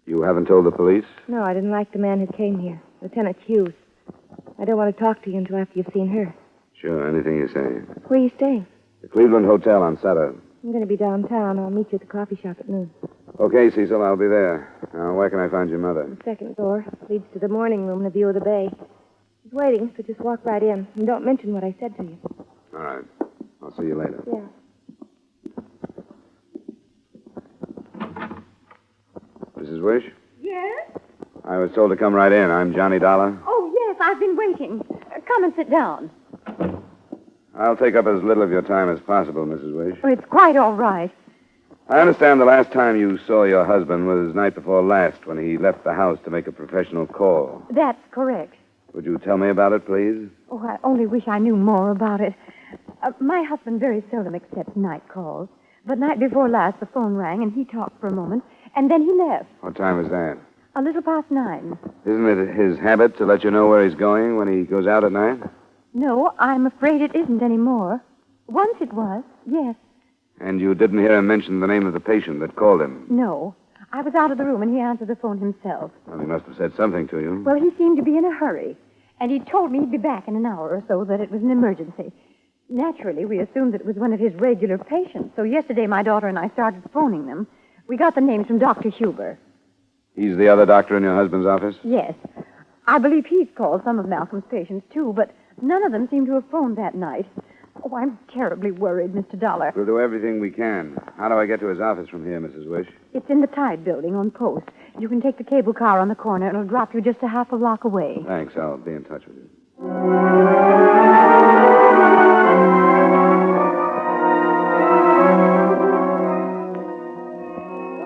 You haven't told the police? No, I didn't like the man who came here, Lieutenant Hughes. I don't want to talk to you until after you've seen her. Sure, anything you say. Where are you staying? The Cleveland Hotel on Sutter. I'm going to be downtown. I'll meet you at the coffee shop at noon. Okay, Cecil, I'll be there. Now, where can I find your mother? The second door leads to the morning room and a view of the bay. She's waiting, so just walk right in. And don't mention what I said to you. All right. I'll see you later. Yeah. Mrs. Wish? Yes? I was told to come right in. I'm Johnny Dollar. Oh, yes, I've been waiting. Come and sit down. I'll take up as little of your time as possible, Mrs. Wish. Oh, it's quite all right. I understand the last time you saw your husband was night before last when he left the house to make a professional call. That's correct. Would you tell me about it, please? Oh, I only wish I knew more about it. My husband very seldom accepts night calls. But night before last, the phone rang, and he talked for a moment, and then he left. What time was that? A little past 9. Isn't it his habit to let you know where he's going when he goes out at night? No, I'm afraid it isn't anymore. Once it was, yes. And you didn't hear him mention the name of the patient that called him? No. I was out of the room, and he answered the phone himself. Well, he must have said something to you. Well, he seemed to be in a hurry. And he told me he'd be back in an hour or so, that it was an emergency. Naturally, we assumed that it was one of his regular patients. So yesterday, my daughter and I started phoning them. We got the names from Dr. Huber. He's the other doctor in your husband's office? Yes. I believe he's called some of Malcolm's patients, too, but none of them seem to have phoned that night. Oh, I'm terribly worried, Mr. Dollar. We'll do everything we can. How do I get to his office from here, Mrs. Wish? It's in the Tide building on post. You can take the cable car on the corner, and it'll drop you just a half a block away. Thanks. I'll be in touch with you. Come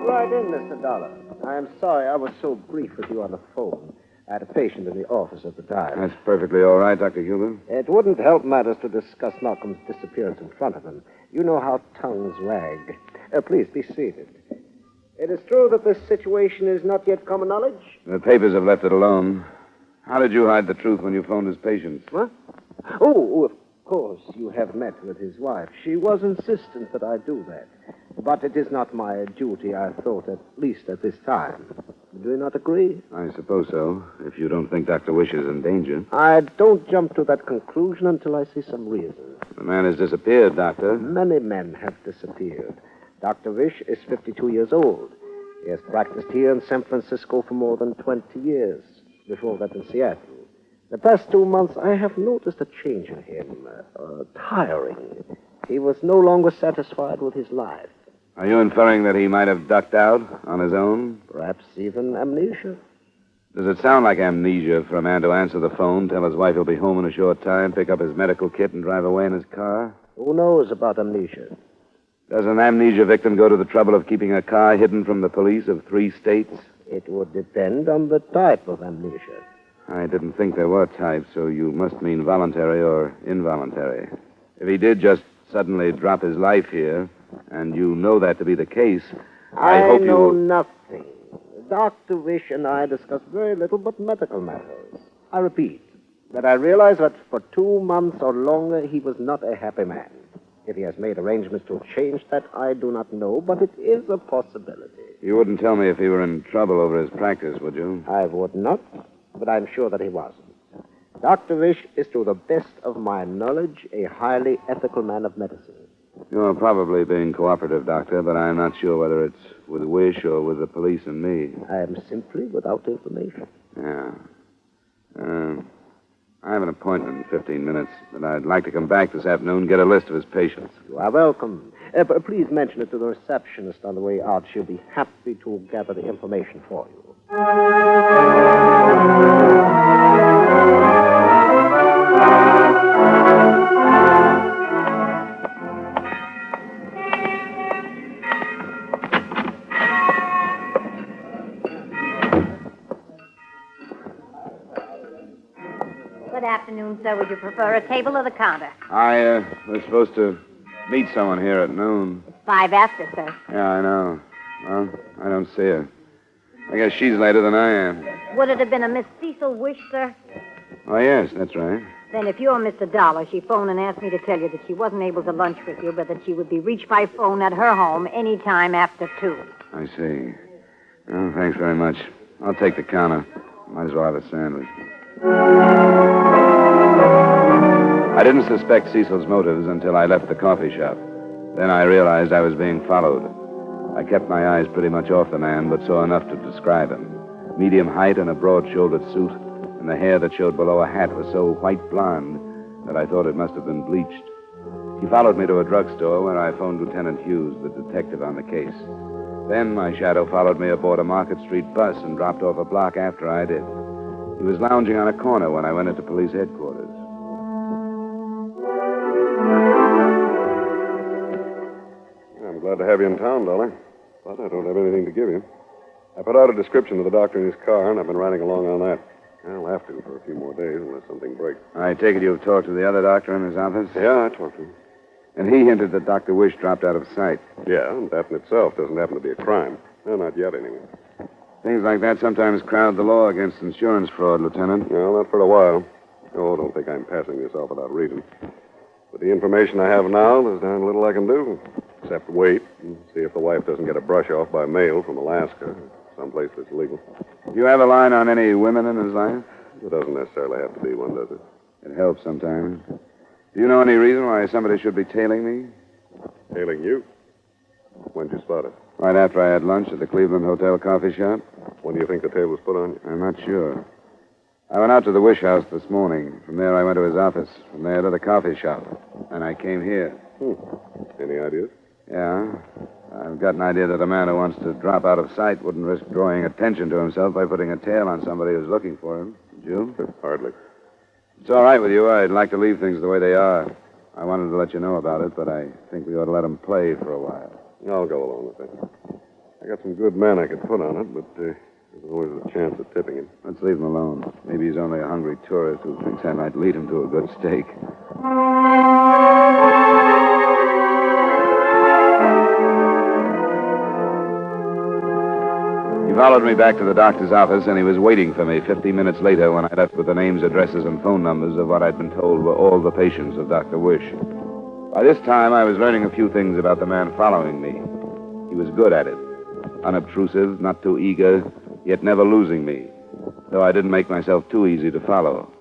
right in, Mr. Dollar. I'm sorry I was so brief with you on the phone. I had a patient in the office at the time. That's perfectly all right, Dr. Huber. It wouldn't help matters to discuss Malcolm's disappearance in front of him. You know how tongues wag. Please be seated. It is true that this situation is not yet common knowledge? The papers have left it alone. How did you hide the truth when you phoned his patients? What? Oh, of course, you have met with his wife. She was insistent that I do that. But it is not my duty, I thought, at least at this time. Do you not agree? I suppose so, if you don't think Dr. Wish is in danger. I don't jump to that conclusion until I see some reason. The man has disappeared, Doctor. Many men have disappeared. Dr. Wish is 52 years old. He has practiced here in San Francisco for more than 20 years. Before that in Seattle. The past 2 months, I have noticed a change in him. Tiring. He was no longer satisfied with his life. Are you inferring that he might have ducked out on his own? Perhaps even amnesia. Does it sound like amnesia for a man to answer the phone, tell his wife he'll be home in a short time, pick up his medical kit, and drive away in his car? Who knows about amnesia? Does an amnesia victim go to the trouble of keeping a car hidden from the police of 3 states? It would depend on the type of amnesia. I didn't think there were types, so you must mean voluntary or involuntary. If he did just suddenly drop his life here, and you know that to be the case, I hope you... I know nothing. Dr. Wish and I discussed very little but medical matters. I repeat, that I realize that for 2 months or longer he was not a happy man. If he has made arrangements to change that, I do not know, but it is a possibility. You wouldn't tell me if he were in trouble over his practice, would you? I would not, but I'm sure that he wasn't. Dr. Wish is, to the best of my knowledge, a highly ethical man of medicine. You're probably being cooperative, Doctor, but I'm not sure whether it's with Wish or with the police and me. I am simply without information. Yeah. I have an appointment in 15 minutes, but I'd like to come back this afternoon and get a list of his patients. You are welcome. Please mention it to the receptionist on the way out. She'll be happy to gather the information for you. Good afternoon, sir. Would you prefer a table or the counter? I was supposed to meet someone here at noon. 5 after, sir. Yeah, I know. Well, I don't see her. I guess she's later than I am. Would it have been a Miss Cecil Wish, sir? Oh, yes, that's right. Then if you're Mr. Dollar, she phoned and asked me to tell you that she wasn't able to lunch with you, but that she would be reached by phone at her home any time after 2. I see. Well, thanks very much. I'll take the counter. Might as well have a sandwich. I didn't suspect Cecil's motives until I left the coffee shop. Then I realized I was being followed. I kept my eyes pretty much off the man, but saw enough to describe him. Medium height and a broad-shouldered suit, and the hair that showed below a hat was so white blonde that I thought it must have been bleached. He followed me to a drugstore where I phoned Lieutenant Hughes, the detective on the case. Then my shadow followed me aboard a Market Street bus and dropped off a block after I did. He was lounging on a corner when I went into police headquarters. I'm glad to have you in town, Dollar, but I don't have anything to give you. I put out a description of the doctor in his car, and I've been riding along on that. I'll have to for a few more days unless something breaks. I take it you've talked to the other doctor in his office? Yeah, I talked to him. And he hinted that Dr. Wish dropped out of sight. Yeah, and that in itself doesn't happen to be a crime. Well, not yet, anyway. Things like that sometimes crowd the law against insurance fraud, Lieutenant. Well, not for a while. Oh, don't think I'm passing this off without reason. With the information I have now, there's darn little I can do, except wait and see if the wife doesn't get a brush off by mail from Alaska, someplace that's legal. Do you have a line on any women in his life? It doesn't necessarily have to be one, does it? It helps sometimes. Do you know any reason why somebody should be tailing me? Tailing you? When'd you spot it? Right after I had lunch at the Cleveland Hotel coffee shop. When do you think the tail was put on you? I'm not sure. I went out to the Wish House this morning. From there, I went to his office. From there to the coffee shop. And I came here. Any ideas? Yeah. I've got an idea that a man who wants to drop out of sight wouldn't risk drawing attention to himself by putting a tail on somebody who's looking for him. Would you? Hardly. It's all right with you. I'd like to leave things the way they are. I wanted to let you know about it, but I think we ought to let them play for a while. I'll go along with that. I got some good men I could put on it, but there's always a chance of tipping him. Let's leave him alone. Maybe he's only a hungry tourist who thinks I might lead him to a good steak. He followed me back to the doctor's office, and he was waiting for me 15 minutes later when I left with the names, addresses, and phone numbers of what I'd been told were all the patients of Dr. Wish. By this time, I was learning a few things about the man following me. He was good at it. Unobtrusive, not too eager, yet never losing me, though I didn't make myself too easy to follow.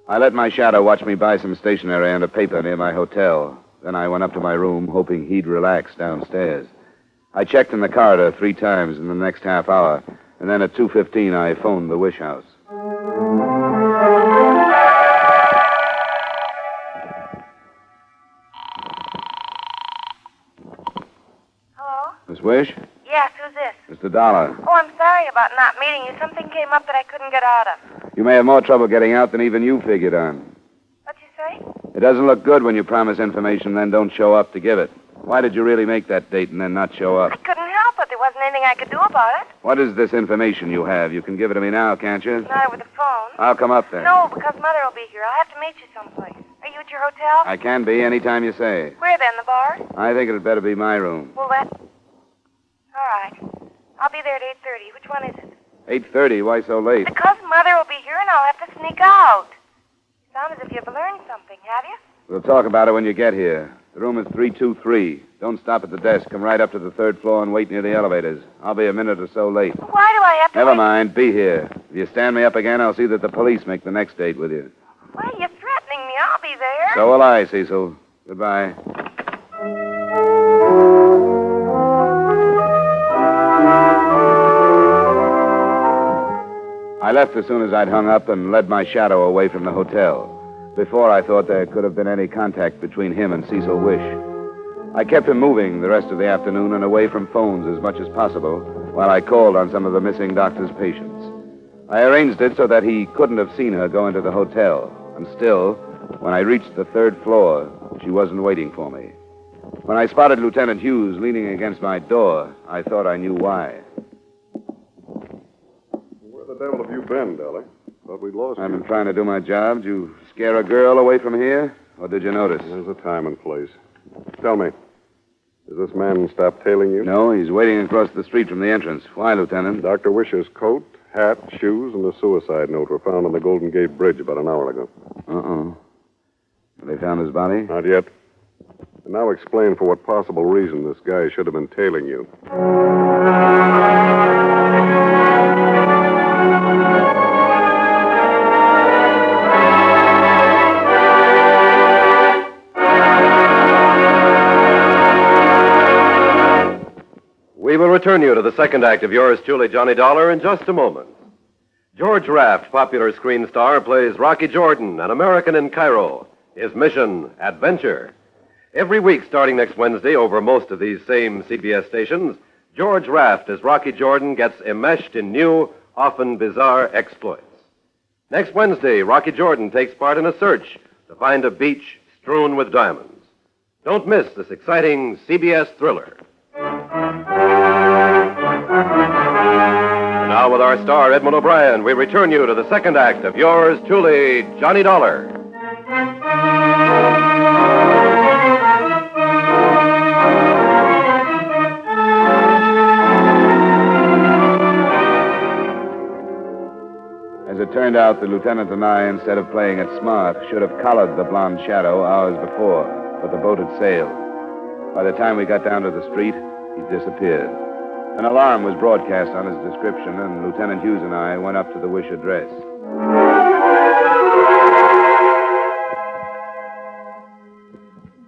I let my shadow watch me buy some stationery and a paper near my hotel. Then I went up to my room, hoping he'd relax downstairs. I checked in the corridor 3 times in the next half hour, and then at 2:15 I phoned the Wish House. Hello? Miss Wish? Yes, who's this? Mr. Dollar. Oh, I'm sorry about not meeting you. Something came up that I couldn't get out of. You may have more trouble getting out than even you figured on. What'd you say? It doesn't look good when you promise information and then don't show up to give it. Why did you really make that date and then not show up? I couldn't help it. There wasn't anything I could do about it. What is this information you have? You can give it to me now, can't you? Not over the phone. I'll come up there. No, because Mother will be here. I'll have to meet you someplace. Are you at your hotel? I can be any time you say. Where then, the bar? I think it'd better be my room. Well, that... All right. I'll be there at 8:30. Which one is it? 8:30? Why so late? Because Mother will be here and I'll have to sneak out. You sound as if you've learned something, have you? We'll talk about it when you get here. The room is 323. Don't stop at the desk. Come right up to the 3rd floor and wait near the elevators. I'll be a minute or so late. Why do I have to Never wait? mind. Be here. If you stand me up again, I'll see that the police make the next date with you. Why are you threatening me? I'll be there. So will I, Cecil. Goodbye. I left as soon as I'd hung up and led my shadow away from the hotel. Before, I thought there could have been any contact between him and Cecil Wish. I kept him moving the rest of the afternoon and away from phones as much as possible while I called on some of the missing doctor's patients. I arranged it so that he couldn't have seen her go into the hotel. And still, when I reached the third floor, she wasn't waiting for me. When I spotted Lieutenant Hughes leaning against my door, I thought I knew why. Where the devil have you been, Dolly? Thought we'd lost you. I've been trying to do my job. Did you scare a girl away from here? Or did you notice? There's a time and place. Tell me, has this man stopped tailing you? No, he's waiting across the street from the entrance. Why, Lieutenant? Dr. Wisher's coat, hat, shoes, and a suicide note were found on the Golden Gate Bridge about an hour ago. Uh-oh. Have they found his body? Not yet. And now explain for what possible reason this guy should have been tailing you. We will return you to the second act of yours truly, Johnny Dollar, in just a moment. George Raft, popular screen star, plays Rocky Jordan, an American in Cairo. His mission, adventure. Every week starting next Wednesday over most of these same CBS stations, George Raft as Rocky Jordan gets enmeshed in new, often bizarre exploits. Next Wednesday, Rocky Jordan takes part in a search to find a beach strewn with diamonds. Don't miss this exciting CBS thriller. And now, with our star, Edmund O'Brien, we return you to the second act of yours truly, Johnny Dollar. As it turned out, the lieutenant and I, instead of playing it smart, should have collared the blonde shadow hours before, but the boat had sailed. By the time we got down to the street, he disappeared. An alarm was broadcast on his description, and Lieutenant Hughes and I went up to the Wish address.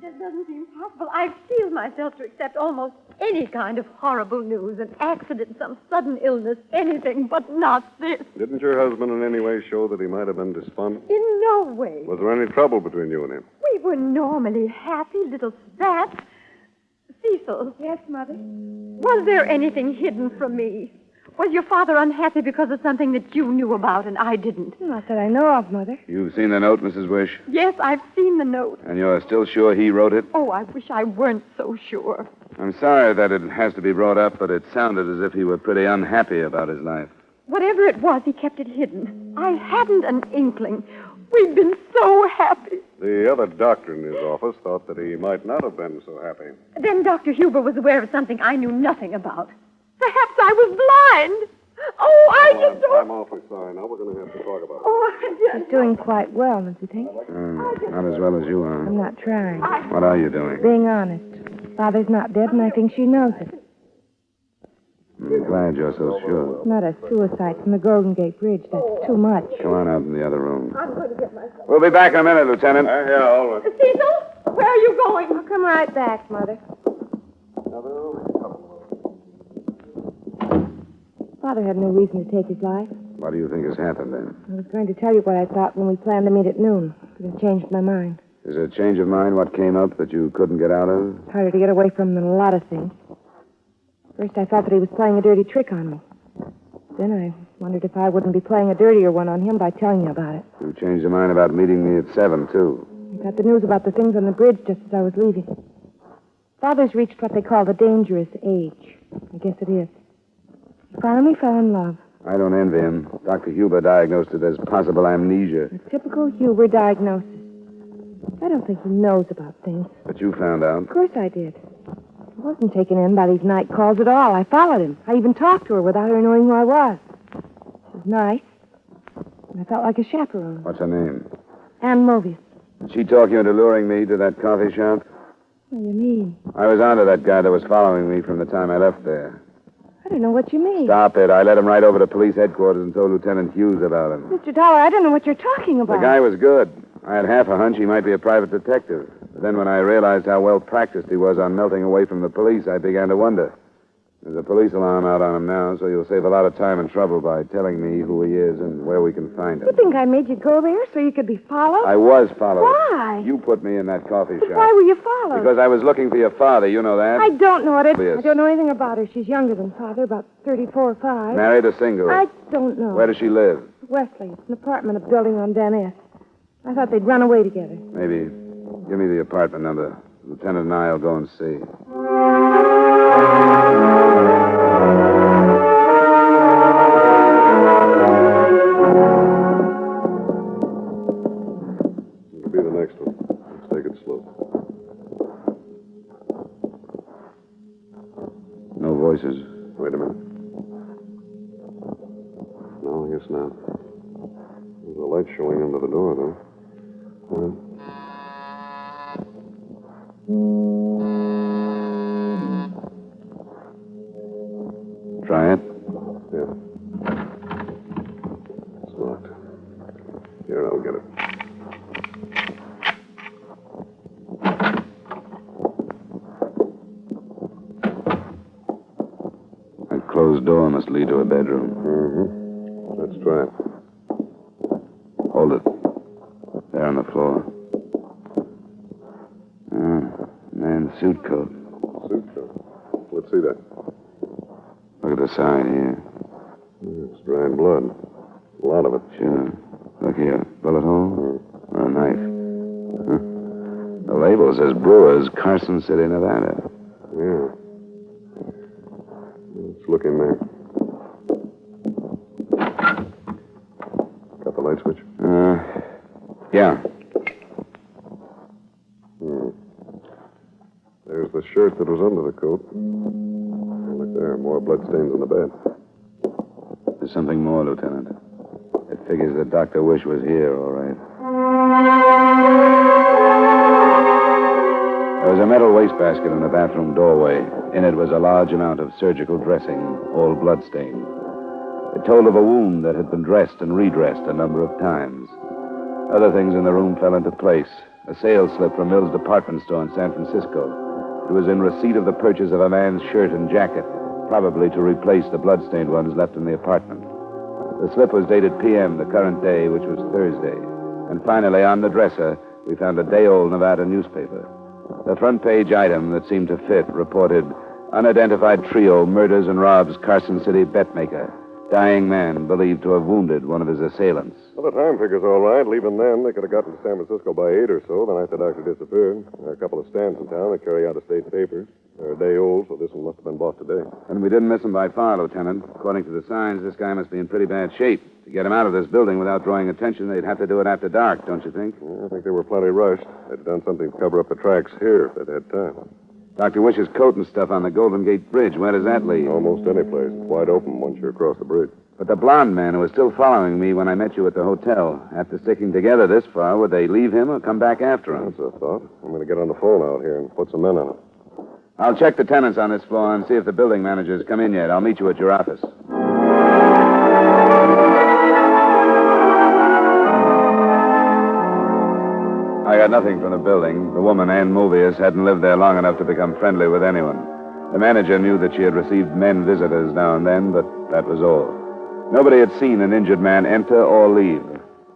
This doesn't seem possible. I've steeled myself to accept almost any kind of horrible news, an accident, some sudden illness, anything, but not this. Didn't your husband in any way show that he might have been despondent? In no way. Was there any trouble between you and him? We were normally happy little spats. Cecil. Yes, Mother? Was there anything hidden from me? Was your father unhappy because of something that you knew about and I didn't? Not that I know of, Mother. You've seen the note, Mrs. Wish? Yes, I've seen the note. And you're still sure he wrote it? Oh, I wish I weren't so sure. I'm sorry that it has to be brought up, but it sounded as if he were pretty unhappy about his life. Whatever it was, he kept it hidden. I hadn't an inkling. We've been so happy. The other doctor in his office thought that he might not have been so happy. Then Dr. Huber was aware of something I knew nothing about. Perhaps I was blind. Oh, I just don't... I'm awfully sorry. Now we're going to have to talk about it. Oh, I just... She's doing quite well, don't you think? Not as well as you are. I'm not trying. What are you doing? Being honest. Father's not dead, and I think she knows it. I'm glad you're so sure. It's not a suicide from the Golden Gate Bridge. That's too much. Come on out in the other room. I'm going to get myself... We'll be back in a minute, Lieutenant. Yeah, all right. Cecil, where are you going? I'll come right back, Mother. Father had no reason to take his life. What do you think has happened, then? I was going to tell you what I thought when we planned to meet at noon, but I changed my mind. Is it a change of mind what came up that you couldn't get out of? It's harder to get away from than a lot of things. First, I thought that he was playing a dirty trick on me. Then I wondered if I wouldn't be playing a dirtier one on him by telling you about it. You changed your mind about meeting me at 7, too. I got the news about the things on the bridge just as I was leaving. Father's reached what they call the dangerous age. I guess it is. He finally fell in love. I don't envy him. Dr. Huber diagnosed it as possible amnesia. A typical Huber diagnosis. I don't think he knows about things. But you found out. Of course I did. I wasn't taken in by these night calls at all. I followed him. I even talked to her without her knowing who I was. She was nice. And I felt like a chaperone. What's her name? Ann Mobius. Did she talk you into luring me to that coffee shop? What do you mean? I was onto that guy that was following me from the time I left there. I don't know what you mean. Stop it. I led him right over to police headquarters and told Lieutenant Hughes about him. Mr. Dollar, I don't know what you're talking about. The guy was good. I had half a hunch he might be a private detective. But then when I realized how well practiced he was on melting away from the police, I began to wonder. There's a police alarm out on him now, so you'll save a lot of time and trouble by telling me who he is and where we can find him. You think I made you go there so you could be followed? I was followed. Why? You put me in that coffee shop. Why were you followed? Because I was looking for your father. You know that. I don't know it. Obvious. I don't know anything about her. She's younger than Father, about 34 or 5. Married or single? I don't know. Where does she live? Wesley. It's an apartment, a building on Van Ness. I thought they'd run away together. Maybe. Give me the apartment number. Lieutenant and I'll go and see. It'll be the next one. Let's take it slow. No voices. Wait a minute. No, yes, now. There's a light showing under the door, though. Try it. Yeah. It's locked. Here, I'll get it. That closed door must lead to a bedroom. Mm-hmm. Let's try it. Hold it. There on the floor. Man's suit coat. Suit coat. Let's see that. Look at the side here. It's dried blood. A lot of it. Sure. Look here. Bullet hole? Or a knife? Huh. The label says Brewers, Carson City, Nevada. Yeah. Let's look in there. Got the light switch? Yeah. There's the shirt that was under the coat. Oh, look there, more bloodstains on the bed. There's something more, Lieutenant. It figures that Dr. Wish was here, all right. There was a metal wastebasket in the bathroom doorway. In it was a large amount of surgical dressing, all bloodstained. It told of a wound that had been dressed and redressed a number of times. Other things in the room fell into place. A sales slip from Mill's department store in San Francisco. It was in receipt of the purchase of a man's shirt and jacket, probably to replace the bloodstained ones left in the apartment. The slip was dated PM, the current day, which was Thursday. And finally, on the dresser, we found a day-old Nevada newspaper. The front page item that seemed to fit reported, unidentified trio murders and robs Carson City betmaker. Dying man believed to have wounded one of his assailants. Well, the time figure's all right. Leaving then, they could have gotten to San Francisco by 8 or so, the night the doctor disappeared. There are a couple of stands in town that carry out-of-state papers. They're a day old, so this one must have been bought today. And we didn't miss him by far, Lieutenant. According to the signs, this guy must be in pretty bad shape. To get him out of this building without drawing attention, they'd have to do it after dark, don't you think? Yeah, I think they were plenty rushed. They'd done something to cover up the tracks here if they'd had time. Dr. Wish's coat and stuff on the Golden Gate Bridge. Where does that lead? Almost any place. It's wide open once you're across the bridge. But the blonde man who was still following me when I met you at the hotel, after sticking together this far, would they leave him or come back after him? That's a thought. I'm going to get on the phone out here and put some men on it. I'll check the tenants on this floor and see if the building manager's come in yet. I'll meet you at your office. I got nothing from the building. The woman, Ann Mobius, hadn't lived there long enough to become friendly with anyone. The manager knew that she had received men visitors now and then, but that was all. Nobody had seen an injured man enter or leave.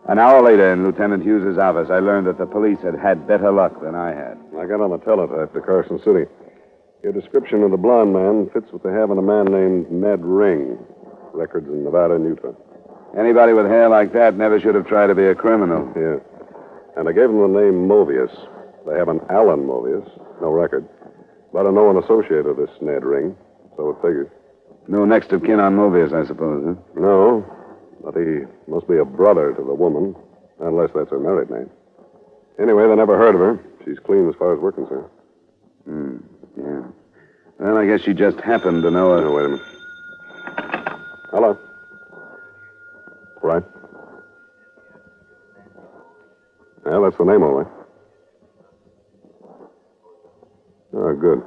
An hour later, in Lieutenant Hughes's office, I learned that the police had had better luck than I had. I got on the teletype to Carson City. Your description of the blonde man fits what they have in a man named Ned Ring. Records in Nevada and Utah. Anybody with hair like that never should have tried to be a criminal. Yeah. And I gave them the name Mobius. They have an Alan Mobius. No record. But no one associated with this Ned Ring. So it figures. No next of kin on Mobius, I suppose, huh? No. But he must be a brother to the woman. Unless that's her married name. Anyway, they never heard of her. She's clean as far as we're concerned. Yeah. Well, I guess she just happened to know her. No, wait a minute. Hello. Right. Yeah, that's the name, all right. Oh, good.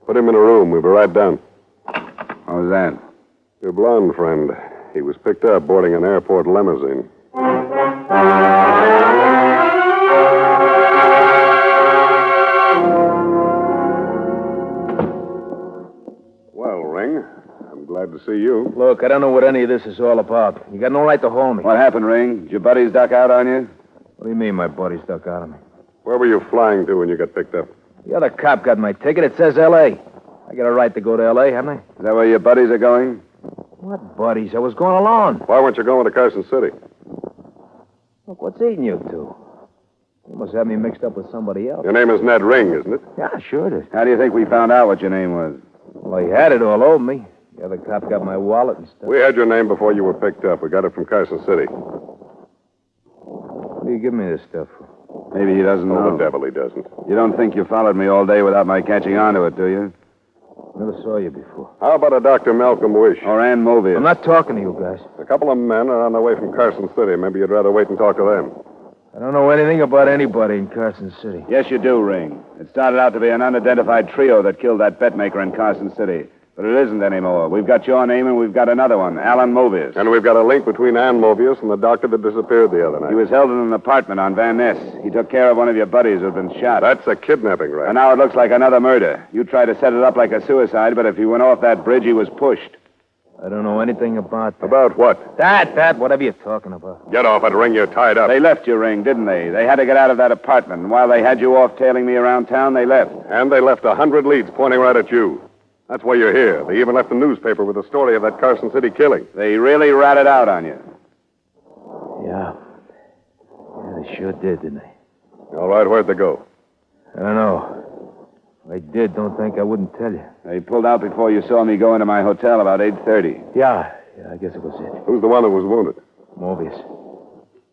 Put him in a room. We'll be right down. How was that? Your blonde friend. He was picked up boarding an airport limousine. Well, Ring, Glad to see you. Look, I don't know what any of this is all about. You got no right to hold me. What happened, Ring? Did your buddies duck out on you? What do you mean my buddy stuck out of me? Where were you flying to when you got picked up? The other cop got my ticket. It says L.A. I got a right to go to L.A., haven't I? Is that where your buddies are going? What buddies? I was going alone. Why weren't you going to Carson City? Look, what's eating you two? You must have me mixed up with somebody else. Your name is Ned Ring, isn't it? Yeah, sure it is. How do you think we found out what your name was? Well, he had it all over me. The other cop got my wallet and stuff. We had your name before you were picked up. We got it from Carson City. What do you give me this stuff for? Maybe he doesn't know. Oh, the devil he doesn't. You don't think you followed me all day without my catching on to it, do you? Never saw you before. How about a Dr. Malcolm Wish? Or Ann Mobius? I'm not talking to you guys. A couple of men are on their way from Carson City. Maybe you'd rather wait and talk to them. I don't know anything about anybody in Carson City. Yes, you do, Ring. It started out to be an unidentified trio that killed that bet maker in Carson City. But it isn't anymore. We've got your name and we've got another one, Alan Mobius. And we've got a link between Ann Mobius and the doctor that disappeared the other night. He was held in an apartment on Van Ness. He took care of one of your buddies who'd been shot. That's a kidnapping, right? And now it looks like another murder. You tried to set it up like a suicide, but if he went off that bridge, he was pushed. I don't know anything about that. About what? That, whatever you're talking about. Get off it, Ring. You're tied up. They left you, Ring, didn't they? They had to get out of that apartment. And while they had you off tailing me around town, they left. And they left 100 leads pointing right at you. That's why you're here. They even left the newspaper with the story of that Carson City killing. They really ratted out on you. Yeah, they sure did, didn't they? All right, where'd they go? I don't know. If I did, don't think I wouldn't tell you. They pulled out before you saw me go into my hotel about 8:30. Yeah, I guess it was it. Who's the one that was wounded? Mobius.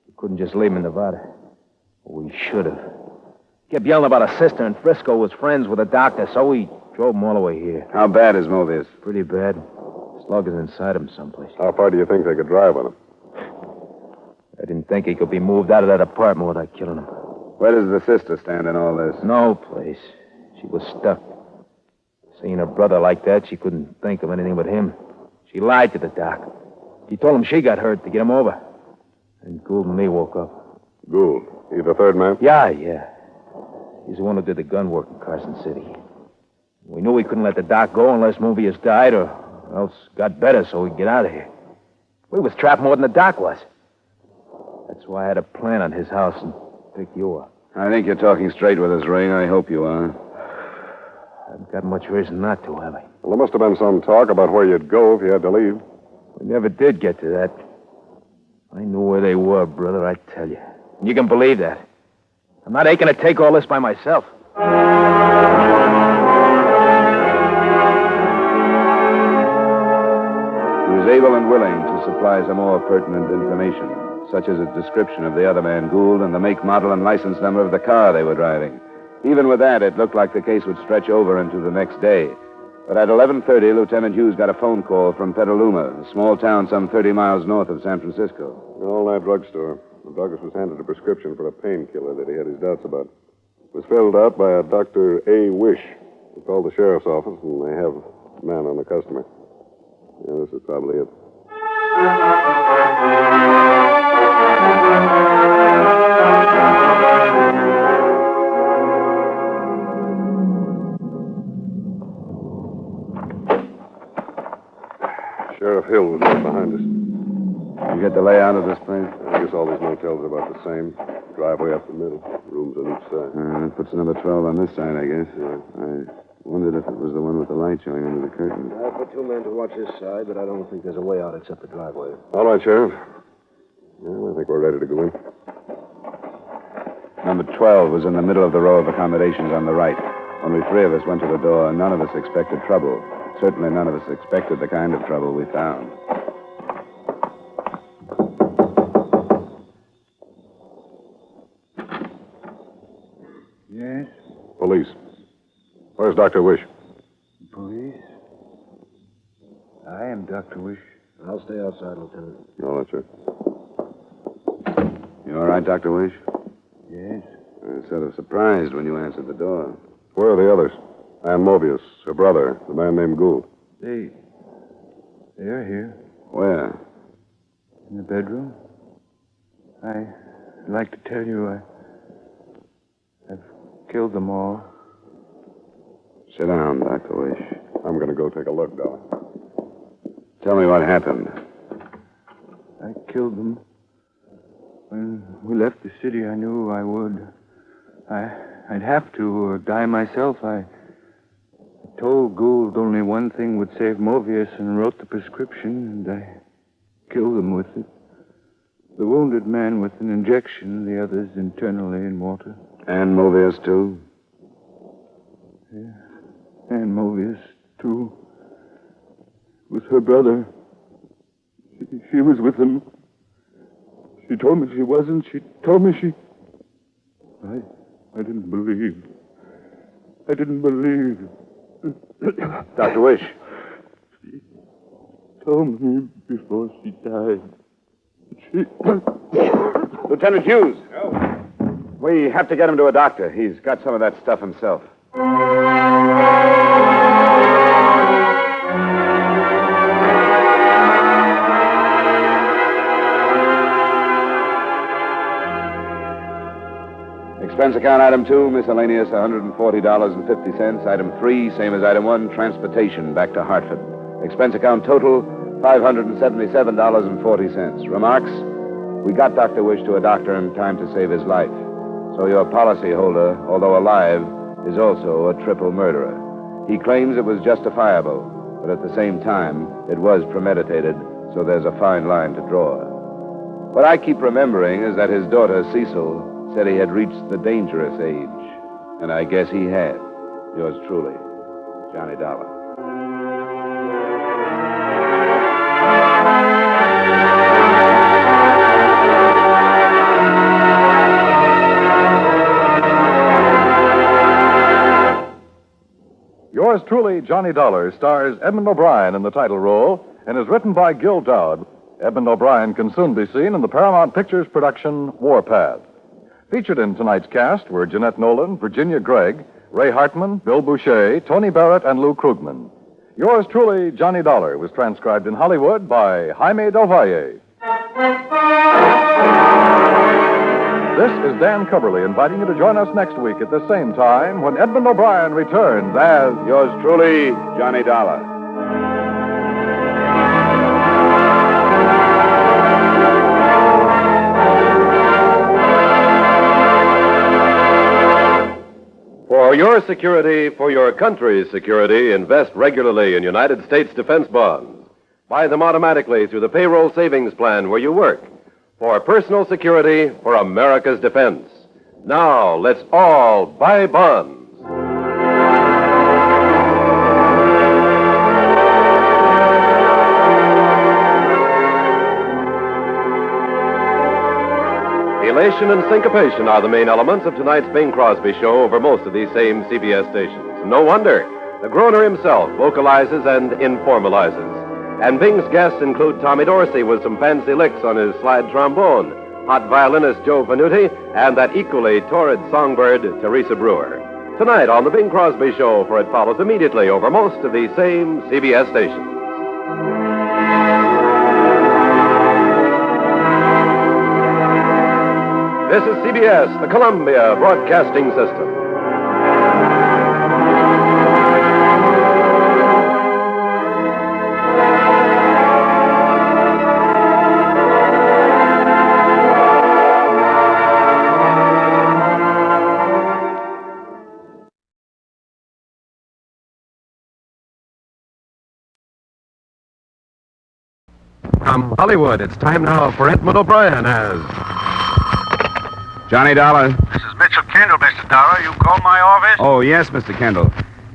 We couldn't just leave him in Nevada. We should have. Kept yelling about a sister in Frisco was friends with a doctor, so we drove him all the way here. How bad is Mobius? Pretty bad. Slug is inside him someplace. How far do you think they could drive on him? I didn't think he could be moved out of that apartment without killing him. Where does the sister stand in all this? No place. She was stuck. Seeing her brother like that, she couldn't think of anything but him. She lied to the doc. She told him she got hurt to get him over. And Gould and me woke up. Gould? He's the third man? Yeah. He's the one who did the gun work in Carson City. We knew we couldn't let the doc go unless Mobius died or else got better so we'd get out of here. We was trapped more than the doc was. That's why I had a plan on his house and picked you up. I think you're talking straight with us, Ring. I hope you are. I haven't got much reason not to, have I? Well, there must have been some talk about where you'd go if you had to leave. We never did get to that. I knew where they were, brother, I tell you. And you can believe that. I'm not aching to take all this by myself. He was able and willing to supply some more pertinent information, such as a description of the other man, Gould, and the make, model, and license number of the car they were driving. Even with that, it looked like the case would stretch over into the next day. But at 11:30, Lieutenant Hughes got a phone call from Petaluma, a small town some 30 miles north of San Francisco. All that drugstore. Douglas was handed a prescription for a painkiller that he had his doubts about. It was filled out by a Dr. A. Wish. He called the sheriff's office, and they have a man on the customer. Yeah, this is probably it. Sheriff Hill was right behind us. You get the layout of this place? I guess all these motels are about the same. Driveway up the middle, rooms on each side. That puts number 12 on this side, I guess. I wondered if it was the one with the light showing under the curtain. I put 2 men to watch this side, but I don't think there's a way out except the driveway. All right, Sheriff. Well, I think we're ready to go in. Number 12 was in the middle of the row of accommodations on the right. Only 3 of us went to the door, and none of us expected trouble. Certainly none of us expected the kind of trouble we found. Yes? Police. Where's Dr. Wish? Police? I am Dr. Wish. I'll stay outside, Lieutenant. All right, sir. You all right, Dr. Wish? Yes. I was sort of surprised when you answered the door. Where are the others? Ann Mobius, her brother, the man named Gould. They're here. Where? In the bedroom. I'd like to tell you I've killed them all. Sit down, Dr. Wish. I'm going to go take a look, Dollar. Tell me what happened. I killed them. When we left the city, I knew I would. I'd have to, or die myself. I told Gould only one thing would save Movius and wrote the prescription, and I killed him with it. The wounded man with an injection, the others internally in water. And Movius, too? Yeah. And Movius, too. It was her brother. She was with him. She told me she wasn't. She told me she... I didn't believe. I didn't believe. Dr. Wish. She told me before she died. Lieutenant Hughes. We have to get him to a doctor. He's got some of that stuff himself. Expense account item 2, miscellaneous, $140.50. Item 3, same as item 1, transportation back to Hartford. Expense account total, $577.40. Remarks? We got Dr. Wish to a doctor in time to save his life. So your policyholder, although alive, is also a triple murderer. He claims it was justifiable, but at the same time, it was premeditated, so there's a fine line to draw. What I keep remembering is that his daughter, Cecil, said he had reached the dangerous age. And I guess he had. Yours truly, Johnny Dollar. Yours truly, Johnny Dollar, stars Edmund O'Brien in the title role and is written by Gil Dowd. Edmund O'Brien can soon be seen in the Paramount Pictures production Warpath. Featured in tonight's cast were Jeanette Nolan, Virginia Gregg, Ray Hartman, Bill Boucher, Tony Barrett, and Lou Krugman. Yours truly, Johnny Dollar, was transcribed in Hollywood by Jaime Del Valle. This is Dan Coverly inviting you to join us next week at the same time when Edmund O'Brien returns as... Yours truly, Johnny Dollar. For your security, for your country's security, invest regularly in United States defense bonds. Buy them automatically through the payroll savings plan where you work. For personal security, for America's defense. Now, let's all buy bonds. Elation and syncopation are the main elements of tonight's Bing Crosby show over most of these same CBS stations. No wonder. The Groner himself vocalizes and informalizes. And Bing's guests include Tommy Dorsey with some fancy licks on his slide trombone, hot violinist Joe Venuti, and that equally torrid songbird, Teresa Brewer. Tonight on the Bing Crosby Show, for it follows immediately over most of these same CBS stations. This is CBS, the Columbia Broadcasting System. From Hollywood, it's time now for Edmund O'Brien as... Johnny Dollar. This is Mitchell Kendall, Mr. Dollar. You called my office? Oh, yes, Mr. Kendall.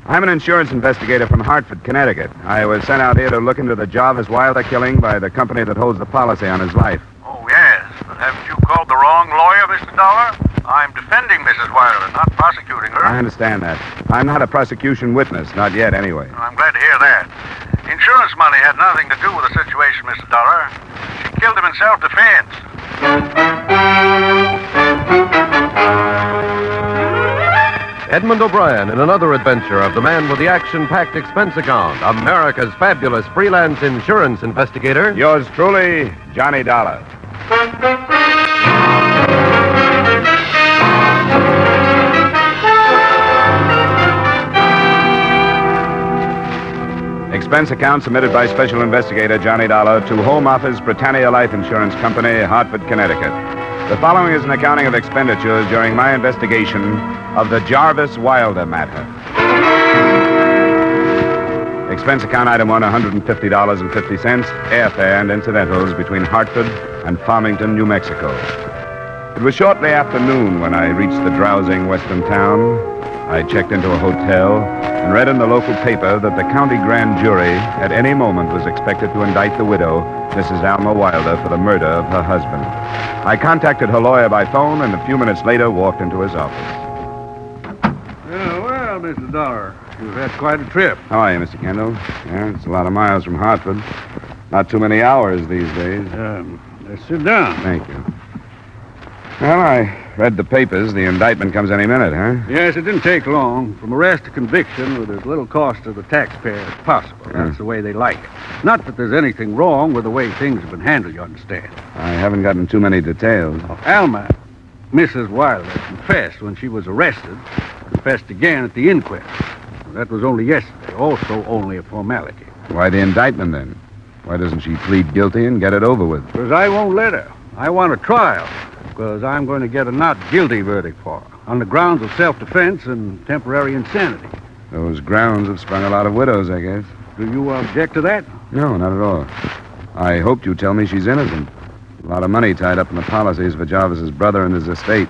I'm an insurance investigator from Hartford, Connecticut. I was sent out here to look into the Jarvis Wilder killing by the company that holds the policy on his life. Oh, yes. But haven't you called the wrong lawyer, Mr. Dollar? I'm defending Mrs. Wilder, not prosecuting her. I understand that. I'm not a prosecution witness, not yet anyway. I'm glad to hear that. Insurance money had nothing to do with the situation, Mr. Dollar. She killed him in self-defense. Edmund O'Brien in another adventure of the man with the action-packed expense account, America's fabulous freelance insurance investigator. Yours truly, Johnny Dollar. Expense account submitted by Special Investigator Johnny Dollar to Home Office Britannia Life Insurance Company, Hartford, Connecticut. The following is an accounting of expenditures during my investigation of the Jarvis Wilder matter. Expense account item 1, $150.50, airfare and incidentals between Hartford and Farmington, New Mexico. It was shortly after noon when I reached the drowsing western town. I checked into a hotel and read in the local paper that the county grand jury at any moment was expected to indict the widow, Mrs. Alma Wilder, for the murder of her husband. I contacted her lawyer by phone and a few minutes later walked into his office. Well, Mr. Dollar, you've had quite a trip. How are you, Mr. Kendall? Yeah, it's a lot of miles from Hartford. Not too many hours these days. Let's sit down. Thank you. Well, I read the papers. The indictment comes any minute, huh? Yes, it didn't take long. From arrest to conviction with as little cost to the taxpayer as possible. That's the way they like it. Not that there's anything wrong with the way things have been handled, you understand. I haven't gotten too many details. Alma, Mrs. Wilder, confessed when she was arrested, confessed again at the inquest. That was only yesterday, also only a formality. Why the indictment, then? Why doesn't she plead guilty and get it over with? Because I won't let her. I want a trial, because I'm going to get a not guilty verdict for her, on the grounds of self-defense and temporary insanity. Those grounds have sprung a lot of widows, I guess. Do you object to that? No, not at all. I hoped you'd tell me she's innocent. A lot of money tied up in the policies for Jarvis's brother and his estate.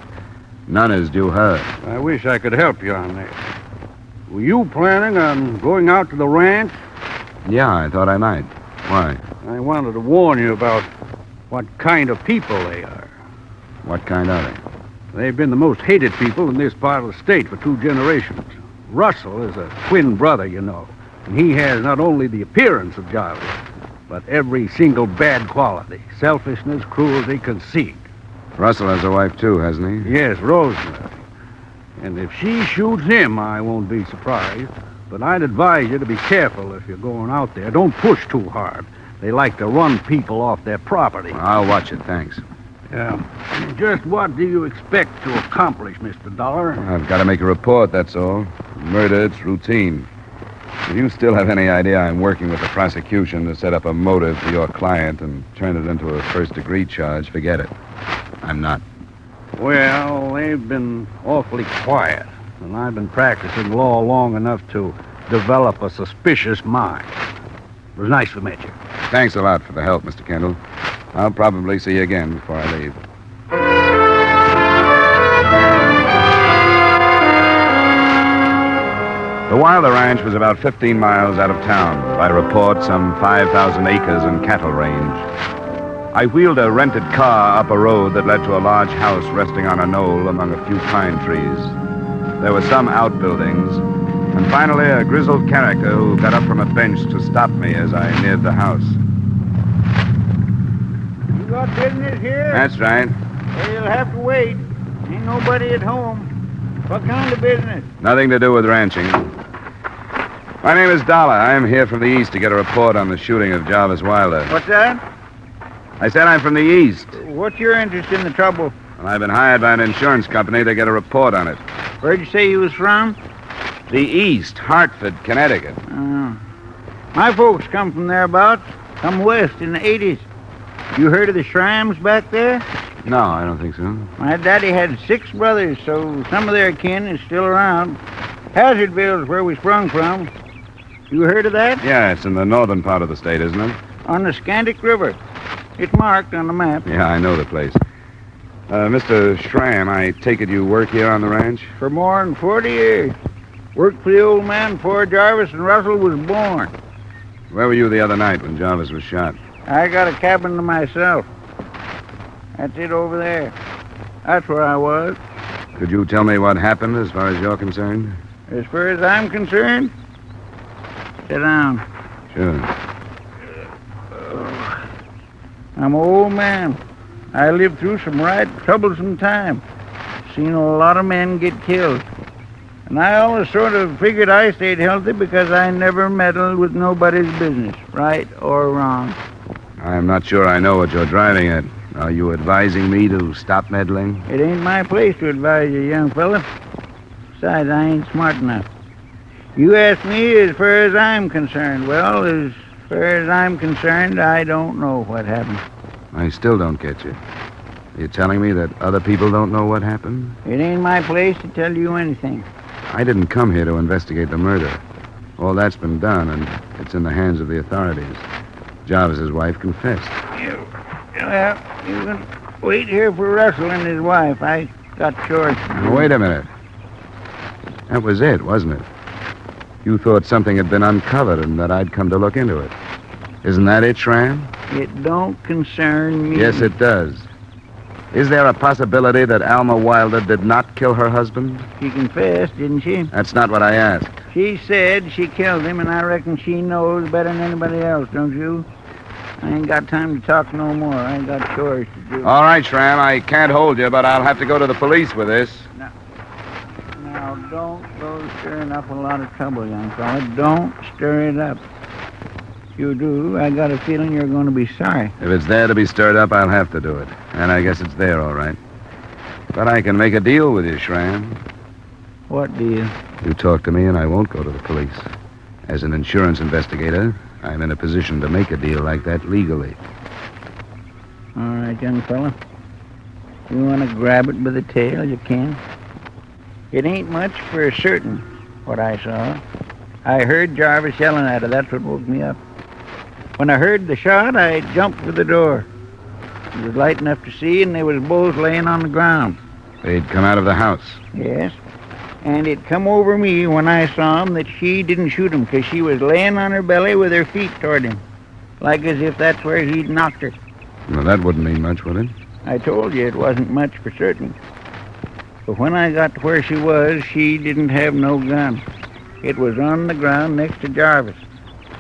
None is due her. I wish I could help you on that. Were you planning on going out to the ranch? Yeah, I thought I might. Why? I wanted to warn you about what kind of people they are. What kind are they? They've been the most hated people in this part of the state for 2 generations. Russell is a twin brother, you know, and he has not only the appearance of Jarvis, but every single bad quality: selfishness, cruelty, conceit. Russell has a wife, too, hasn't he? Yes, Rosemary. And if she shoots him, I won't be surprised. But I'd advise you to be careful if you're going out there. Don't push too hard. They like to run people off their property. I'll watch it, thanks. Yeah. Just what do you expect to accomplish, Mr. Dollar? I've got to make a report, that's all. Murder, it's routine. If you still have any idea I'm working with the prosecution to set up a motive for your client and turn it into a first-degree charge, forget it. I'm not. Well, they've been awfully quiet, and I've been practicing law long enough to develop a suspicious mind. It was nice to meet you. Thanks a lot for the help, Mr. Kendall. I'll probably see you again before I leave. The Wilder Ranch was about 15 miles out of town. By report, some 5,000 acres and cattle range. I wheeled a rented car up a road that led to a large house resting on a knoll among a few pine trees. There were some outbuildings, and finally a grizzled character who got up from a bench to stop me as I neared the house. You got business here? That's right. Well, you'll have to wait. Ain't nobody at home. What kind of business? Nothing to do with ranching. My name is Dollar. I am here from the east to get a report on the shooting of Jarvis Wilder. What's that? I said I'm from the east. What's your interest in the trouble? And I've been hired by an insurance company to get a report on it. Where'd you say you was from? The east, Hartford, Connecticut. My folks come from thereabouts. Come west in the 80s. You heard of the Shrimes back there? No, I don't think so. My daddy had 6 brothers, so some of their kin is still around. Hazardville is where we sprung from. You heard of that? Yeah, it's in the northern part of the state, isn't it? On the Scandic River. It's marked on the map. Yeah, I know the place. Mr. Schramm, I take it you work here on the ranch? For more than 40 years. Worked for the old man before Jarvis and Russell was born. Where were you the other night when Jarvis was shot? I got a cabin to myself. That's it over there. That's where I was. Could you tell me what happened as far as you're concerned? As far as I'm concerned, sit down. Sure. I'm an old man. I lived through some right troublesome time. Seen a lot of men get killed. And I always sort of figured I stayed healthy because I never meddled with nobody's business, right or wrong. I'm not sure I know what you're driving at. Are you advising me to stop meddling? It ain't my place to advise you, young fella. Besides, I ain't smart enough. You ask me as far as I'm concerned. Well, as far as I'm concerned, I don't know what happened. I still don't get you. You're telling me that other people don't know what happened? It ain't my place to tell you anything. I didn't come here to investigate the murder. All that's been done, and it's in the hands of the authorities. Jarvis's wife confessed. Well, you can wait here for Russell and his wife. I got chores to do. Now, wait a minute. That was it, wasn't it? You thought something had been uncovered and that I'd come to look into it. Isn't that it, Schramm? It don't concern me. Yes, it does. Is there a possibility that Alma Wilder did not kill her husband? She confessed, didn't she? That's not what I asked. She said she killed him, and I reckon she knows better than anybody else, don't you? I ain't got time to talk no more. I ain't got chores to do. All right, Schramm, I can't hold you, but I'll have to go to the police with this. Now, don't go stirring up a lot of trouble, young fella. Don't stir it up. If you do, I got a feeling you're going to be sorry. If it's there to be stirred up, I'll have to do it. And I guess it's there, all right. But I can make a deal with you, Schramm. What deal? You talk to me and I won't go to the police. As an insurance investigator, I'm in a position to make a deal like that legally. All right, young fella. You want to grab it by the tail, you can. It ain't much for certain, what I saw. I heard Jarvis yelling at her. That's what woke me up. When I heard the shot, I jumped for the door. It was light enough to see, and they was both laying on the ground. They'd come out of the house. Yes. And it come over me when I saw him that she didn't shoot him, because she was laying on her belly with her feet toward him, like as if that's where he'd knocked her. Well, that wouldn't mean much, would it? I told you it wasn't much for certain. But when I got to where she was, she didn't have no gun. It was on the ground next to Jarvis.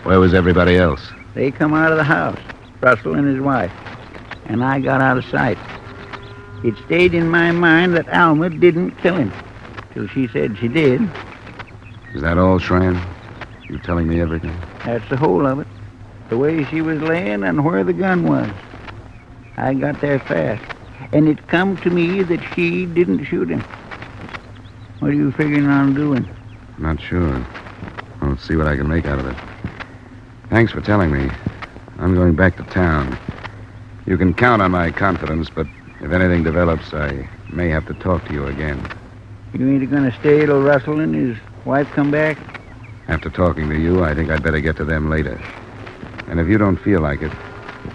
Where was everybody else? They come out of the house, Russell and his wife, and I got out of sight. It stayed in my mind that Alma didn't kill him, till she said she did. Is that all, Schramm? You telling me everything? That's the whole of it. The way she was laying and where the gun was. I got there fast, and it come to me that she didn't shoot him. What are you figuring on doing? Not sure. I'll see what I can make out of it. Thanks for telling me. I'm going back to town. You can count on my confidence, but if anything develops, I may have to talk to you again. You ain't going to stay till Russell and his wife come back? After talking to you, I think I'd better get to them later. And if you don't feel like it,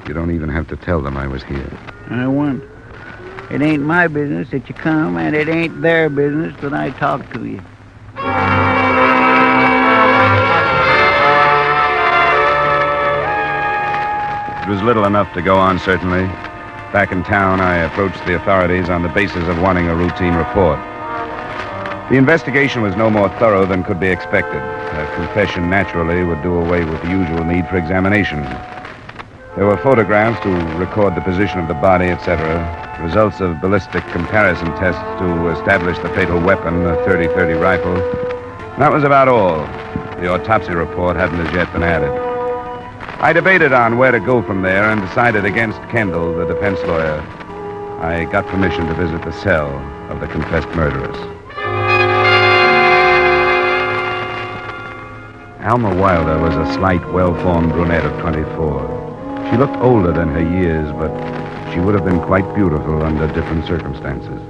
you don't even have to tell them I was here. I won't. It ain't my business that you come, and it ain't their business that I talk to you. It was little enough to go on, certainly. Back in town, I approached the authorities on the basis of wanting a routine report. The investigation was no more thorough than could be expected. A confession, naturally, would do away with the usual need for examination. There were photographs to record the position of the body, etc., results of ballistic comparison tests to establish the fatal weapon, a .30-30 rifle. That was about all. The autopsy report hadn't as yet been added. I debated on where to go from there and decided against Kendall, the defense lawyer. I got permission to visit the cell of the confessed murderess. Alma Wilder was a slight, well-formed brunette of 24. She looked older than her years, but she would have been quite beautiful under different circumstances.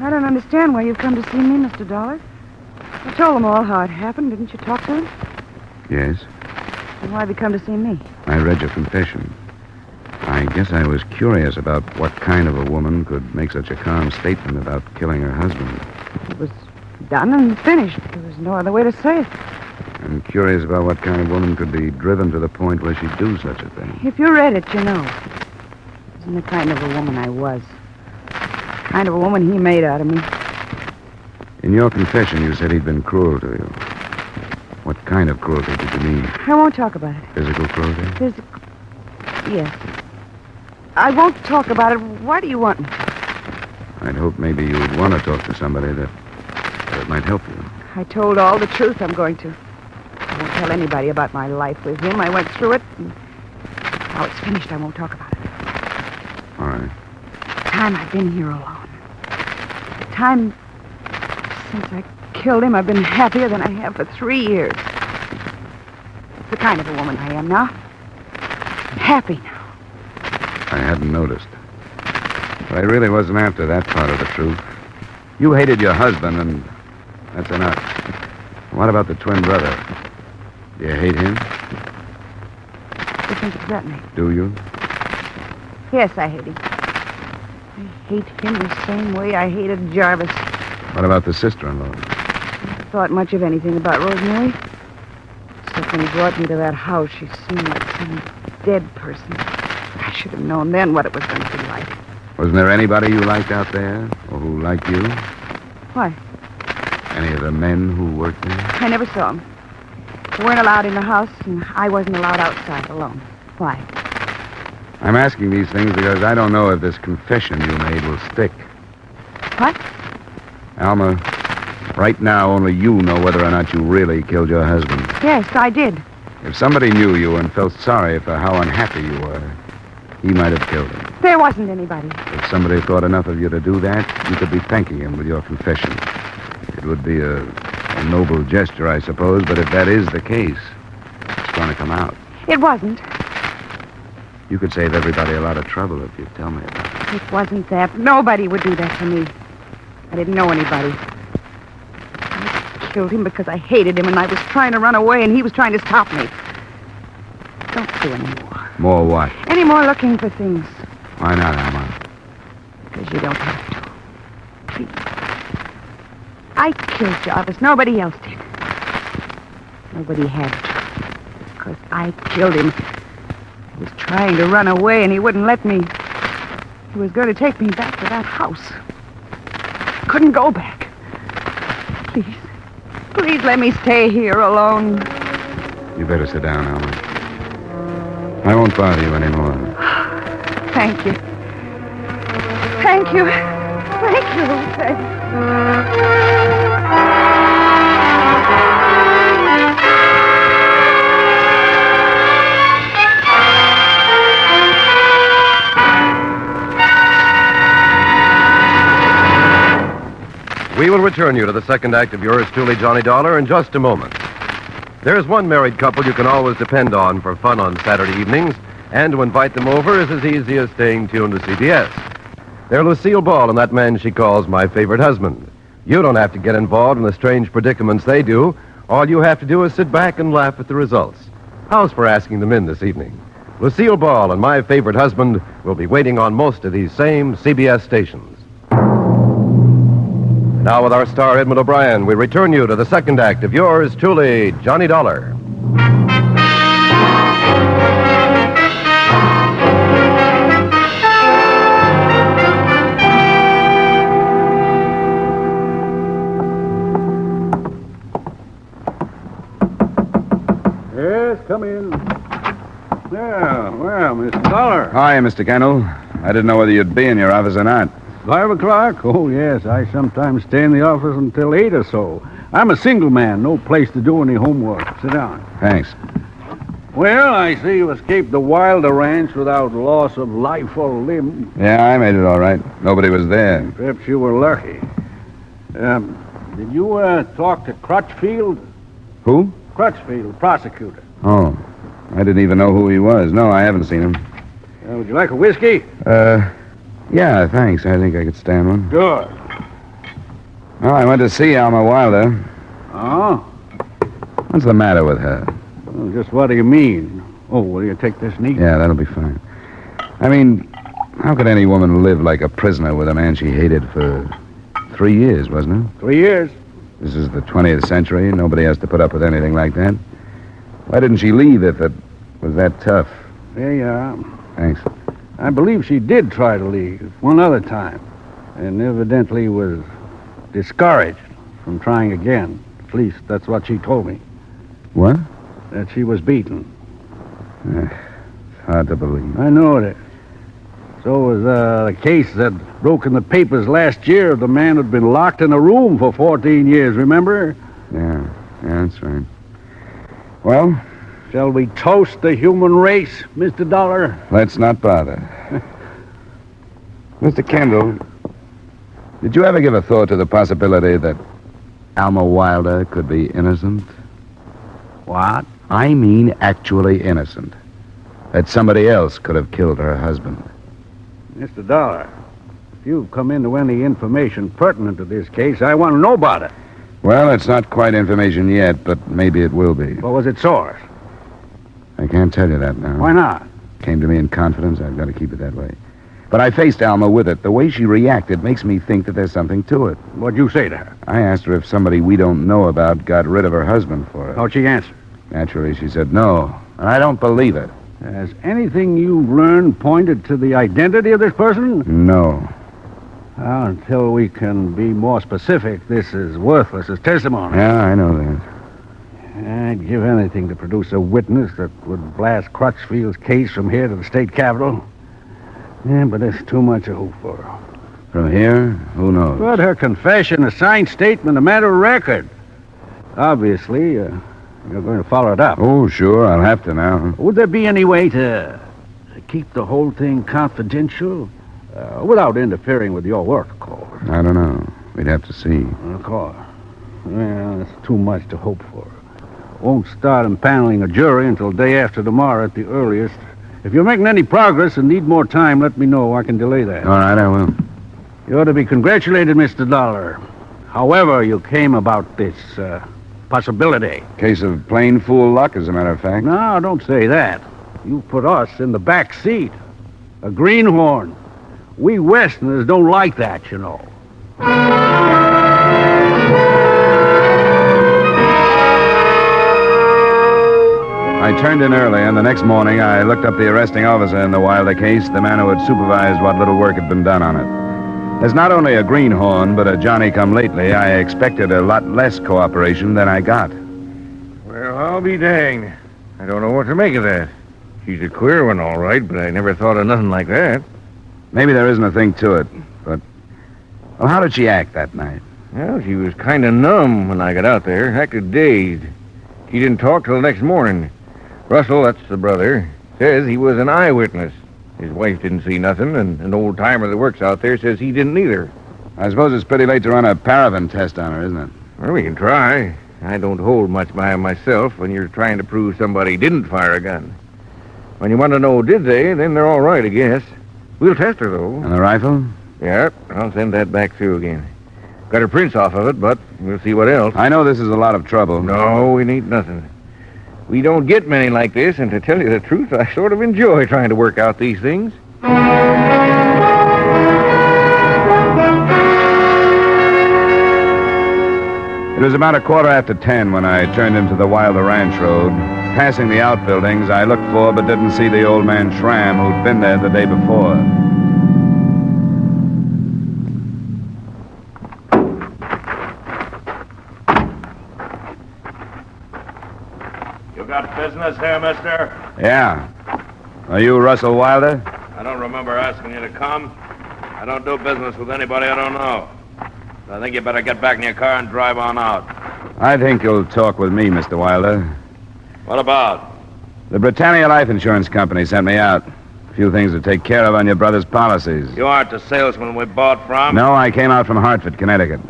I don't understand why you've come to see me, Mr. Dollar. I told him all how it happened. Didn't you talk to him? Yes? And why have you come to see me? I read your confession. I guess I was curious about what kind of a woman could make such a calm statement about killing her husband. It was done and finished. There was no other way to say it. I'm curious about what kind of woman could be driven to the point where she'd do such a thing. If you read it, you know. It wasn't the kind of a woman I was. The kind of a woman he made out of me. In your confession, you said he'd been cruel to you. What kind of cruelty did you mean? I won't talk about it. Physical cruelty? Physical. Yes. I won't talk about it. Why do you want me? I'd hope maybe you'd want to talk to somebody that might help you. I told all the truth I'm going to. I won't tell anybody about my life with him. I went through it. And now it's finished. I won't talk about it. All right. The time I've been here alone. The time since I killed him, I've been happier than I have for 3 years. It's the kind of a woman I am now. I'm happy now. I hadn't noticed. But I really wasn't after that part of the truth. You hated your husband, and that's enough. What about the twin brother? Do you hate him? What do you think does that mean? Do you? Yes, I hate him. I hate him the same way I hated Jarvis. What about the sister-in-law? I thought much of anything about Rosemary. Except when he brought me to that house, she seemed like some dead person. I should have known then what it was going to be like. Wasn't there anybody you liked out there? Or who liked you? Why? Any of the men who worked there? I never saw him. We weren't allowed in the house, and I wasn't allowed outside alone. Why? I'm asking these things because I don't know if this confession you made will stick. What? Alma, right now only you know whether or not you really killed your husband. Yes, I did. If somebody knew you and felt sorry for how unhappy you were, he might have killed him. There wasn't anybody. If somebody thought enough of you to do that, you could be thanking him with your confession. It would be a noble gesture, I suppose, but if that is the case, it's going to come out. It wasn't. You could save everybody a lot of trouble if you'd tell me about it. It wasn't that. Nobody would do that to me. I didn't know anybody. I killed him because I hated him, and I was trying to run away, and he was trying to stop me. Don't do any more. More what? Any more looking for things. Why not, Alma? Because you don't have to. Please. I killed Jarvis. Nobody else did. Nobody had to. Because I killed him. I was trying to run away, and he wouldn't let me. He was going to take me back to that house. I couldn't go back. Please. Please let me stay here alone. You better sit down, Alma. I won't bother you anymore. Thank you. Thank you. Thank you. Thank you. We will return you to the second act of yours truly, Johnny Dollar, in just a moment. There's one married couple you can always depend on for fun on Saturday evenings, and to invite them over is as easy as staying tuned to CBS. They're Lucille Ball and that man she calls my favorite husband. You don't have to get involved in the strange predicaments they do. All you have to do is sit back and laugh at the results. How's for asking them in this evening? Lucille Ball and my favorite husband will be waiting on most of these same CBS stations. Now, with our star, Edmund O'Brien, we return you to the second act of yours truly, Johnny Dollar. Yes, come in. Yeah, well, Mr. Dollar. Hi, Mr. Kendall. I didn't know whether you'd be in your office or not. 5 o'clock? Oh, yes. I sometimes stay in the office until 8 or so. I'm a single man. No place to do any homework. Sit down. Thanks. Well, I see you escaped the Wilder Ranch without loss of life or limb. Yeah, I made it all right. Nobody was there. Perhaps you were lucky. Did you talk to Crutchfield? Who? Crutchfield, prosecutor. Oh, I didn't even know who he was. No, I haven't seen him. Would you like a whiskey? Yeah, thanks. I think I could stand one. Good. Well, I went to see Alma Wilder. Oh? What's the matter with her? Well, just what do you mean? Oh, will you take this neat? Yeah, that'll be fine. I mean, how could any woman live like a prisoner with a man she hated for 3 years, wasn't it? 3 years. This is the 20th century. Nobody has to put up with anything like that. Why didn't she leave if it was that tough? There you are. Thanks. I believe she did try to leave one other time, and evidently was discouraged from trying again. At least that's what she told me. What? That she was beaten. It's hard to believe. I know it. So was the case that broke in the papers last year of the man who'd been locked in a room for 14 years, remember? Yeah, that's right. Well? Shall we toast the human race, Mr. Dollar? Let's not bother. Mr. Kendall, did you ever give a thought to the possibility that Alma Wilder could be innocent? What? I mean actually innocent. That somebody else could have killed her husband. Mr. Dollar, if you've come into any information pertinent to this case, I want to know about it. Well, it's not quite information yet, but maybe it will be. What was its source? I can't tell you that now. Why not? Came to me in confidence. I've got to keep it that way. But I faced Alma with it. The way she reacted makes me think that there's something to it. What'd you say to her? I asked her if somebody we don't know about got rid of her husband for her. How'd she answer? Naturally, she said no. And I don't believe it. Has anything you've learned pointed to the identity of this person? No. Well, until we can be more specific, this is worthless as testimony. Yeah, I know that. I'd give anything to produce a witness that would blast Crutchfield's case from here to the state capitol. Yeah, but it's too much to hope for. From here, who knows? But her confession, a signed statement, a matter of record. Obviously, you're going to follow it up. Oh, sure, I'll have to now. Would there be any way to keep the whole thing confidential? Without interfering with your work, of course. I don't know. We'd have to see. Of course. Well, it's too much to hope for. Won't start impaneling a jury until day after tomorrow at the earliest. If you're making any progress and need more time, let me know. I can delay that. All right, I will. You ought to be congratulated, Mr. Dollar. However you came about this possibility. Case of plain fool luck, as a matter of fact. No, don't say that. You put us in the back seat. A greenhorn. We Westerners don't like that, you know. I turned in early, and the next morning I looked up the arresting officer in the Wilder case, the man who had supervised what little work had been done on it. As not only a greenhorn, but a Johnny-come-lately, I expected a lot less cooperation than I got. Well, I'll be danged. I don't know what to make of that. She's a queer one, all right, but I never thought of nothing like that. Maybe there isn't a thing to it, but... Well, how did she act that night? Well, she was kind of numb when I got out there, acted dazed. She didn't talk till the next morning. Russell, that's the brother, says he was an eyewitness. His wife didn't see nothing, and an old-timer that works out there says he didn't either. I suppose it's pretty late to run a paraffin test on her, isn't it? Well, we can try. I don't hold much by 'em myself when you're trying to prove somebody didn't fire a gun. When you want to know did they, then they're all right, I guess. We'll test her, though. And the rifle? Yep, I'll send that back through again. Got her prints off of it, but we'll see what else. I know this is a lot of trouble. No, we need nothing. We don't get many like this, and to tell you the truth, I sort of enjoy trying to work out these things. It was about 10:15 when I turned into the Wilder Ranch Road. Passing the outbuildings, I looked for but didn't see the old man Schramm who'd been there the day before. You got business here, mister? Yeah. Are you Russell Wilder? I don't remember asking you to come. I don't do business with anybody I don't know. So I think you better get back in your car and drive on out. I think you'll talk with me, Mr. Wilder. What about? The Britannia Life Insurance Company sent me out. A few things to take care of on your brother's policies. You aren't the salesman we bought from? No, I came out from Hartford, Connecticut.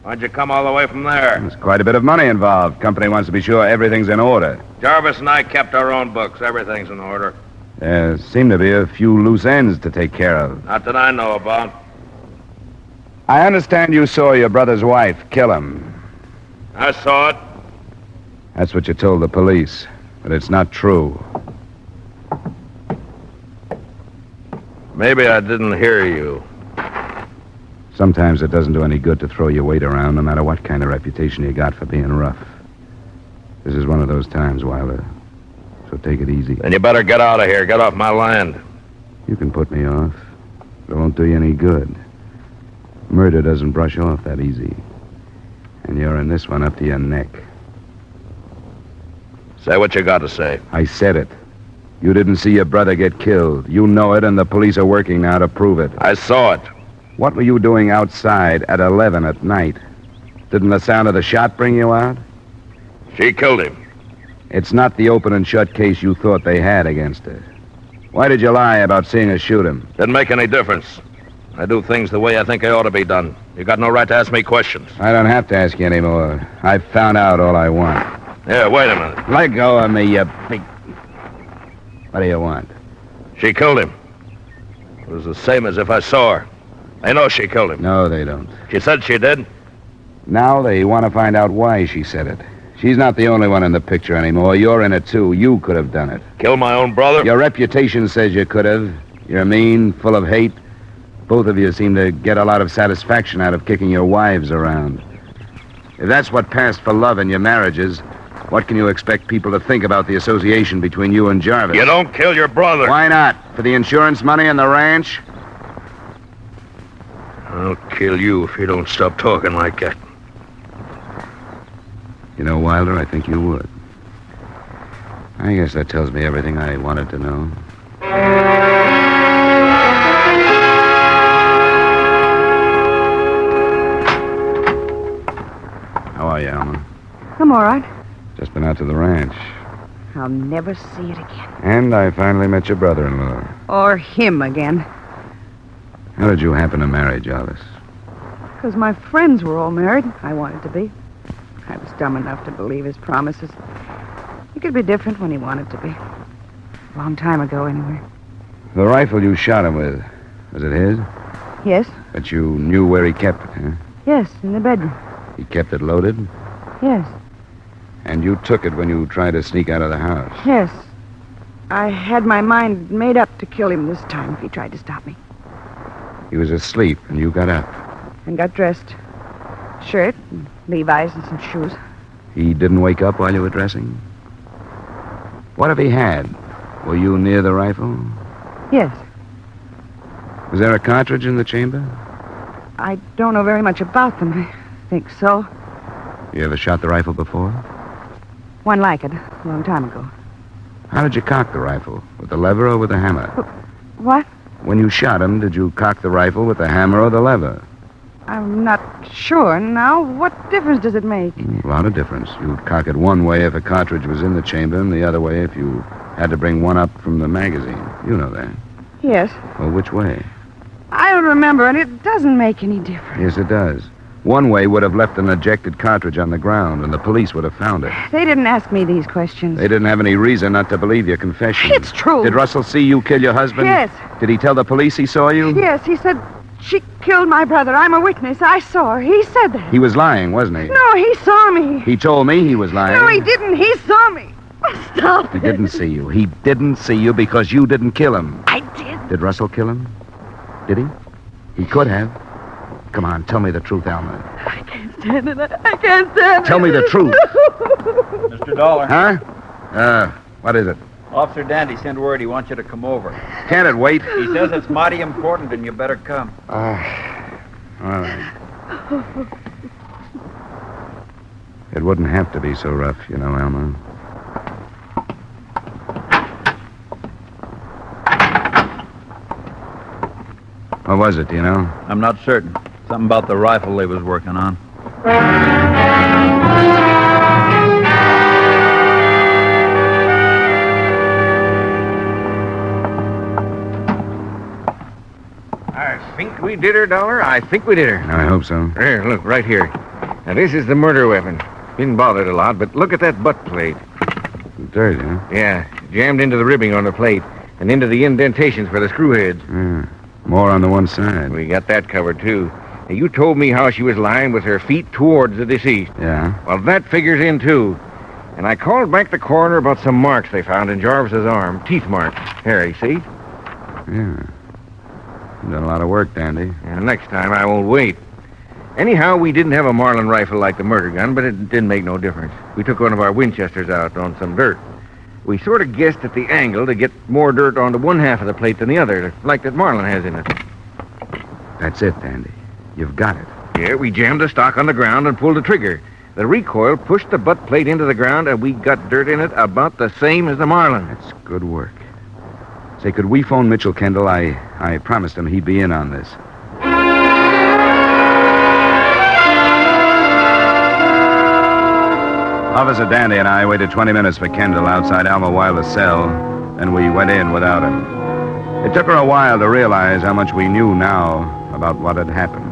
Why'd you come all the way from there? There's quite a bit of money involved. Company wants to be sure everything's in order. Jarvis and I kept our own books. Everything's in order. There seem to be a few loose ends to take care of. Not that I know about. I understand you saw your brother's wife kill him. I saw it. That's what you told the police. But it's not true. Maybe I didn't hear you. Sometimes it doesn't do any good to throw your weight around, no matter what kind of reputation you got for being rough. This is one of those times, Wilder. So take it easy. Then you better get out of here. Get off my land. You can put me off. It won't do you any good. Murder doesn't brush off that easy. And you're in this one up to your neck. Say what you got to say. I said it. You didn't see your brother get killed. You know it, and the police are working now to prove it. I saw it. What were you doing outside at 11 at night? Didn't the sound of the shot bring you out? She killed him. It's not the open and shut case you thought they had against her. Why did you lie about seeing her shoot him? Didn't make any difference. I do things the way I think they ought to be done. You got no right to ask me questions. I don't have to ask you anymore. I've found out all I want. Yeah, wait a minute. Let go of me, you big... What do you want? She killed him. It was the same as if I saw her. They know she killed him. No, they don't. She said she did. Now they want to find out why she said it. She's not the only one in the picture anymore. You're in it, too. You could have done it. Kill my own brother? Your reputation says you could have. You're mean, full of hate. Both of you seem to get a lot of satisfaction out of kicking your wives around. If that's what passed for love in your marriages, what can you expect people to think about the association between you and Jarvis? You don't kill your brother. Why not? For the insurance money and the ranch? I'll kill you if you don't stop talking like that. You know, Wilder, I think you would. I guess that tells me everything I wanted to know. How are you, Alma? I'm all right. Just been out to the ranch. I'll never see it again. And I finally met your brother-in-law. Or him again. How did you happen to marry Jarvis? Because my friends were all married. I wanted to be. I was dumb enough to believe his promises. He could be different when he wanted to be. A long time ago, anyway. The rifle you shot him with, was it his? Yes? But you knew where he kept it, huh? Yes, in the bedroom. He kept it loaded? Yes. And you took it when you tried to sneak out of the house? Yes. I had my mind made up to kill him this time if he tried to stop me. He was asleep, and you got up. And got dressed. Shirt, and Levi's, and some shoes. He didn't wake up while you were dressing? What if he had? Were you near the rifle? Yes. Was there a cartridge in the chamber? I don't know very much about them. I think so. You ever shot the rifle before? One like it, a long time ago. How did you cock the rifle? With the lever or with the hammer? What? When you shot him, did you cock the rifle with the hammer or the lever? I'm not sure now. What difference does it make? A lot of difference. You'd cock it one way if a cartridge was in the chamber, and the other way if you had to bring one up from the magazine. You know that. Yes. Well, which way? I don't remember, and it doesn't make any difference. Yes, it does. One way would have left an ejected cartridge on the ground, and the police would have found it. They didn't ask me these questions. They didn't have any reason not to believe your confession. It's true. Did Russell see you kill your husband? Yes. Did he tell the police he saw you? Yes, he said she killed my brother. I'm a witness. I saw her. He said that. He was lying, wasn't he? No, he saw me. He told me he was lying. No, he didn't. He saw me. Oh, stop He it. didn't see you. He didn't see you because you didn't kill him. I did. Did Russell kill him? Did he? He could have. Come on, tell me the truth, Alma. I can't stand it. I can't stand it. Tell me the truth. Mr. Dollar. Huh? What is it? Officer Dandy sent word he wants you to come over. Can't it wait? He says it's mighty important and you better come. All right. It wouldn't have to be so rough, you know, Alma. What was it, do you know? I'm not certain. Something about the rifle they was working on. I think we did her, Dollar. I think we did her. I hope so. Here, look, right here. Now, this is the murder weapon. Been bothered a lot, but look at that butt plate. Dirt, huh? Yeah, jammed into the ribbing on the plate and into the indentations for the screw heads. Yeah. More on the one side. We got that covered, too. Now, you told me how she was lying with her feet towards the deceased. Yeah? Well, that figures in, too. And I called back the coroner about some marks they found in Jarvis's arm. Teeth marks. Here, you see? Yeah. You've done a lot of work, Dandy. And next time, I won't wait. Anyhow, we didn't have a Marlin rifle like the murder gun, but it didn't make no difference. We took one of our Winchesters out on some dirt. We sort of guessed at the angle to get more dirt onto one half of the plate than the other, like that Marlin has in it. That's it, Dandy. You've got it. Yeah, we jammed the stock on the ground and pulled the trigger. The recoil pushed the butt plate into the ground, and we got dirt in it about the same as the Marlin. That's good work. Say, could we phone Mitchell Kendall? I promised him he'd be in on this. Officer Dandy and I waited 20 minutes for Kendall outside Alma Wilder's cell, and we went in without him. It took her a while to realize how much we knew now about what had happened.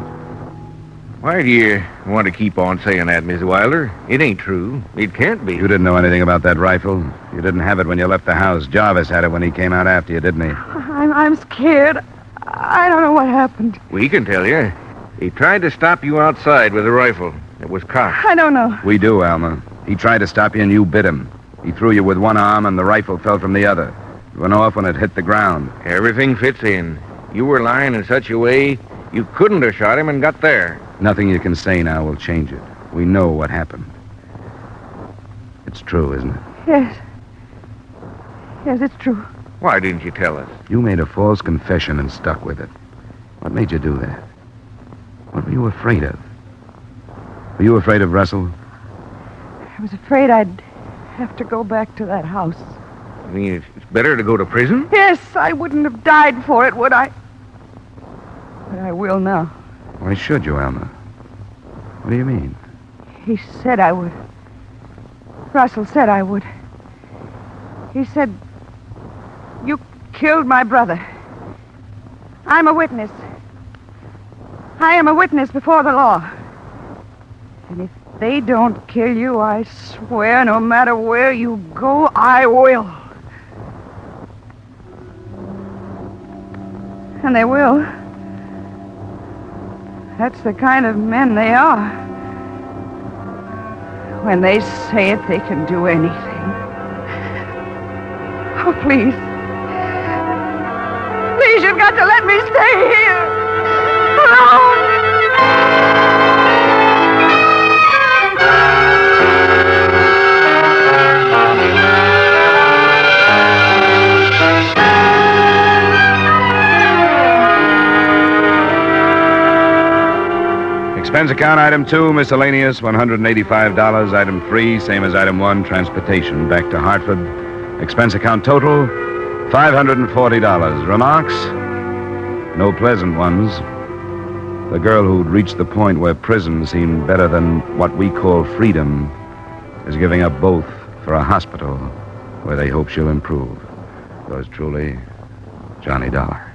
Why do you want to keep on saying that, Miss Wilder? It ain't true. It can't be. You didn't know anything about that rifle. You didn't have it when you left the house. Jarvis had it when he came out after you, didn't he? I'm scared. I don't know what happened. We can tell you. He tried to stop you outside with a rifle. It was cocked. I don't know. We do, Alma. He tried to stop you and you bit him. He threw you with one arm and the rifle fell from the other. It went off when it hit the ground. Everything fits in. You were lying in such a way you couldn't have shot him and got there. Nothing you can say now will change it. We know what happened. It's true, isn't it? Yes. Yes, it's true. Why didn't you tell us? You made a false confession and stuck with it. What made you do that? What were you afraid of? Were you afraid of Russell? I was afraid I'd have to go back to that house. You mean it's better to go to prison? Yes, I wouldn't have died for it, would I? But I will now. Why should you, Alma? What do you mean? He said I would. Russell said I would. He said, you killed my brother. I'm a witness. I am a witness before the law. And if they don't kill you, I swear, no matter where you go, I will. And they will. That's the kind of men they are. When they say it, they can do anything. Oh, please. Please, you've got to let me stay here. Alone. Expense account item 2, miscellaneous, $185. Item 3, same as item 1, transportation back to Hartford. Expense account total, $540. Remarks? No pleasant ones. The girl who'd reached the point where prison seemed better than what we call freedom is giving up both for a hospital where they hope she'll improve. Yours truly, Johnny Dollar.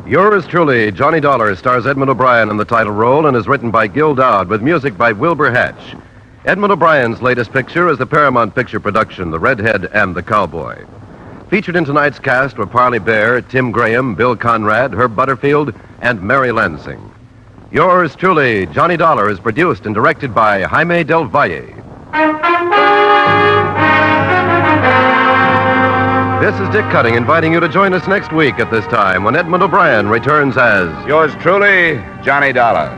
Yours truly, Johnny Dollar, stars Edmund O'Brien in the title role and is written by Gil Doud with music by Wilbur Hatch. Edmund O'Brien's latest picture is the Paramount Picture production, The Redhead and the Cowboy. Featured in tonight's cast were Parley Bear, Tim Graham, Bill Conrad, Herb Butterfield, and Mary Lansing. Yours truly, Johnny Dollar, is produced and directed by Jaime Del Valle. This is Dick Cutting inviting you to join us next week at this time when Edmund O'Brien returns as Yours truly, Johnny Dollar.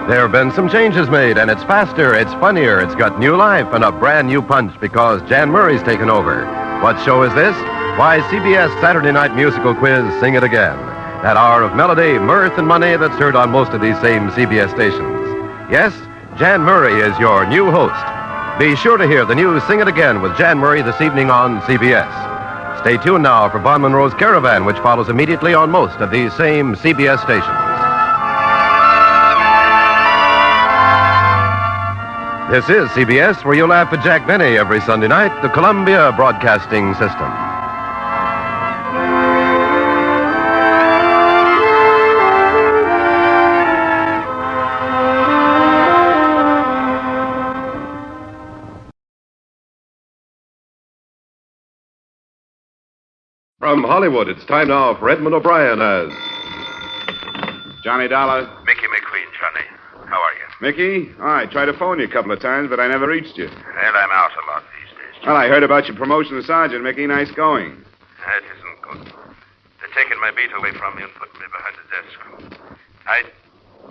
There have been some changes made, and it's faster, it's funnier, it's got new life and a brand new punch because Jan Murray's taken over. What show is this? Why, CBS Saturday Night Musical Quiz, Sing It Again. That hour of melody, mirth, and money that's heard on most of these same CBS stations. Yes, Jan Murray is your new host. Be sure to hear the new Sing It Again with Jan Murray this evening on CBS. Stay tuned now for Von Monroe's Caravan, which follows immediately on most of these same CBS stations. This is CBS, where you laugh at Jack Benny every Sunday night, the Columbia Broadcasting System. From Hollywood, it's time now for Edmund O'Brien as Johnny Dollar. Mickey McQueen, Johnny. How are you? Mickey? I tried to phone you a couple of times, but I never reached you. Well, I'm out a lot these days. Well, I heard about your promotion to sergeant, Mickey. Nice going. That isn't good. They're taking my beat away from me and putting me behind the desk.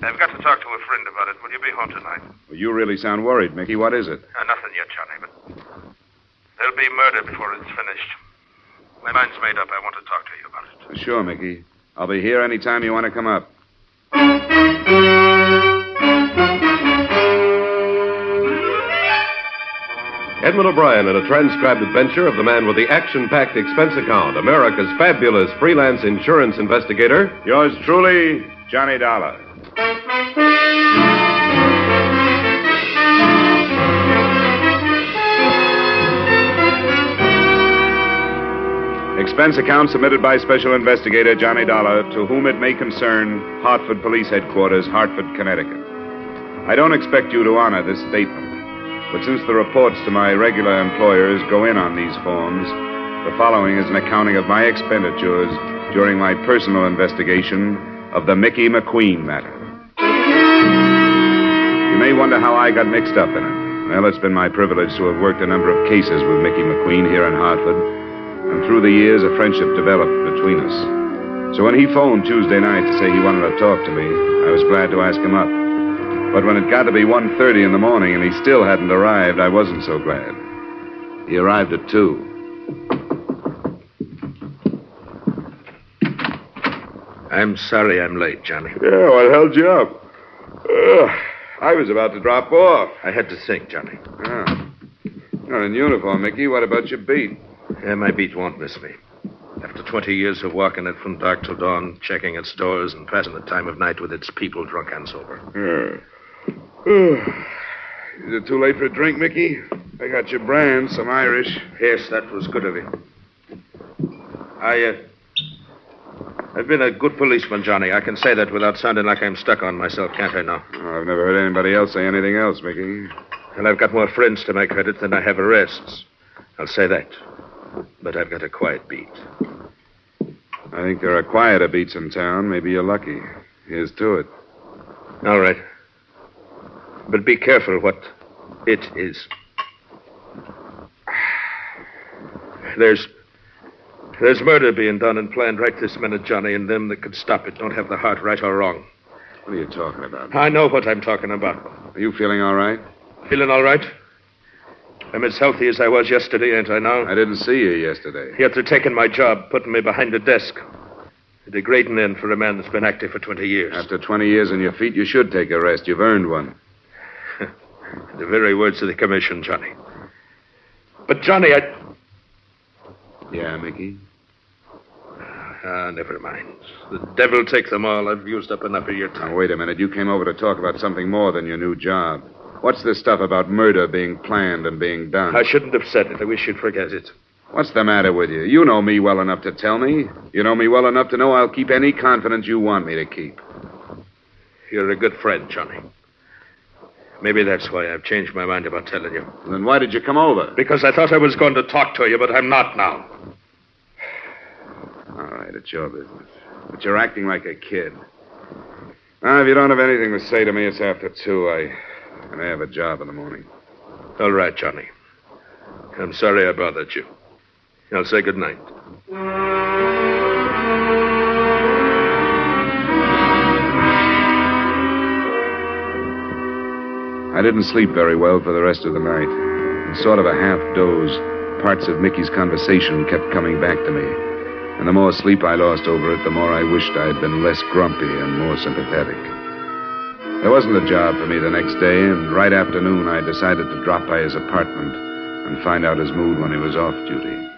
I've got to talk to a friend about it. Will you be home tonight? Well, you really sound worried, Mickey. What is it? Nothing yet, Johnny, but there'll be murder before it's finished. My mind's made up. I want to talk to you about it. Sure, Mickey. I'll be here any time you want to come up. Edmund O'Brien in a transcribed adventure of the man with the action-packed expense account, America's fabulous freelance insurance investigator. Yours truly, Johnny Dollar. Expense account submitted by Special Investigator Johnny Dollar, to whom it may concern, Hartford Police Headquarters, Hartford, Connecticut. I don't expect you to honor this statement, but since the reports to my regular employers go in on these forms, the following is an accounting of my expenditures during my personal investigation of the Mickey McQueen matter. You may wonder how I got mixed up in it. Well, it's been my privilege to have worked a number of cases with Mickey McQueen here in Hartford, and through the years, a friendship developed between us. So when he phoned Tuesday night to say he wanted to talk to me, I was glad to ask him up. But when it got to be 1:30 in the morning and he still hadn't arrived, I wasn't so glad. He arrived at 2. I'm sorry I'm late, Johnny. Yeah, what held you up? I was about to drop off. I had to think, Johnny. Ah. You're in uniform, Mickey. What about your beat? Yeah, my beat won't miss me. After 20 years of walking it from dark till dawn, checking its doors and passing the time of night with its people, drunk and sober. Is it too late for a drink, Mickey? I got your brand, some Irish. Yes, that was good of you. I've been a good policeman, Johnny. I can say that without sounding like I'm stuck on myself, can't I now? Oh, I've never heard anybody else say anything else, Mickey. And I've got more friends to my credit than I have arrests. I'll say that. But I've got a quiet beat. I think there are quieter beats in town. Maybe you're lucky. Here's to it. All right. But be careful what it is. There's murder being done and planned right this minute, Johnny, and them that could stop it don't have the heart, right or wrong. What are you talking about? I know what I'm talking about. Are you feeling all right? Feeling all right? I'm as healthy as I was yesterday, ain't I now? I didn't see you yesterday. Yet they're taking my job, putting me behind a desk. A degrading end for a man that's been active for 20 years. After 20 years on your feet, you should take a rest. You've earned one. The very words of the commission, Johnny. But, Johnny, Yeah, Mickey? Never mind. The devil take them all. I've used up enough of your time. Now, wait a minute. You came over to talk about something more than your new job. What's this stuff about murder being planned and being done? I shouldn't have said it. I wish you'd forget it. What's the matter with you? You know me well enough to tell me. You know me well enough to know I'll keep any confidence you want me to keep. You're a good friend, Johnny. Maybe that's why I've changed my mind about telling you. Then why did you come over? Because I thought I was going to talk to you, but I'm not now. All right, it's your business. But you're acting like a kid. Now, if you don't have anything to say to me, it's after 2. I have a job in the morning. All right, Johnny. I'm sorry I bothered you. I'll say good night. I didn't sleep very well for the rest of the night. In sort of a half doze, parts of Mickey's conversation kept coming back to me. And the more sleep I lost over it, the more I wished I had been less grumpy and more sympathetic. There wasn't a job for me the next day, and right afternoon I decided to drop by his apartment and find out his mood when he was off duty.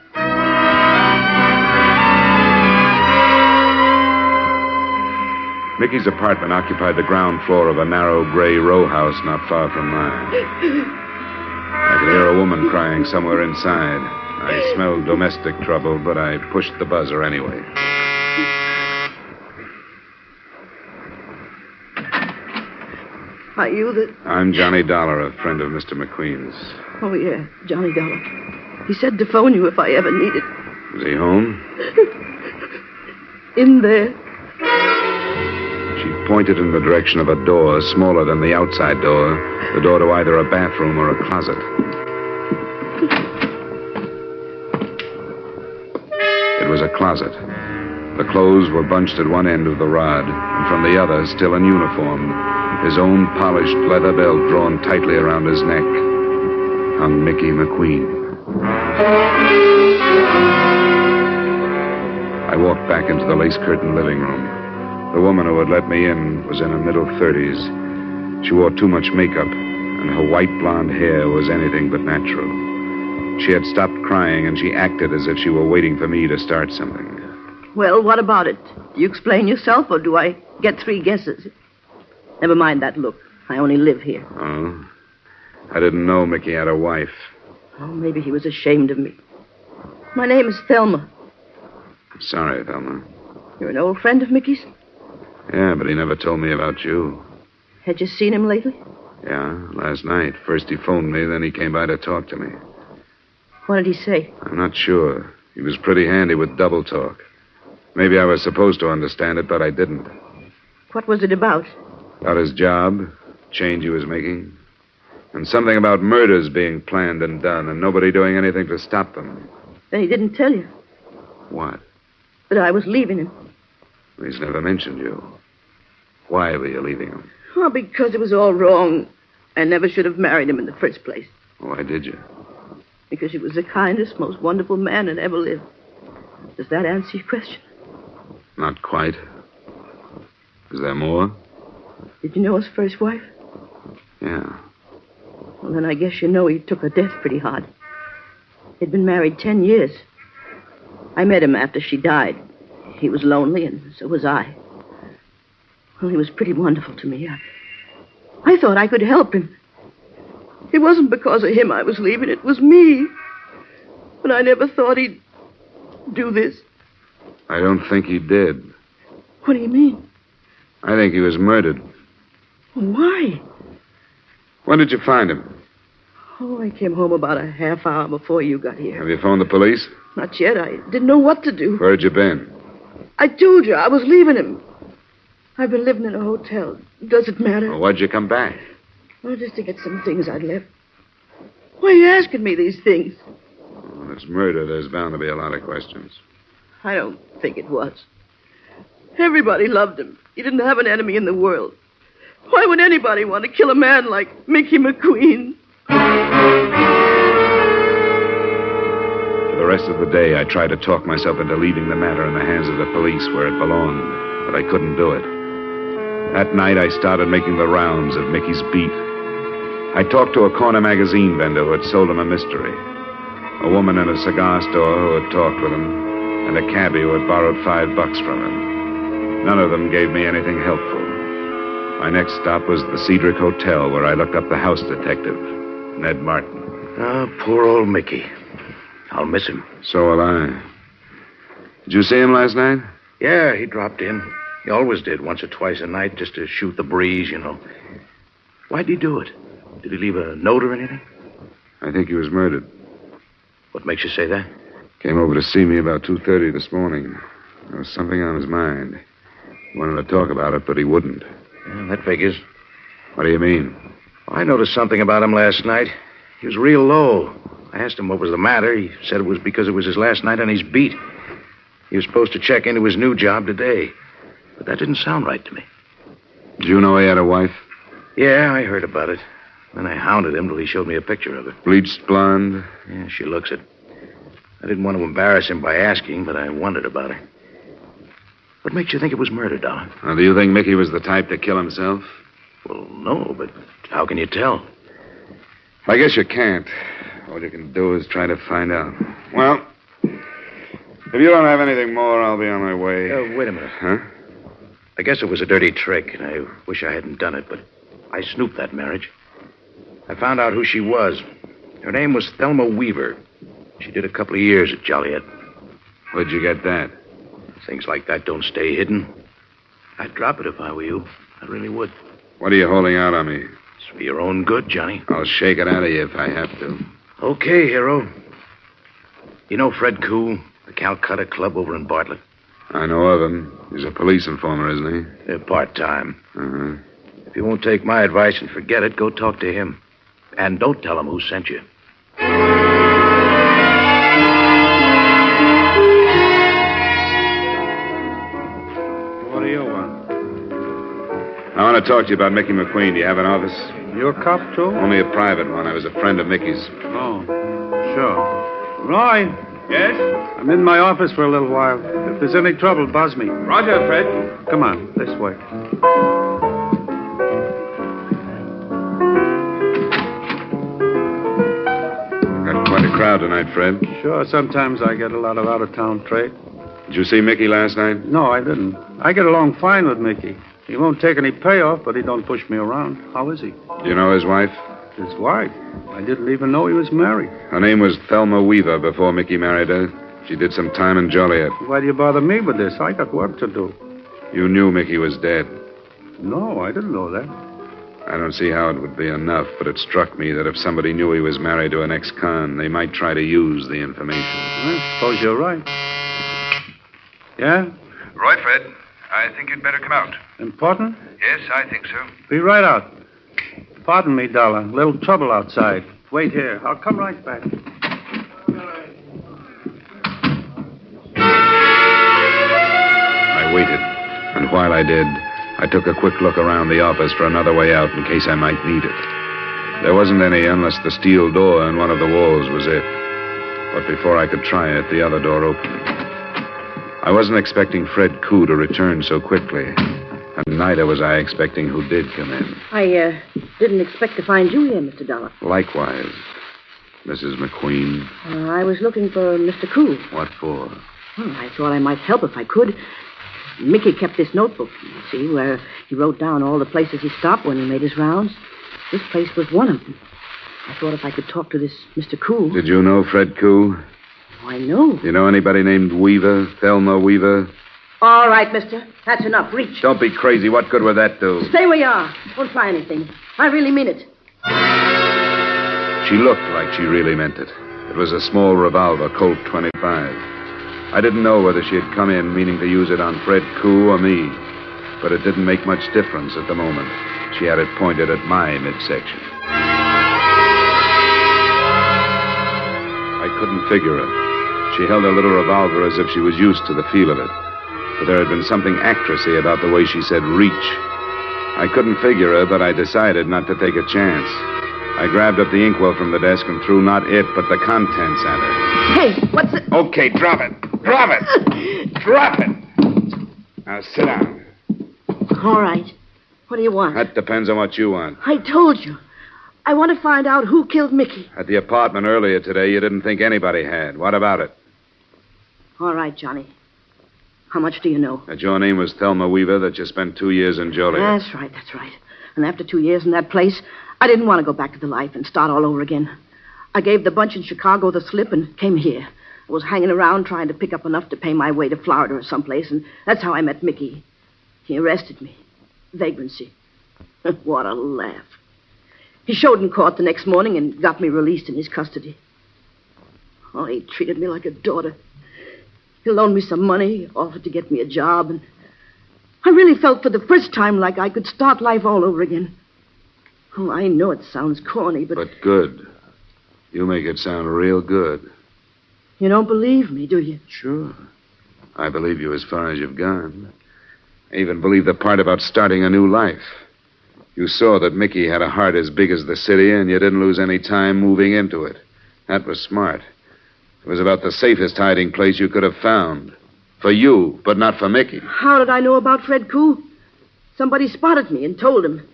Mickey's apartment occupied the ground floor of a narrow gray row house not far from mine. I could hear a woman crying somewhere inside. I smelled domestic trouble, but I pushed the buzzer anyway. Are you the... I'm Johnny Dollar, a friend of Mr. McQueen's. Oh, yeah, Johnny Dollar. He said to phone you if I ever needed. Is he home? In there. She pointed in the direction of a door smaller than the outside door, the door to either a bathroom or a closet. It was a closet. The clothes were bunched at one end of the rod, and from the other, still in uniform, his own polished leather belt drawn tightly around his neck, hung Mickey McQueen. I walked back into the lace-curtained living room. The woman who had let me in was in her middle 30s. She wore too much makeup, and her white blonde hair was anything but natural. She had stopped crying, and she acted as if she were waiting for me to start something. Well, what about it? Do you explain yourself, or do I get 3 guesses? Never mind that look. I only live here. Oh? I didn't know Mickey had a wife. Oh, maybe he was ashamed of me. My name is Thelma. Sorry, Thelma. You're an old friend of Mickey's? Yeah, but he never told me about you. Had you seen him lately? Yeah, last night. First he phoned me, then he came by to talk to me. What did he say? I'm not sure. He was pretty handy with double talk. Maybe I was supposed to understand it, but I didn't. What was it about? About his job, change he was making, and something about murders being planned and done, and nobody doing anything to stop them. Then he didn't tell you What? that I was leaving him. He's never mentioned you. Why were you leaving him? Oh, because it was all wrong. I never should have married him in the first place. Why did you? Because he was the kindest, most wonderful man that ever lived. Does that answer your question? Not quite. Is there more? Did you know his first wife? Yeah. Well, then I guess you know he took her death pretty hard. He'd been married 10 years. I met him after she died. He was lonely, and so was I. Well, he was pretty wonderful to me. I thought I could help him. It wasn't because of him I was leaving. It was me. But I never thought he'd do this. I don't think he did. What do you mean? I think he was murdered. Why? When did you find him? Oh, I came home about a half hour before you got here. Have you phoned the police? Not yet. I didn't know what to do. Where'd you been? I told you I was leaving him. I've been living in a hotel. Does it matter? Well, why'd you come back? Well, just to get some things I'd left. Why are you asking me these things? When it's murder, there's bound to be a lot of questions. I don't think it was. Everybody loved him. He didn't have an enemy in the world. Why would anybody want to kill a man like Mickey McQueen? For the rest of the day, I tried to talk myself into leaving the matter in the hands of the police where it belonged, but I couldn't do it. That night, I started making the rounds of Mickey's beat. I talked to a corner magazine vendor who had sold him a mystery, a woman in a cigar store who had talked with him, and a cabbie who had borrowed $5 from him. None of them gave me anything helpful. My next stop was the Cedric Hotel, where I looked up the house detective, Ned Martin. Oh, poor old Mickey. I'll miss him. So will I. Did you see him last night? Yeah, he dropped in. He always did, once or twice a night, just to shoot the breeze, you know. Why'd he do it? Did he leave a note or anything? I think he was murdered. What makes you say that? Came over to see me about 2:30 this morning. There was something on his mind. He wanted to talk about it, but he wouldn't. Yeah, that figures. What do you mean? Well, I noticed something about him last night. He was real low. I asked him what was the matter. He said it was because it was his last night on his beat. He was supposed to check into his new job today. But that didn't sound right to me. Did you know he had a wife? Yeah, I heard about it. Then I hounded him till he showed me a picture of her. Bleached blonde? Yeah, she looks it. I didn't want to embarrass him by asking, but I wondered about her. What makes you think it was murder, Dollar? Now, do you think Mickey was the type to kill himself? Well, no, but how can you tell? I guess you can't. All you can do is try to find out. Well, if you don't have anything more, I'll be on my way. Wait a minute. Huh? I guess it was a dirty trick, and I wish I hadn't done it, but I snooped that marriage. I found out who she was. Her name was Thelma Weaver. She did a couple of years at Joliet. Where'd you get that? Things like that don't stay hidden. I'd drop it if I were you. I really would. What are you holding out on me? It's for your own good, Johnny. I'll shake it out of you if I have to. Okay, hero. You know Fred Koo, the Calcutta Club over in Bartlett? I know of him. He's a police informer, isn't he? They're part-time. Uh-huh. If you won't take my advice and forget it, go talk to him. And don't tell him who sent you. What do you want? I want to talk to you about Mickey McQueen. Do you have an office? You're a cop, too? Only a private one. I was a friend of Mickey's. Oh, sure. Roy. Yes? I'm in my office for a little while. If there's any trouble, buzz me. Roger, Fred. Come on, this way. Got quite a crowd tonight, Fred? Sure, sometimes I get a lot of out-of-town trade. Did you see Mickey last night? No, I didn't. I get along fine with Mickey. He won't take any payoff, but he don't push me around. How is he? Do you know his wife? His wife? I didn't even know he was married. Her name was Thelma Weaver before Mickey married her. She did some time in Joliet. Why do you bother me with this? I got work to do. You knew Mickey was dead. No, I didn't know that. I don't see how it would be enough, but it struck me that if somebody knew he was married to an ex-con, they might try to use the information. I suppose you're right. Yeah? Roy, Fred, I think you'd better come out. Important? Yes, I think so. Be right out. Pardon me, Dollar. A little trouble outside. Wait here. I'll come right back. I waited, and while I did, I took a quick look around the office for another way out in case I might need it. There wasn't any unless the steel door in one of the walls was it. But before I could try it, the other door opened. I wasn't expecting Fred Koo to return so quickly, and neither was I expecting who did come in. I didn't expect to find you here, Mr. Dollar. Likewise, Mrs. McQueen. I was looking for Mr. Koo. What for? Well, I thought I might help if I could. Mickey kept this notebook, you see, where he wrote down all the places he stopped when he made his rounds. This place was one of them. I thought if I could talk to this Mr. Koo... Did you know Fred Koo? Oh, I know. You know anybody named Weaver, Thelma Weaver? All right, mister. That's enough. Reach. Don't be crazy. What good would that do? Stay where you are. Don't try anything. I really mean it. She looked like she really meant it. It was a small revolver, Colt 25. I didn't know whether she had come in meaning to use it on Fred Koo or me, but it didn't make much difference at the moment. She had it pointed at my midsection. I couldn't figure her. She held her little revolver as if she was used to the feel of it, but there had been something actressy about the way she said reach. I couldn't figure her, but I decided not to take a chance. I grabbed up the inkwell from the desk and threw not it, but the contents at her. Hey, what's it? Okay, drop it. Drop it. Drop it. Now sit down. All right. What do you want? That depends on what you want. I told you. I want to find out who killed Mickey. At the apartment earlier today, you didn't think anybody had. What about it? All right, Johnny. How much do you know? That your name was Thelma Weaver, that you spent 2 years in Joliet. That's right. And after 2 years in that place, I didn't want to go back to the life and start all over again. I gave the bunch in Chicago the slip and came here. I was hanging around trying to pick up enough to pay my way to Florida or someplace, and that's how I met Mickey. He arrested me. Vagrancy. What a laugh. He showed in court the next morning and got me released in his custody. Oh, he treated me like a daughter. He loaned me some money, offered to get me a job, and I really felt for the first time like I could start life all over again. Oh, I know it sounds corny, but... But good. You make it sound real good. You don't believe me, do you? Sure. I believe you as far as you've gone. I even believe the part about starting a new life. You saw that Mickey had a heart as big as the city, and you didn't lose any time moving into it. That was smart. It was about the safest hiding place you could have found. For you, but not for Mickey. How did I know about Fred Koo? Somebody spotted me and told him.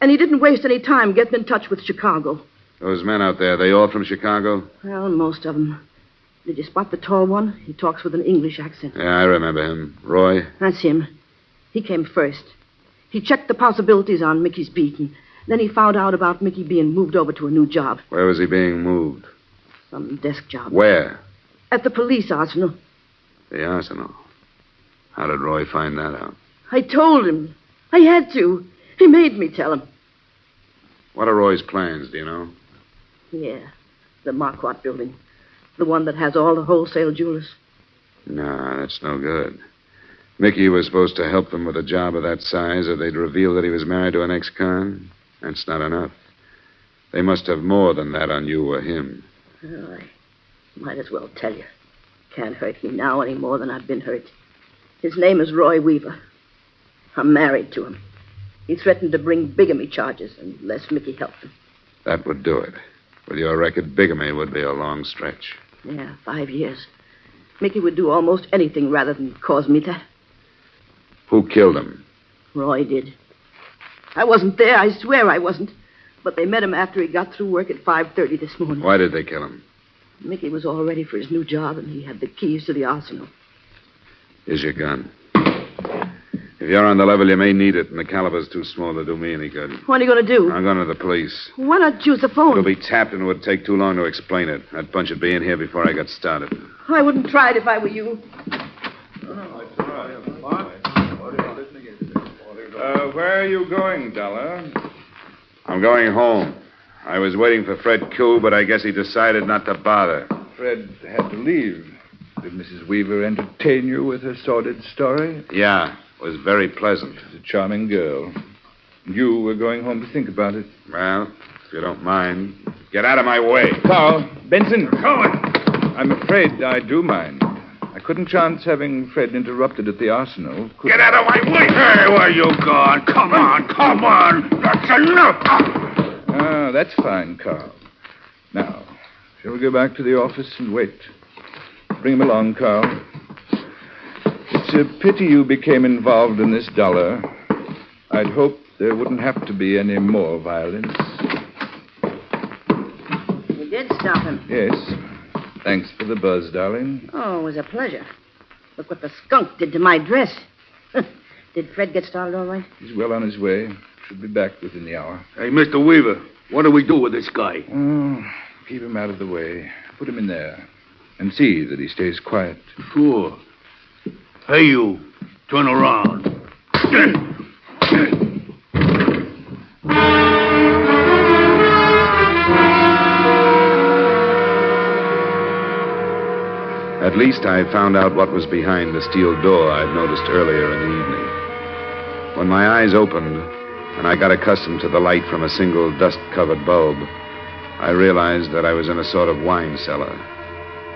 And he didn't waste any time getting in touch with Chicago. Those men out there, they all from Chicago? Well, most of them. Did you spot the tall one? He talks with an English accent. Yeah, I remember him. Roy? That's him. He came first. He checked the possibilities on Mickey's beat, and then he found out about Mickey being moved over to a new job. Where was he being moved? Some desk job. Where? At the police arsenal. The arsenal. How did Roy find that out? I told him. I had to. He made me tell him. What are Roy's plans, do you know? Yeah, the Marquardt building. The one that has all the wholesale jewelers. No, that's no good. Mickey was supposed to help them with a job of that size, or they'd reveal that he was married to an ex-con. That's not enough. They must have more than that on you or him. Oh, I might as well tell you. Can't hurt me now any more than I've been hurt. His name is Roy Weaver. I'm married to him. He threatened to bring bigamy charges unless Mickey helped him. That would do it. With your record, bigamy would be a long stretch. Yeah, 5 years. Mickey would do almost anything rather than cause me that. Who killed him? Roy did. I wasn't there. I swear I wasn't. But they met him after he got through work at 5:30 this morning. Why did they kill him? Mickey was all ready for his new job, and he had the keys to the arsenal. Here's your gun. If you're on the level, you may need it, and the caliber's too small to do me any good. What are you going to do? I'm going to the police. Why not use the phone? It'll be tapped, and it would take too long to explain it. That bunch would be in here before I got started. I wouldn't try it if I were you. Where are you going, Dollar? I'm going home. I was waiting for Fred Koo, but I guess he decided not to bother. Fred had to leave. Did Mrs. Weaver entertain you with her sordid story? Yeah, it was very pleasant. She's a charming girl. You were going home to think about it. Well, if you don't mind, get out of my way. Carl, Benson. I'm afraid I do mind. I couldn't chance having Fred interrupted at the arsenal. Get out of my way! Hey, where you gone? Come on! That's enough! Ah, that's fine, Carl. Now, shall we go back to the office and wait? Bring him along, Carl. It's a pity you became involved in this, Dollar. I'd hoped there wouldn't have to be any more violence. You did stop him. Yes. Thanks for the buzz, darling. Oh, it was a pleasure. Look what the skunk did to my dress. Did Fred get started all right? He's well on his way. Should be back within the hour. Hey, Mr. Weaver, what do we do with this guy? Oh, keep him out of the way. Put him in there. And see that he stays quiet. Sure. Hey, you. Turn around. At least I found out what was behind the steel door I'd noticed earlier in the evening. When my eyes opened, and I got accustomed to the light from a single dust-covered bulb, I realized that I was in a sort of wine cellar.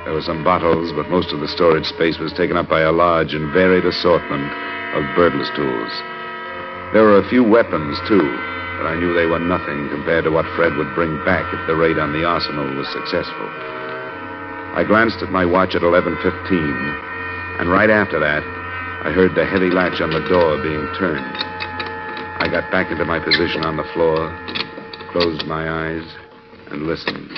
There were some bottles, but most of the storage space was taken up by a large and varied assortment of birdless tools. There were a few weapons, too, but I knew they were nothing compared to what Fred would bring back if the raid on the arsenal was successful. I glanced at my watch at 11:15, and right after that, I heard the heavy latch on the door being turned. I got back into my position on the floor, closed my eyes, and listened.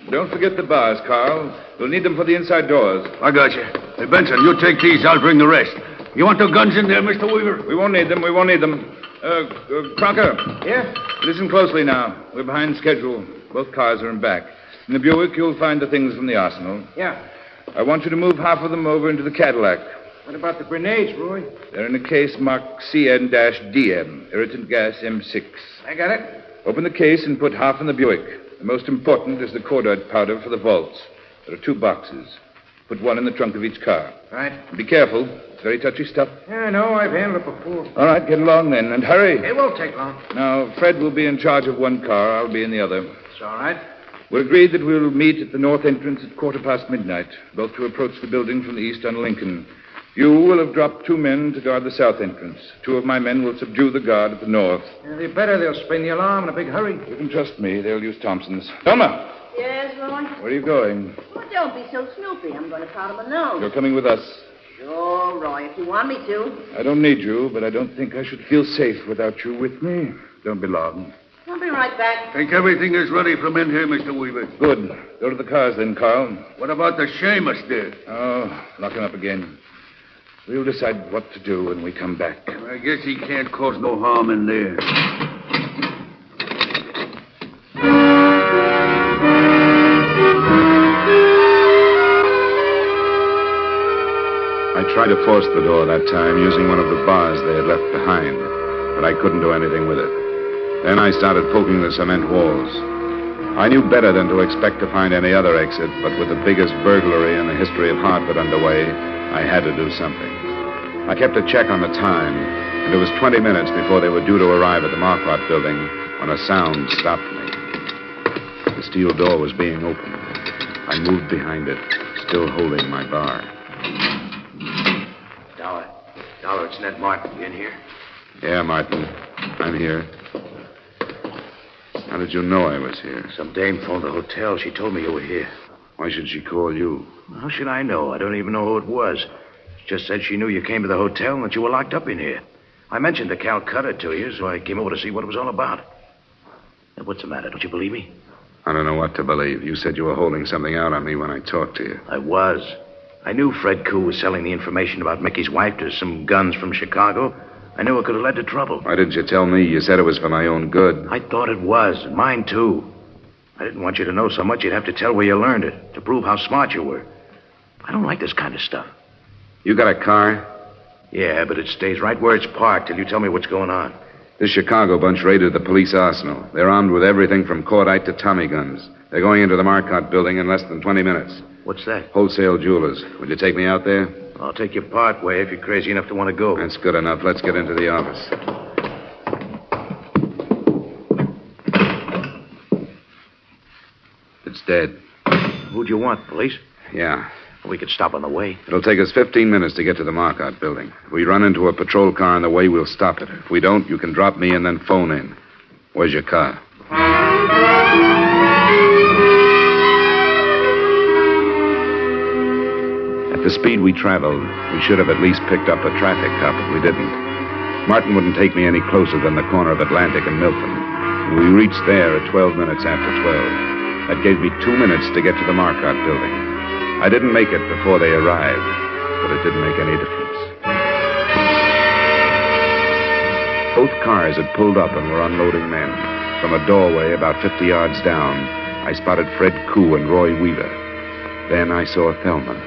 Don't forget the bars, Carl. We'll need them for the inside doors. I got you. Hey, Benson, you take these. I'll bring the rest. You want the guns in there, Mr. Weaver? We won't need them. Crocker. Yeah? Listen closely now. We're behind schedule. Both cars are in back. In the Buick, you'll find the things from the arsenal. Yeah. I want you to move half of them over into the Cadillac. What about the grenades, Roy? They're in a case marked CN-DM, irritant gas M6. I got it. Open the case and put half in the Buick. The most important is the cordite powder for the vaults. There are 2 boxes. Put one in the trunk of each car. Right. Be careful. It's very touchy stuff. Yeah, I know. I've handled it before. All right, get along then, and hurry. It won't take long. Now, Fred will be in charge of one car. I'll be in the other. It's all right. We're agreed that we'll meet at the north entrance at midnight, both to approach the building from the east on Lincoln. You will have dropped 2 men to guard the south entrance. 2 of my men will subdue the guard at the north. Yeah, they better. They'll spring the alarm in a big hurry. You can trust me. They'll use Thompson's. Thelma! Yes, Roy? Where are you going? Well, don't be so snoopy. I'm going to powder my nose. You're coming with us. Sure, Roy, if you want me to. I don't need you, but I don't think I should feel safe without you with me. Don't be long. I'll be right back. Think everything is ready from in here, Mr. Weaver. Good. Go to the cars then, Carl. What about the Seamus there? Oh, lock him up again. We'll decide what to do when we come back. I guess he can't cause no harm in there. I tried to force the door that time using one of the bars they had left behind, but I couldn't do anything with it. Then I started poking the cement walls. I knew better than to expect to find any other exit, but with the biggest burglary in the history of Hartford underway, I had to do something. I kept a check on the time, and it was 20 minutes before they were due to arrive at the Marquardt building when a sound stopped me. The steel door was being opened. I moved behind it, still holding my bar. Dollar, it's Ned Martin. You in here? Yeah, Martin. I'm here. How did you know I was here? Some dame phoned the hotel. She told me you were here. Why should she call you? How should I know? I don't even know who it was. She just said she knew you came to the hotel and that you were locked up in here. I mentioned the Calcutta to you, so I came over to see what it was all about. Now, what's the matter? Don't you believe me? I don't know what to believe. You said you were holding something out on me when I talked to you. I was. I knew Fred Koo was selling the information about Mickey's wife to some guns from Chicago. I knew it could have led to trouble. Why didn't you tell me? You said it was for my own good. I thought it was, and mine too. I didn't want you to know so much you'd have to tell where you learned it, to prove how smart you were. I don't like this kind of stuff. You got a car? Yeah, but it stays right where it's parked till you tell me what's going on. This Chicago bunch raided the police arsenal. They're armed with everything from cordite to Tommy guns. They're going into the Marcotte building in less than 20 minutes. What's that? Wholesale jewelers. Would you take me out there? I'll take you part way if you're crazy enough to want to go. That's good enough. Let's get into the office. It's dead. Who'd you want, police? Yeah. We could stop on the way. It'll take us 15 minutes to get to the Marcotte building. If we run into a patrol car on the way, we'll stop it. If we don't, you can drop me and then phone in. Where's your car? At the speed we traveled, we should have at least picked up a traffic cop, but we didn't. Martin wouldn't take me any closer than the corner of Atlantic and Milton. We reached there at 12 minutes after 12. That gave me 2 minutes to get to the Marcotte building. I didn't make it before they arrived, but it didn't make any difference. Both cars had pulled up and were unloading men. From a doorway about 50 yards down, I spotted Fred Koo and Roy Weaver. Then I saw Thelma.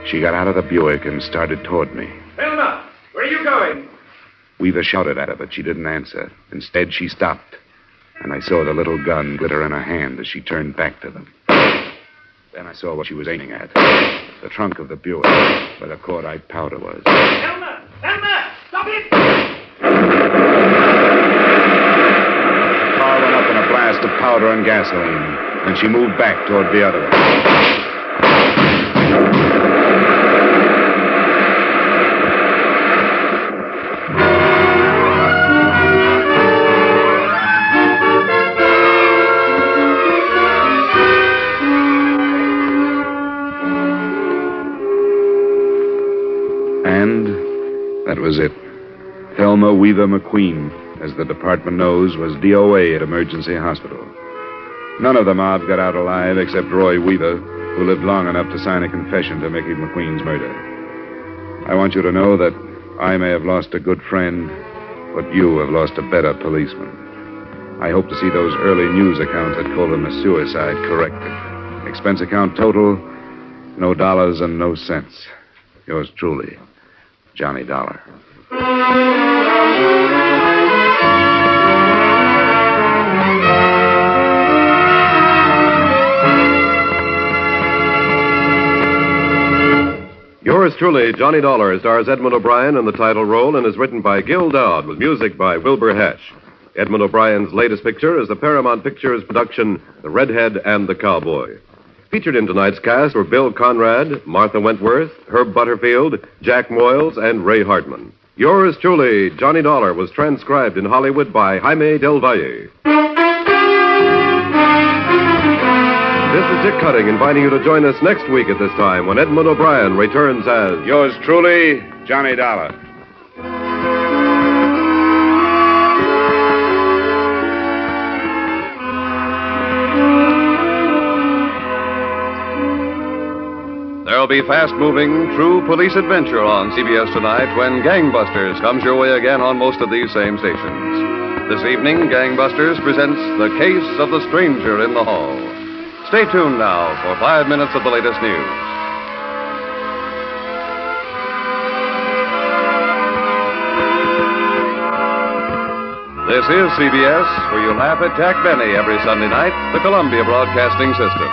She got out of the Buick and started toward me. Thelma, where are you going? Weaver shouted at her, but she didn't answer. Instead, she stopped, and I saw the little gun glitter in her hand as she turned back to them. Then I saw what she was aiming at. The trunk of the Buick, where the cordite powder was. Thelma! Thelma! Stop it! The car went up in a blast of powder and gasoline, and she moved back toward the other one. That was it. Thelma Weaver McQueen, as the department knows, was DOA at Emergency Hospital. None of the mob got out alive except Roy Weaver, who lived long enough to sign a confession to Mickey McQueen's murder. I want you to know that I may have lost a good friend, but you have lost a better policeman. I hope to see those early news accounts that called him a suicide corrected. Expense account total, no dollars and no cents. Yours truly, Johnny Dollar. Yours truly, Johnny Dollar, stars Edmund O'Brien in the title role and is written by Gil Dowd with music by Wilbur Hatch. Edmund O'Brien's latest picture is the Paramount Pictures production, The Redhead and the Cowboy. Featured in tonight's cast were Bill Conrad, Martha Wentworth, Herb Butterfield, Jack Moyles, and Ray Hartman. Yours truly, Johnny Dollar, was transcribed in Hollywood by Jaime Del Valle. This is Dick Cutting inviting you to join us next week at this time when Edmund O'Brien returns as Yours truly, Johnny Dollar. There'll be fast-moving, true police adventure on CBS tonight when Gangbusters comes your way again on most of these same stations. This evening, Gangbusters presents The Case of the Stranger in the Hall. Stay tuned now for 5 minutes of the latest news. This is CBS, where you laugh at Jack Benny every Sunday night, the Columbia Broadcasting System.